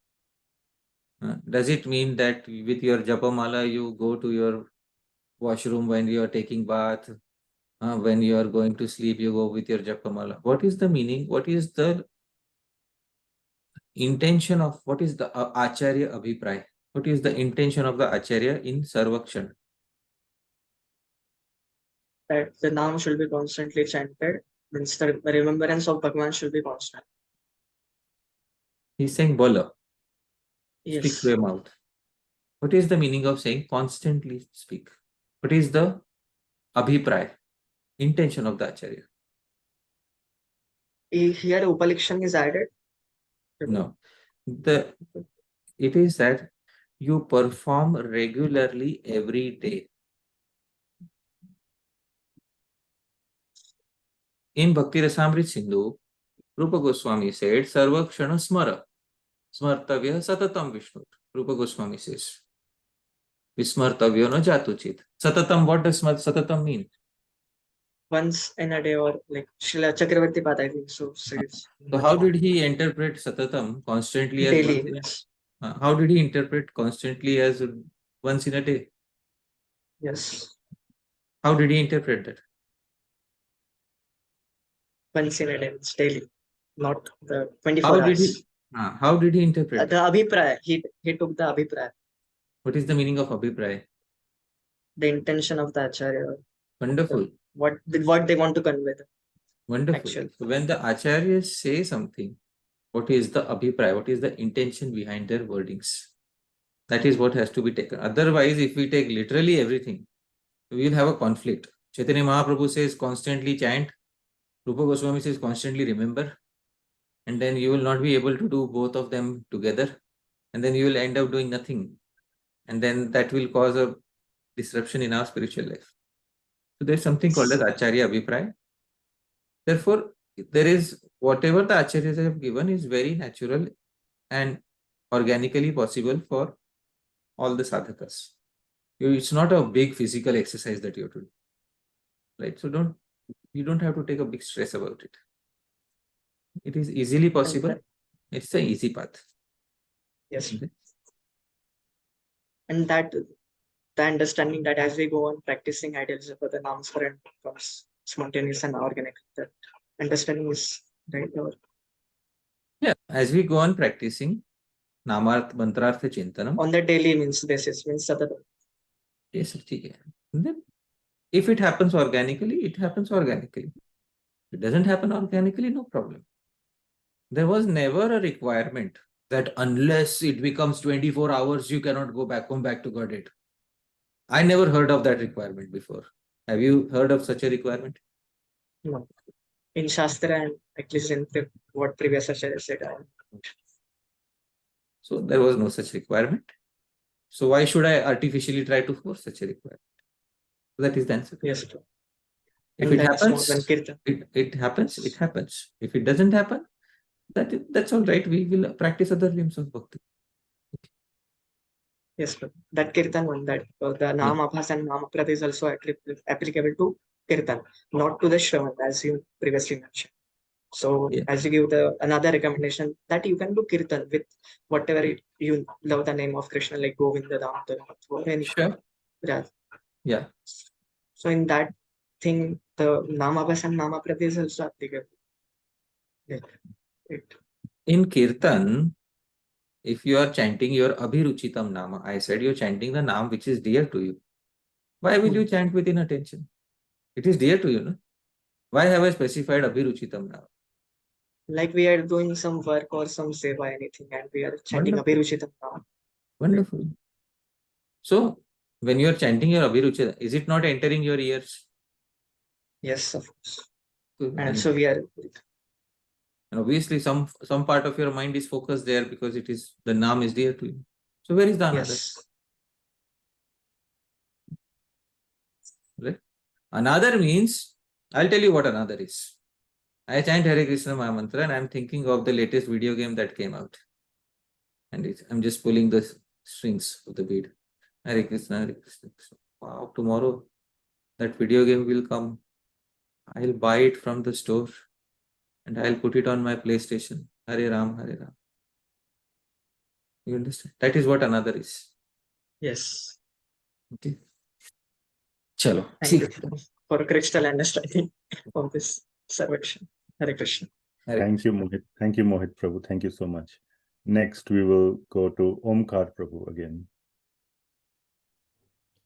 does it mean that with your Japamala you go to your washroom when you are taking bath? When you are going to sleep, you go with your Japamala. What is the meaning? What is the intention of, what is the Acharya Abhipraya? What is the intention of the Acharya in Sarvakshan? That the Naam should be constantly chanted, means the remembrance of Bhagavan should be constant. He's saying Bala. Speak Yes. through your mouth. What is the meaning of saying constantly speak? What is the Abhipraya? Intention of the Acharya? Here Upalikshan is added. No. It is that you perform regularly every day. In Bhakti Rasamrit Sindhu, Rupa Goswami said, Sarvakshana smara, smartavya satatam Vishnu. Rupa Goswami says, Vismartavya no jatuchit. Satatam, what does satatam mean? Once in a day, or like Srila Chakravarti Path, I think so. So how did he interpret satatam constantly as daily? once? Yes. How did he interpret constantly as once in a day? Yes. How did he interpret that? Once in a day, it's daily, not the 24 hours. How did he interpret the Abhipraya? He took the Abhipraya. What is the meaning of Abhipraya? The intention of the Acharya. Wonderful. What they want to convey. Wonderful. Actually. So when the Acharyas say something, what is the Abhipraya? What is the intention behind their wordings? That is what has to be taken. Otherwise, if we take literally everything, we will have a conflict. Chaitanya Mahaprabhu says constantly chant. Rupa Goswami says constantly remember. And then you will not be able to do both of them together. And then you will end up doing nothing. And then that will cause a disruption in our spiritual life. So there is something called as Acharya Abhipraya. Therefore, there is whatever the Acharyas have given is very natural and organically possible for all the sadhakas. It's not a big physical exercise that you have to do. Right? So you don't have to take a big stress about it. It is easily possible. It's an easy path. Yes. Okay. And that the understanding that as we go on practicing ideals for the Namasmaran becomes spontaneous and organic. That understanding is right over. Yeah, as we go on practicing Namarth Mantrartha Chintanam. On the daily basis, means Satatam. Yes, then if it happens organically, it happens organically. If it doesn't happen organically, no problem. There was never a requirement that unless it becomes 24 hours, you cannot go home back to Godhead. I never heard of that requirement before. Have you heard of such a requirement? No. In Shastra and at least in what previous Acharya said. So there was no such requirement. So why should I artificially try to force such a requirement? That is the answer. Yes. If it happens, it happens, it happens. If it doesn't happen, that's all right. We will practice other limbs of bhakti. Yes, that kirtan one, that the Naam Abhas and Naam Aprat is also applicable to kirtan, not to the Shravan, as you previously mentioned. So as you give another recommendation that you can do kirtan with whatever you love the name of Krishna, like Govinda, Damodar, or any. Sure. Yeah. So in that thing, the Naam Abhas and Naam Aprat is also applicable. In kirtan, if you are chanting your Abhiruchitam Nama, I said you're chanting the Naam which is dear to you. Why will you chant with inattention? It is dear to you, no? Why have I specified Abhiruchitam Nama? Like we are doing some work or some seva, anything, and we are chanting Abhiruchitam Nama. Wonderful. So, when you are chanting your Abhiruchitam, is it not entering your ears? Yes, of course. And so we are. And obviously, some part of your mind is focused there because it is the Naam is dear to you. So where is the another? Yes. Right? Another means, I'll tell you what another is. I chant Hare Krishna Mahamantra and I'm thinking of the latest video game that came out. And I'm just pulling the strings of the bead. Hare Krishna, Hare Krishna. Wow, tomorrow that video game will come. I'll buy it from the store and I'll put it on my PlayStation. Hare Ram, Hare Ram. You understand? That is what another is. Yes. Okay. Chalo. Thank you for crystal understanding of this submission. Hare Krishna. Thank you, Mohit. Thank you, Mohit Prabhu. Thank you so much. Next, we will go to Omkar Prabhu again.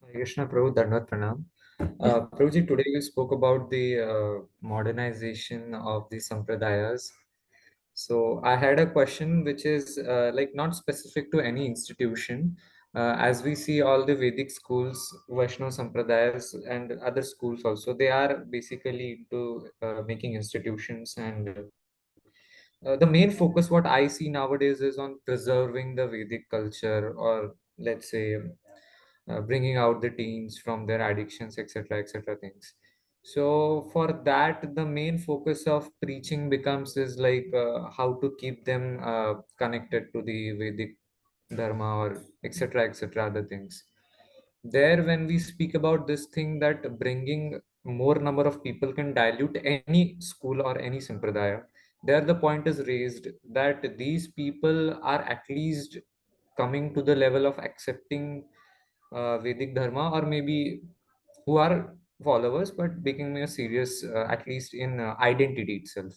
Hare Krishna Prabhu, Dandavat Pranam. Prabhuji, today we spoke about the modernization of the sampradayas. So I had a question which is like not specific to any institution. As we see all the Vedic schools, Vaishnava Sampradayas and other schools also, they are basically into making institutions, and the main focus what I see nowadays is on preserving the Vedic culture, or let's say bringing out the teens from their addictions, etc., etc. things. So for that, the main focus of preaching becomes is like how to keep them connected to the Vedic dharma, or etc., etc. other things. There, when we speak about this thing that bringing more number of people can dilute any school or any sampradaya, there the point is raised that these people are at least coming to the level of accepting Vedic dharma, or maybe who are followers but becoming a serious, at least in identity itself.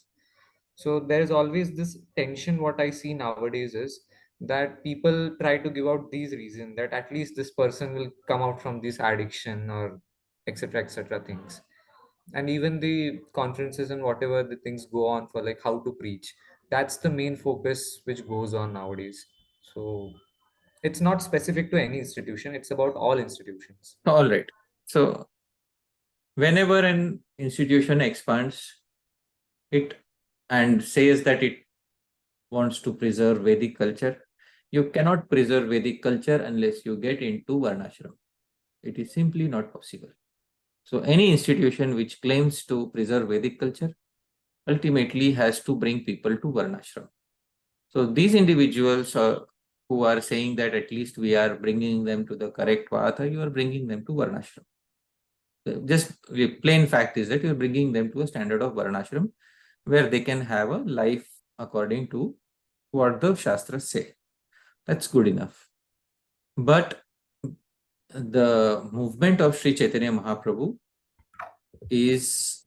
So there is always this tension. What I see nowadays is that people try to give out these reasons that at least this person will come out from this addiction, or etc., etc. things. And even the conferences and whatever the things go on for like how to preach, that's the main focus which goes on nowadays. So it's not specific to any institution, it's about all institutions. All right. So whenever an institution expands it and says that it wants to preserve Vedic culture, you cannot preserve Vedic culture unless you get into Varnashram. It is simply not possible. So any institution which claims to preserve Vedic culture ultimately has to bring people to Varnashram. So these individuals who are saying that at least we are bringing them to the correct path, you are bringing them to Varnashram. Just the plain fact is that you are bringing them to a standard of Varnashram where they can have a life according to what the Shastras say. That's good enough. But the movement of Sri Chaitanya Mahaprabhu is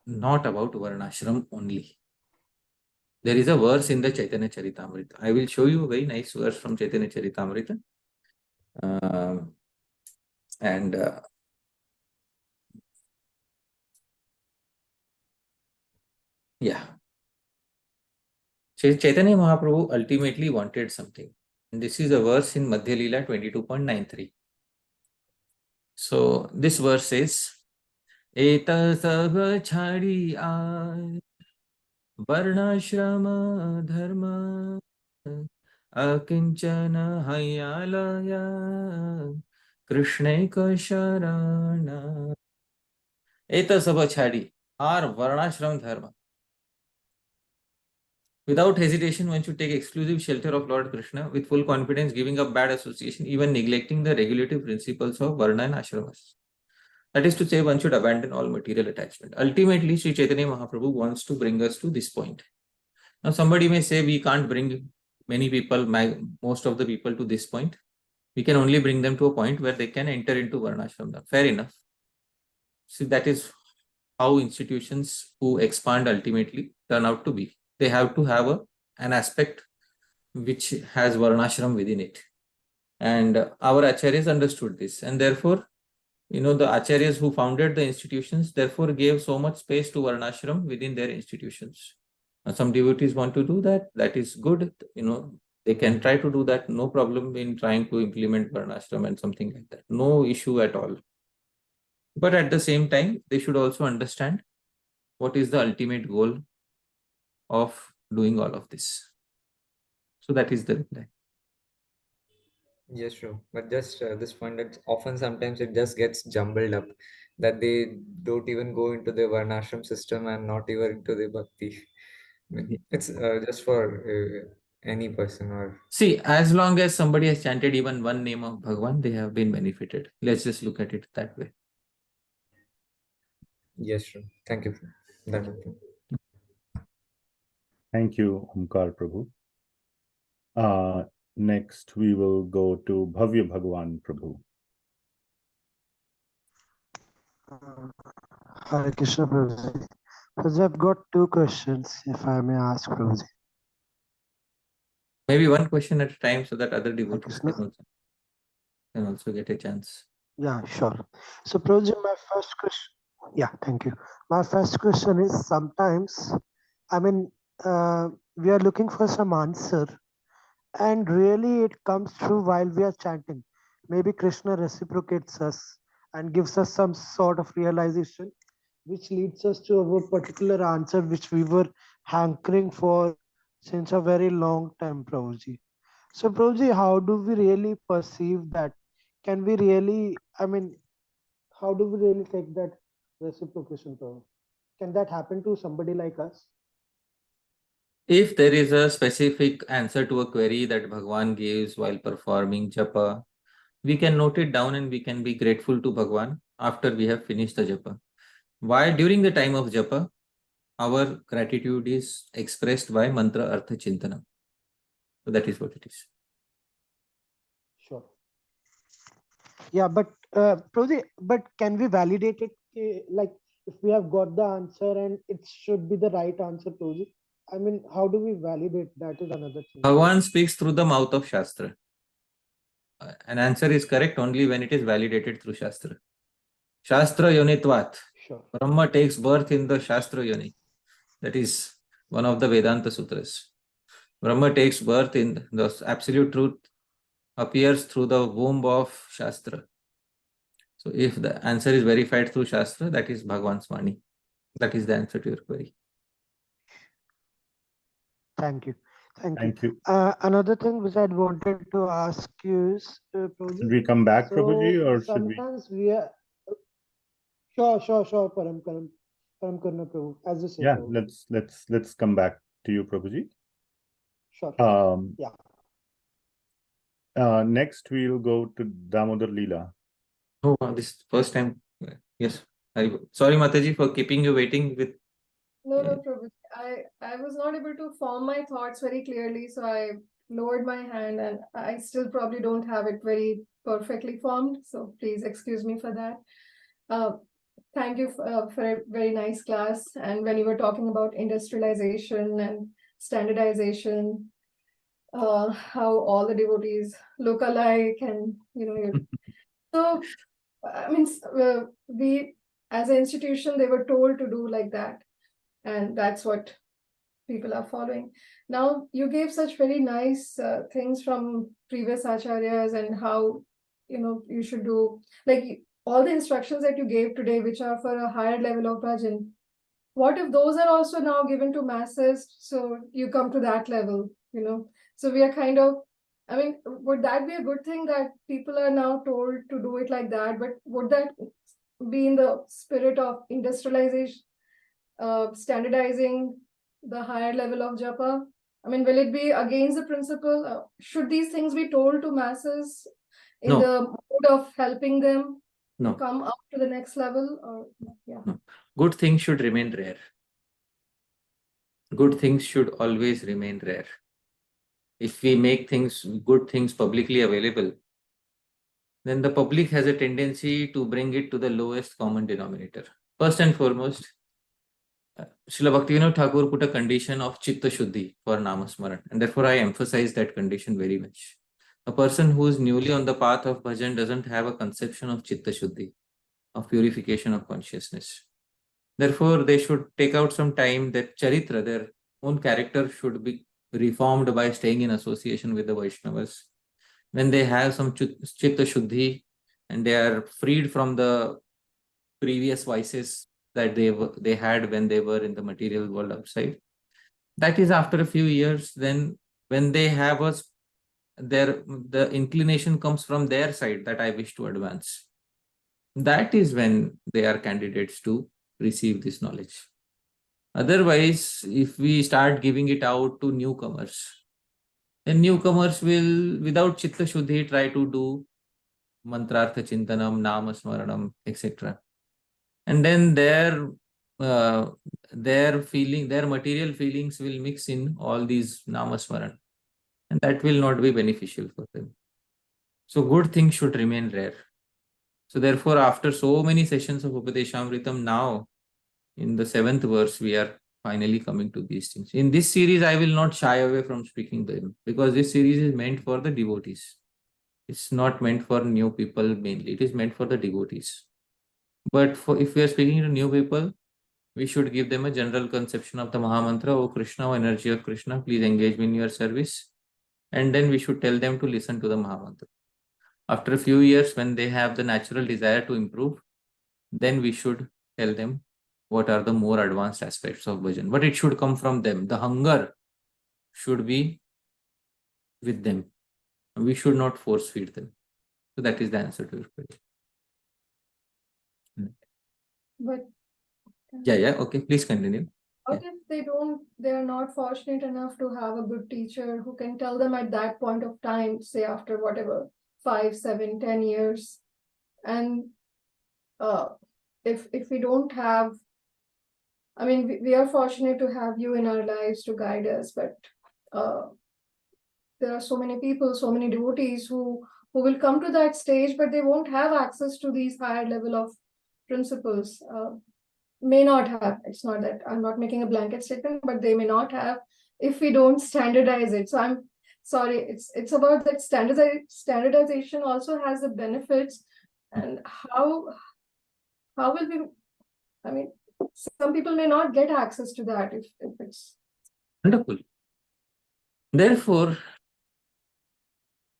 not about Varnashram only. There is a verse in the Chaitanya Charitamrita. I will show you a very nice verse from Chaitanya Charitamrita. Yeah. Chaitanya Mahaprabhu ultimately wanted something. And this is a verse in Madhya Leela 22.93. So this verse says, Eta sabha chhadi aay varnashrama dharma akinchana hayalaya krishneka sharana. Eta sabha chhadi, or varnashram dharma. Without hesitation, one should take exclusive shelter of Lord Krishna with full confidence, giving up bad association, even neglecting the regulative principles of Varna and Ashramas. That is to say, one should abandon all material attachment. Ultimately, Sri Chaitanya Mahaprabhu wants to bring us to this point. Now, somebody may say we can't bring many people, most of the people to this point. We can only bring them to a point where they can enter into Varnashram. Fair enough. See, that is how institutions who expand ultimately turn out to be. They have to have an aspect which has Varnashram within it. And our acharyas understood this. And therefore, the acharyas who founded the institutions, therefore gave so much space to Varnashram within their institutions. Now, some devotees want to do that. That is good. They can try to do that. No problem in trying to implement Varnashram and something like that. No issue at all. But at the same time, they should also understand what is the ultimate goal of doing all of this. So that is the reply. Yes, true. But just this point that often sometimes it just gets jumbled up, that they don't even go into the Varnashram system and not even into the Bhakti. I mean, it's just for any person, or see, as long as somebody has chanted even one name of Bhagwan, they have been benefited. Let's just look at it that way. Yes, sure. Thank you. Dandavat. Thank you, Omkar Prabhu. Next, we will go to Bhavya Bhagwan Prabhu. Hare Krishna Prabhuji. Prabhuji, I've got two questions, if I may ask Prabhuji. Maybe one question at a time so that other Hare devotees Krishna. can also get a chance. Yeah, sure. So Prabhuji, my first question. Yeah, thank you. My first question is sometimes, I mean, we are looking for some answer, and really it comes through while we are chanting. Maybe Krishna reciprocates us and gives us some sort of realization, which leads us to a particular answer which we were hankering for since a very long time, Prabhuji. So, Prabhuji, how do we really perceive that? Can we really, I mean, how do we really take that reciprocation, Prabhu? Can that happen to somebody like us? If there is a specific answer to a query that Bhagwan gives while performing japa, we can note it down and we can be grateful to Bhagwan after we have finished the japa. Why? During the time of japa, our gratitude is expressed by mantra artha chintana. So that is what it is. Sure. Yeah, but Prabhuji, but can we validate it? Like, if we have got the answer and it should be the right answer, Prabhuji. I mean, how do we validate? That is another thing. Bhagwan speaks through the mouth of Shastra. An answer is correct only when it is validated through Shastra. Shastra yonitvat. Sure. Brahma takes birth in the Shastra yoni. That is one of the Vedanta sutras. Brahma takes birth in the absolute truth, appears through the womb of Shastra. So if the answer is verified through Shastra, that is Bhagwan's Vani. That is the answer to your query. Thank you. Thank you. Another thing which I'd wanted to ask you is, Prabhuji. Should we come back, So Prabhuji, or should we? sometimes we are sure, Param Karna Prabhu, as you say. Yeah, Prabhu. let's come back to you, Prabhuji. Sure. Yeah. Next, we'll go to Damodar Leela. Oh, this first time. Yes. Sorry, Mataji, for keeping you waiting with. No problem. I was not able to form my thoughts very clearly, so I lowered my hand, and I still probably don't have it very perfectly formed. So please excuse me for that. Thank you for a very nice class. And when you were talking about industrialization and standardization, how all the devotees look alike, and so I mean, we as an institution, they were told to do like that. And that's what people are following. Now, you gave such very nice things from previous acaryas and how, you should do, like all the instructions that you gave today, which are for a higher level of bhajan. What if those are also now given to masses? So you come to that level, So we are kind of, I mean, would that be a good thing that people are now told to do it like that? But would that be in the spirit of industrialization? Standardizing the higher level of japa? I mean, will it be against the principle? Should these things be told to masses in the mode of helping them to come up to the next level? Or No. Good things should remain rare. Good things should always remain rare. If we make good things publicly available, then the public has a tendency to bring it to the lowest common denominator. First and foremost, Srila Bhaktivinoda Thakur put a condition of Chitta Shuddhi for Namasmaran, and therefore I emphasize that condition very much. A person who is newly on the path of bhajan doesn't have a conception of Chitta Shuddhi, of purification of consciousness. Therefore, they should take out some time that charitra, their own character, should be reformed by staying in association with the Vaishnavas. When they have some Chitta Shuddhi and they are freed from the previous vices that they had when they were in the material world outside. That is after a few years, then when they have the inclination comes from their side that I wish to advance. That is when they are candidates to receive this knowledge. Otherwise, if we start giving it out to newcomers, then newcomers will, without Chitta Shuddhi, try to do mantrartha chintanam, nama smaranam, etc. and then their material feelings will mix in all these namasmaran, and that will not be beneficial for them. So good things should remain rare. So therefore, after so many sessions of Upadeshamritam, now in the 7th verse, we are finally coming to these things. In this series, I will not shy away from speaking them, because this series is meant for the devotees. It's not meant for new people mainly. It is meant for the devotees. But if we are speaking to new people, we should give them a general conception of the Mahamantra, O Krishna, O energy of Krishna, please engage me in your service. And then we should tell them to listen to the Mahamantra. After a few years, when they have the natural desire to improve, then we should tell them what are the more advanced aspects of bhajan. But it should come from them. The hunger should be with them. We should not force feed them. So that is the answer to your question. But Yeah. Okay, please continue. what if they are not fortunate enough to have a good teacher who can tell them at that point of time, say after whatever, 5, 7, 10 years, and if we don't have, I mean, we are fortunate to have you in our lives to guide us, but there are so many people, so many devotees who will come to that stage, but they won't have access to these higher level of principles. May not have. It's not that I'm not making a blanket statement, but they may not have if we don't standardize it. So I'm sorry. It's about that standardization also has the benefits, and how will we? I mean, some people may not get access to that if it's wonderful. Therefore,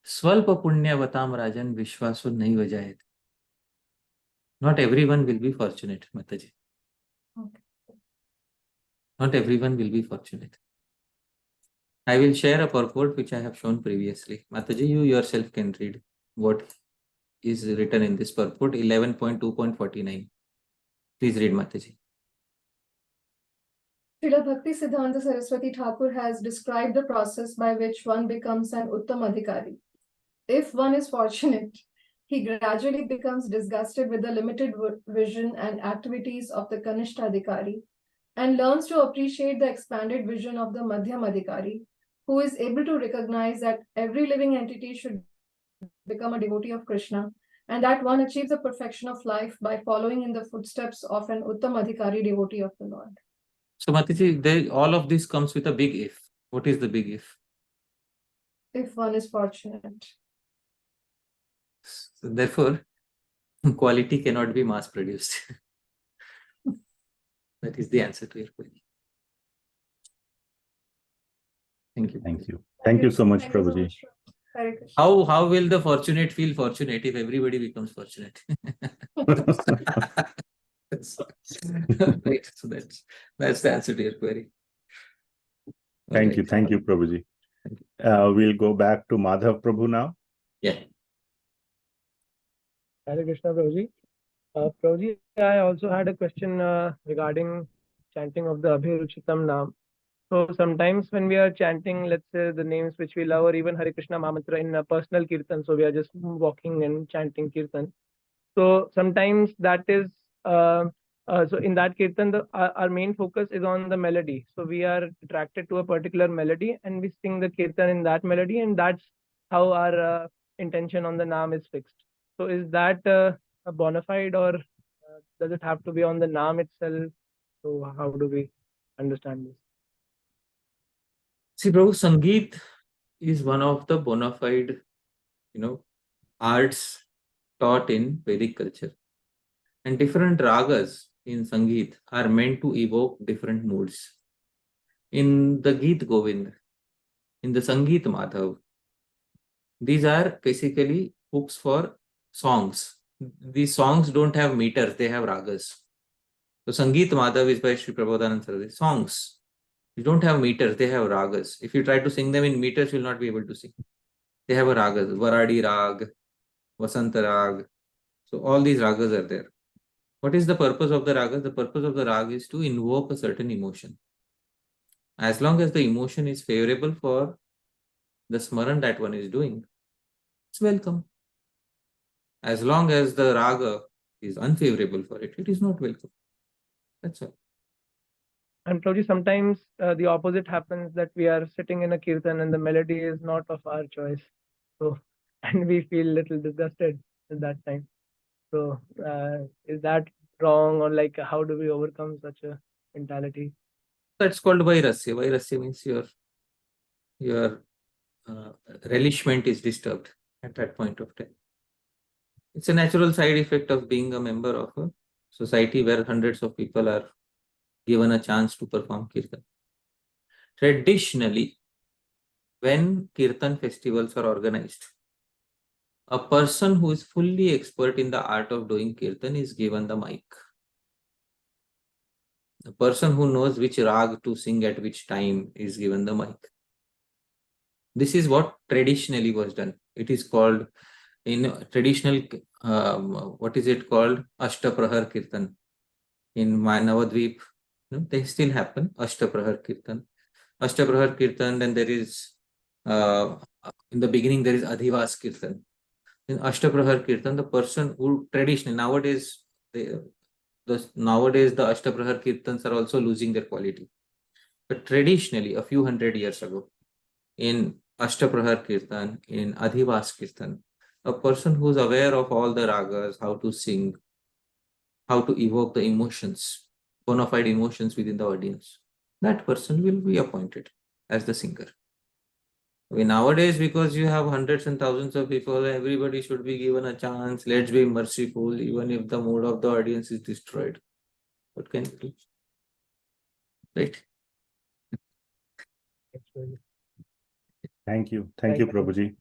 Swalpa punyavatam rajan vishvasu naiva jayate. Not everyone will be fortunate, Mataji. okay. Not everyone will be fortunate. I will share a purport which I have shown previously. Mataji, you yourself can read what is written in this purport, 11.2.49. Please read, Mataji. Srila Bhakti Siddhanta Saraswati Thakur has described the process by which one becomes an Uttam Adhikari. If one is fortunate, he gradually becomes disgusted with the limited vision and activities of the Kanishta Adhikari and learns to appreciate the expanded vision of the Madhyam Adhikari, who is able to recognize that every living entity should become a devotee of Krishna, and that one achieves the perfection of life by following in the footsteps of an Uttam Adhikari devotee of the Lord. So, Mataji, all of this comes with a big if. What is the big if? If one is fortunate. So therefore, quality cannot be mass produced. That is the answer to your query. Thank you. Thank you. Thank you so much, Prabhuji. How will the fortunate feel fortunate if everybody becomes fortunate? Right. So that's the answer to your query. Thank you. Thank you, Prabhuji. We'll go back to Madhav Prabhu now. Yeah. Hare Krishna, Prabhuji. Prabhuji, I also had a question regarding chanting of the Abhiruchitam Naam. So sometimes when we are chanting, let's say the names which we love, or even Hare Krishna Mahamantra in a personal kirtan, so we are just walking and chanting kirtan. So sometimes that is, so in that kirtan, our main focus is on the melody. So we are attracted to a particular melody and we sing the kirtan in that melody, and that's how our intention on the Naam is fixed. So is that a bona fide, or does it have to be on the Naam itself? So how do we understand this? See, Prabhu, Sangeet is one of the bona fide, arts taught in Vedic culture. And different ragas in Sangeet are meant to evoke different moods. In the Geet Govind, in the Sangeet Madhav, these are basically books for songs. These songs don't have meters, they have ragas. So Sangeet Madhav is by Sri Prabodhanand Saraswati. Songs, you don't have meters, they have ragas. If you try to sing them in meters, you will not be able to sing. They have a ragas, Varadi Rag, Vasanta Rag. So all these ragas are there. What is the purpose of the ragas? The purpose of the rag is to invoke a certain emotion. As long as the emotion is favorable for the smaran that one is doing, it's welcome. As long as the raga is unfavorable for it, it is not welcome. That's all. And Prabhuji, sometimes the opposite happens, that we are sitting in a kirtan and the melody is not of our choice. So, and we feel little disgusted at that time. So, is that wrong, or like how do we overcome such a mentality? That's called Vairasya. Vairasya means your relishment is disturbed at that point of time. It's a natural side effect of being a member of a society where hundreds of people are given a chance to perform kirtan. Traditionally, when kirtan festivals are organized, a person who is fully expert in the art of doing kirtan is given the mic. The person who knows which rag to sing at which time is given the mic. This is what traditionally was done. It is called, in traditional, what is it called? Ashtaprahar Kirtan. In Navadvip, they still happen, Ashtaprahar Kirtan. Ashtaprahar Kirtan, then there is, in the beginning, there is Adhivas Kirtan. In Ashtaprahar Kirtan, the person who traditionally, nowadays, the Ashtaprahar Kirtans are also losing their quality. But traditionally, a few hundred years ago, in Ashtaprahar Kirtan, in Adhivas Kirtan, a person who is aware of all the ragas, how to sing, how to evoke the emotions, bona fide emotions within the audience, that person will be appointed as the singer. Nowadays, because you have hundreds and thousands of people, everybody should be given a chance. Let's be merciful, even if the mood of the audience is destroyed. What can you do? Right? Thank you. Thank you, Prabhuji.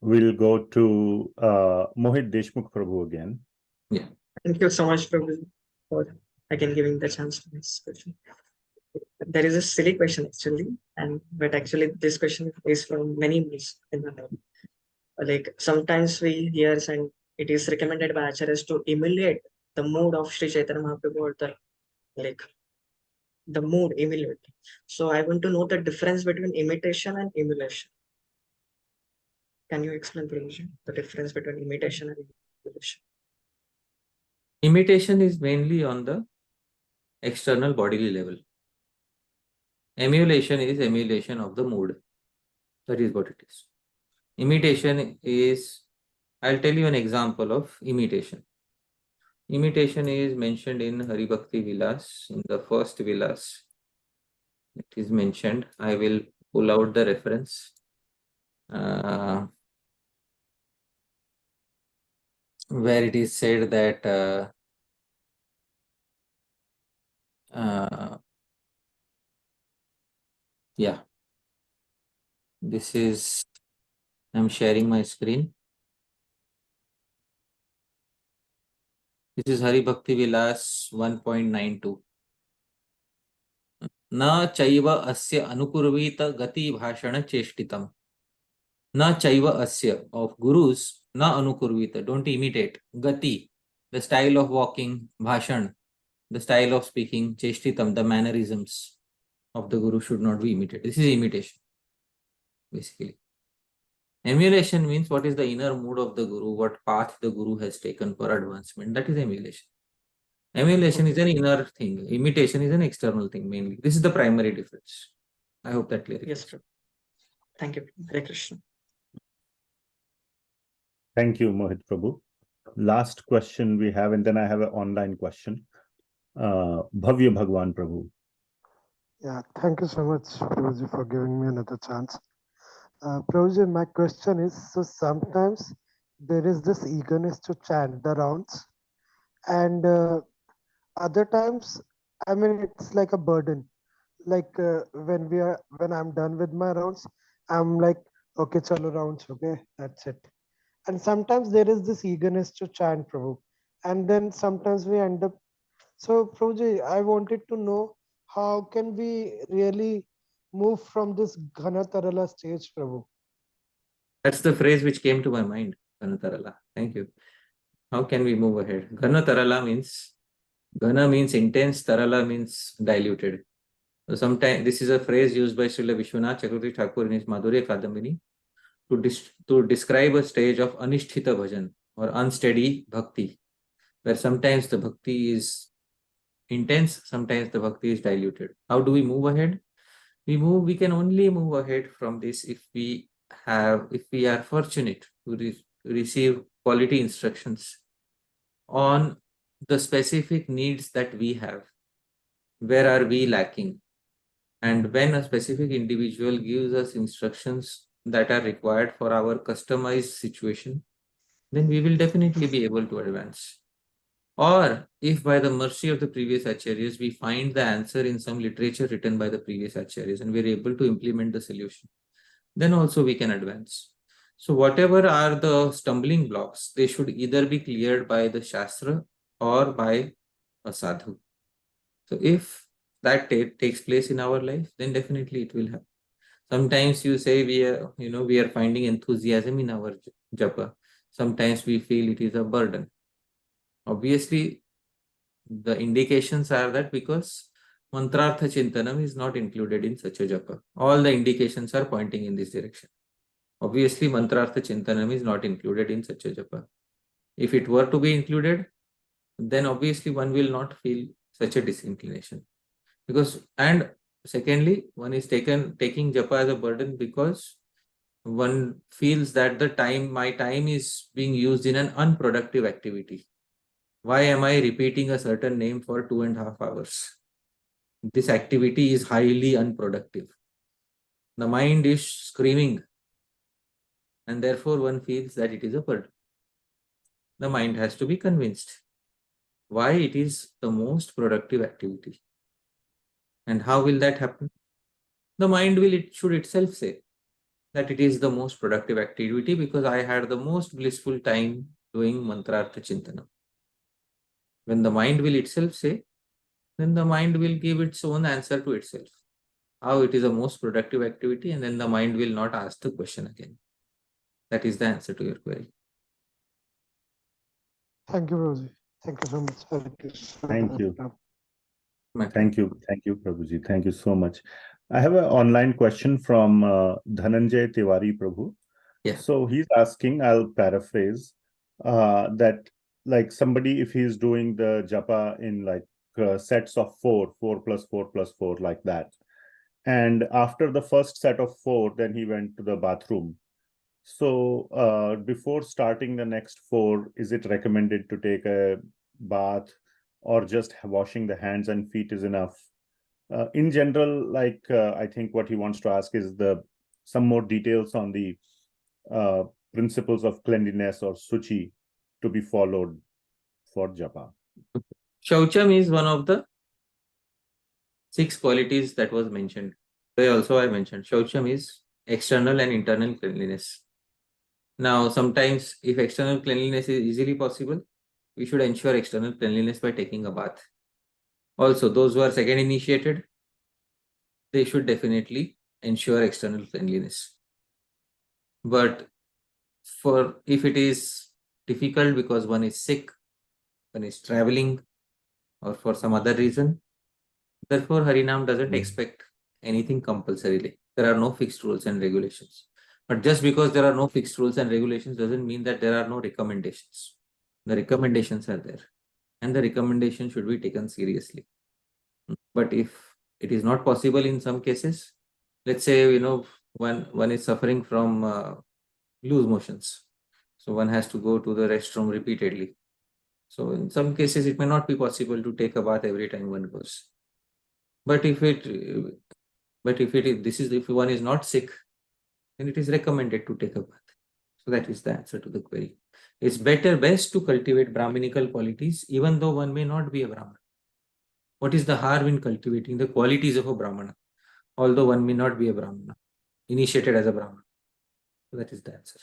We'll go to Mohit Deshmukh Prabhu again. Yeah. Thank you so much, Prabhu, for again giving the chance to this question. There is a silly question actually, but actually this question is from many means in the world. Like sometimes we hear and it is recommended by acaryas to emulate the mood of Sri Chaitanya Mahaprabhu, or the mood emulate. So I want to know the difference between imitation and emulation. Can you explain, Prabhuji, the difference between imitation and emulation? Imitation is mainly on the external bodily level. Emulation is emulation of the mood. That is what it is. Imitation is, I'll tell you an example of imitation. Imitation is mentioned in Hari Bhakti Vilas, in the first Vilas. It is mentioned. I will pull out the reference. Where it is said that yeah, this is, I'm sharing my screen. This is Hari Bhakti Vilas 1.92. Na chaiva asya anukurvita gati bhashana cheshtitam. Na chaiva asya, of gurus, na anukurvita, don't imitate. Gati, the style of walking, bhashan, the style of speaking, cheshtitam, the mannerisms of the guru should not be imitated. This is imitation, basically. Emulation means what is the inner mood of the guru, what path the guru has taken for advancement. That is emulation. Emulation is an inner thing. Imitation is an external thing mainly. This is the primary difference. I hope that clarifies. Yes, sir. Thank you. Hare Krishna. Thank you, Mohit Prabhu. Last question we have, and then I have an online question. Bhavya Bhagwan Prabhu. Yeah, thank you so much, Prabhuji, for giving me another chance. Prabhuji, my question is, so sometimes there is this eagerness to chant the rounds, and other times, I mean, it's like a burden. Like when I'm done with my rounds, I'm like, okay, chalo rounds, okay, that's it. And sometimes there is this eagerness to chant Prabhu, and then sometimes we end up. So, Prabhuji, I wanted to know how can we really move from this Ghana Tarala stage, Prabhu? That's the phrase which came to my mind, Ghana Tarala. Thank you. How can we move ahead? Ghana Tarala means, Ghana means intense, Tarala means diluted. So sometimes this is a phrase used by Srila Vishwanath Chakravarti Thakur in his Madhurya Kadambini to describe a stage of anisthita bhajan or unsteady bhakti where sometimes the bhakti is intense, sometimes the bhakti is diluted. How do we move ahead? We can only move ahead from this if we are fortunate to receive quality instructions on the specific needs that we have. Where are we lacking? And when a specific individual gives us instructions that are required for our customized situation, then we will definitely be able to advance. Or if by the mercy of the previous acaryas, we find the answer in some literature written by the previous acaryas and we're able to implement the solution, then also we can advance. So whatever are the stumbling blocks, they should either be cleared by the Shastra or by a sadhu. So if that takes place in our life, then definitely it will happen. Sometimes you say we are finding enthusiasm in our japa. Sometimes we feel it is a burden. Obviously, the indications are that because mantrartha chintanam is not included in such a japa. All the indications are pointing in this direction. Obviously, mantrartha chintanam is not included in such a japa. If it were to be included, then obviously one will not feel such a disinclination. And secondly, one is taking japa as a burden because one feels that my time is being used in an unproductive activity. Why am I repeating a certain name for 2.5 hours? This activity is highly unproductive. The mind is screaming, and therefore one feels that it is a burden. The mind has to be convinced why it is the most productive activity. And how will that happen? The mind should itself say that it is the most productive activity because I had the most blissful time doing mantrartha chintanam. When the mind will itself say, then the mind will give its own answer to itself, how it is the most productive activity, and then the mind will not ask the question again. That is the answer to your query. Thank you, Prabhuji. Thank you so much. Thank you. Thank you, Prabhuji. Thank you so much. I have an online question from Dhananjay Tiwari Prabhu. Yeah. So he's asking, I'll paraphrase, that like somebody, if he's doing the japa in like sets of 4 plus 4 plus 4, like that. And after the first set of 4, then he went to the bathroom. So before starting the next 4, is it recommended to take a bath or just washing the hands and feet is enough? In general, like I think what he wants to ask is some more details on the principles of cleanliness or suchi to be followed for japa. Shaucham is one of the 6 qualities that was mentioned. Also I mentioned Shaucham is external and internal cleanliness. Now, sometimes if external cleanliness is easily possible, we should ensure external cleanliness by taking a bath. Also, those who are second initiated, they should definitely ensure external cleanliness. But if it is difficult because one is sick, one is traveling, or for some other reason, therefore Harinam doesn't expect anything compulsorily. There are no fixed rules and regulations. But just because there are no fixed rules and regulations doesn't mean that there are no recommendations. The recommendations are there, and the recommendation should be taken seriously. But if it is not possible in some cases, let's say, one is suffering from loose motions. So one has to go to the restroom repeatedly. So in some cases, it may not be possible to take a bath every time one goes. But if one is not sick, then it is recommended to take a bath. So that is the answer to the query. It's best to cultivate Brahminical qualities, even though one may not be a Brahmana. What is the harm in cultivating the qualities of a Brahmana, although one may not be a Brahmana, initiated as a Brahmana? So that is the answer.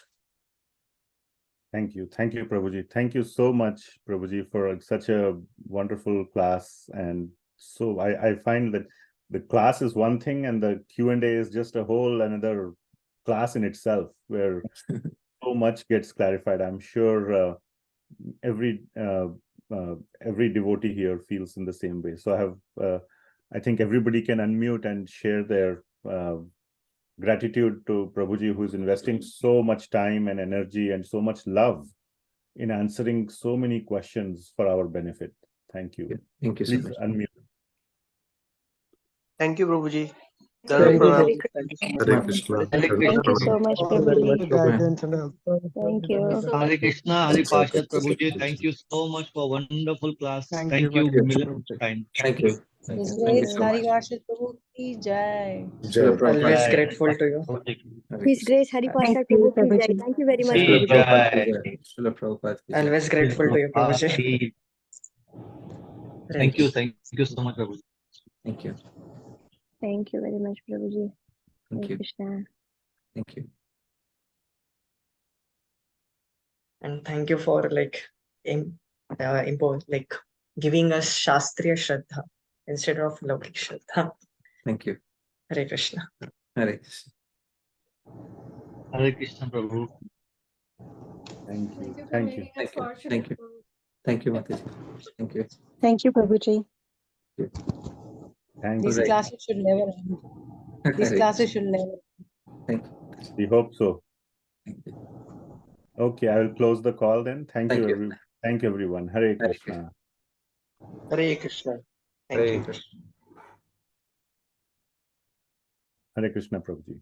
Thank you, Prabhuji. Thank you so much, Prabhuji, for such a wonderful class. And so I find that the class is one thing and the Q&A is just a whole another class in itself, where so much gets clarified. I'm sure every devotee here feels in the same way. So I think everybody can unmute and share their gratitude to Prabhuji, who is investing so much time and energy and so much love in answering so many questions for our benefit. Thank you. Thank you so Please much. unmute. Thank you, Prabhuji. Thank you. Hare Thank you so Hare much. Krishna. Thank you so much, Thank you very Prabhuji. much for guidance and help. Thank you. Hare Krishna, Hare Pasha Prabhuji. Thank you so much for wonderful class. Thank you, millions of times. Thank you. Thank His you. Thank you Grace so much. Hari Varsha Prabhu ki Jai. Srila Jai. Always Prabhupada. grateful to you. Hare His Krishna. Grace Hari Pasha Prabhu ki Jai. Thank you very much, Srila Prabhuji. Prabhupada ki jai. Srila Prabhupada ki jai. Always grateful to you, Prabhuji. Thank you so much, Prabhuji. Thank you. Thank you very much, Prabhuji. Thank Hare you. Krishna. Thank you. And thank you for like giving us Shastriya Shraddha instead of Laukik Shraddha. Thank you. Hare Krishna. Hare Krishna. Hare Krishna, Prabhu. Thank Thank you. you for Thank you. making us Thank you. fortunate. Thank you. Thank you, Mataji. Thank you. Thank you, Prabhuji. Thank These you. classes should never end. These Hare classes Krishna. should never end. Thank you. We hope so. Thank you. Okay, I will close the call then. Thank Thank you, you. thank you, everyone. Hare Hare Krishna. Hare Krishna. Thank Hare you. Krishna. Hare Krishna, Prabhuji.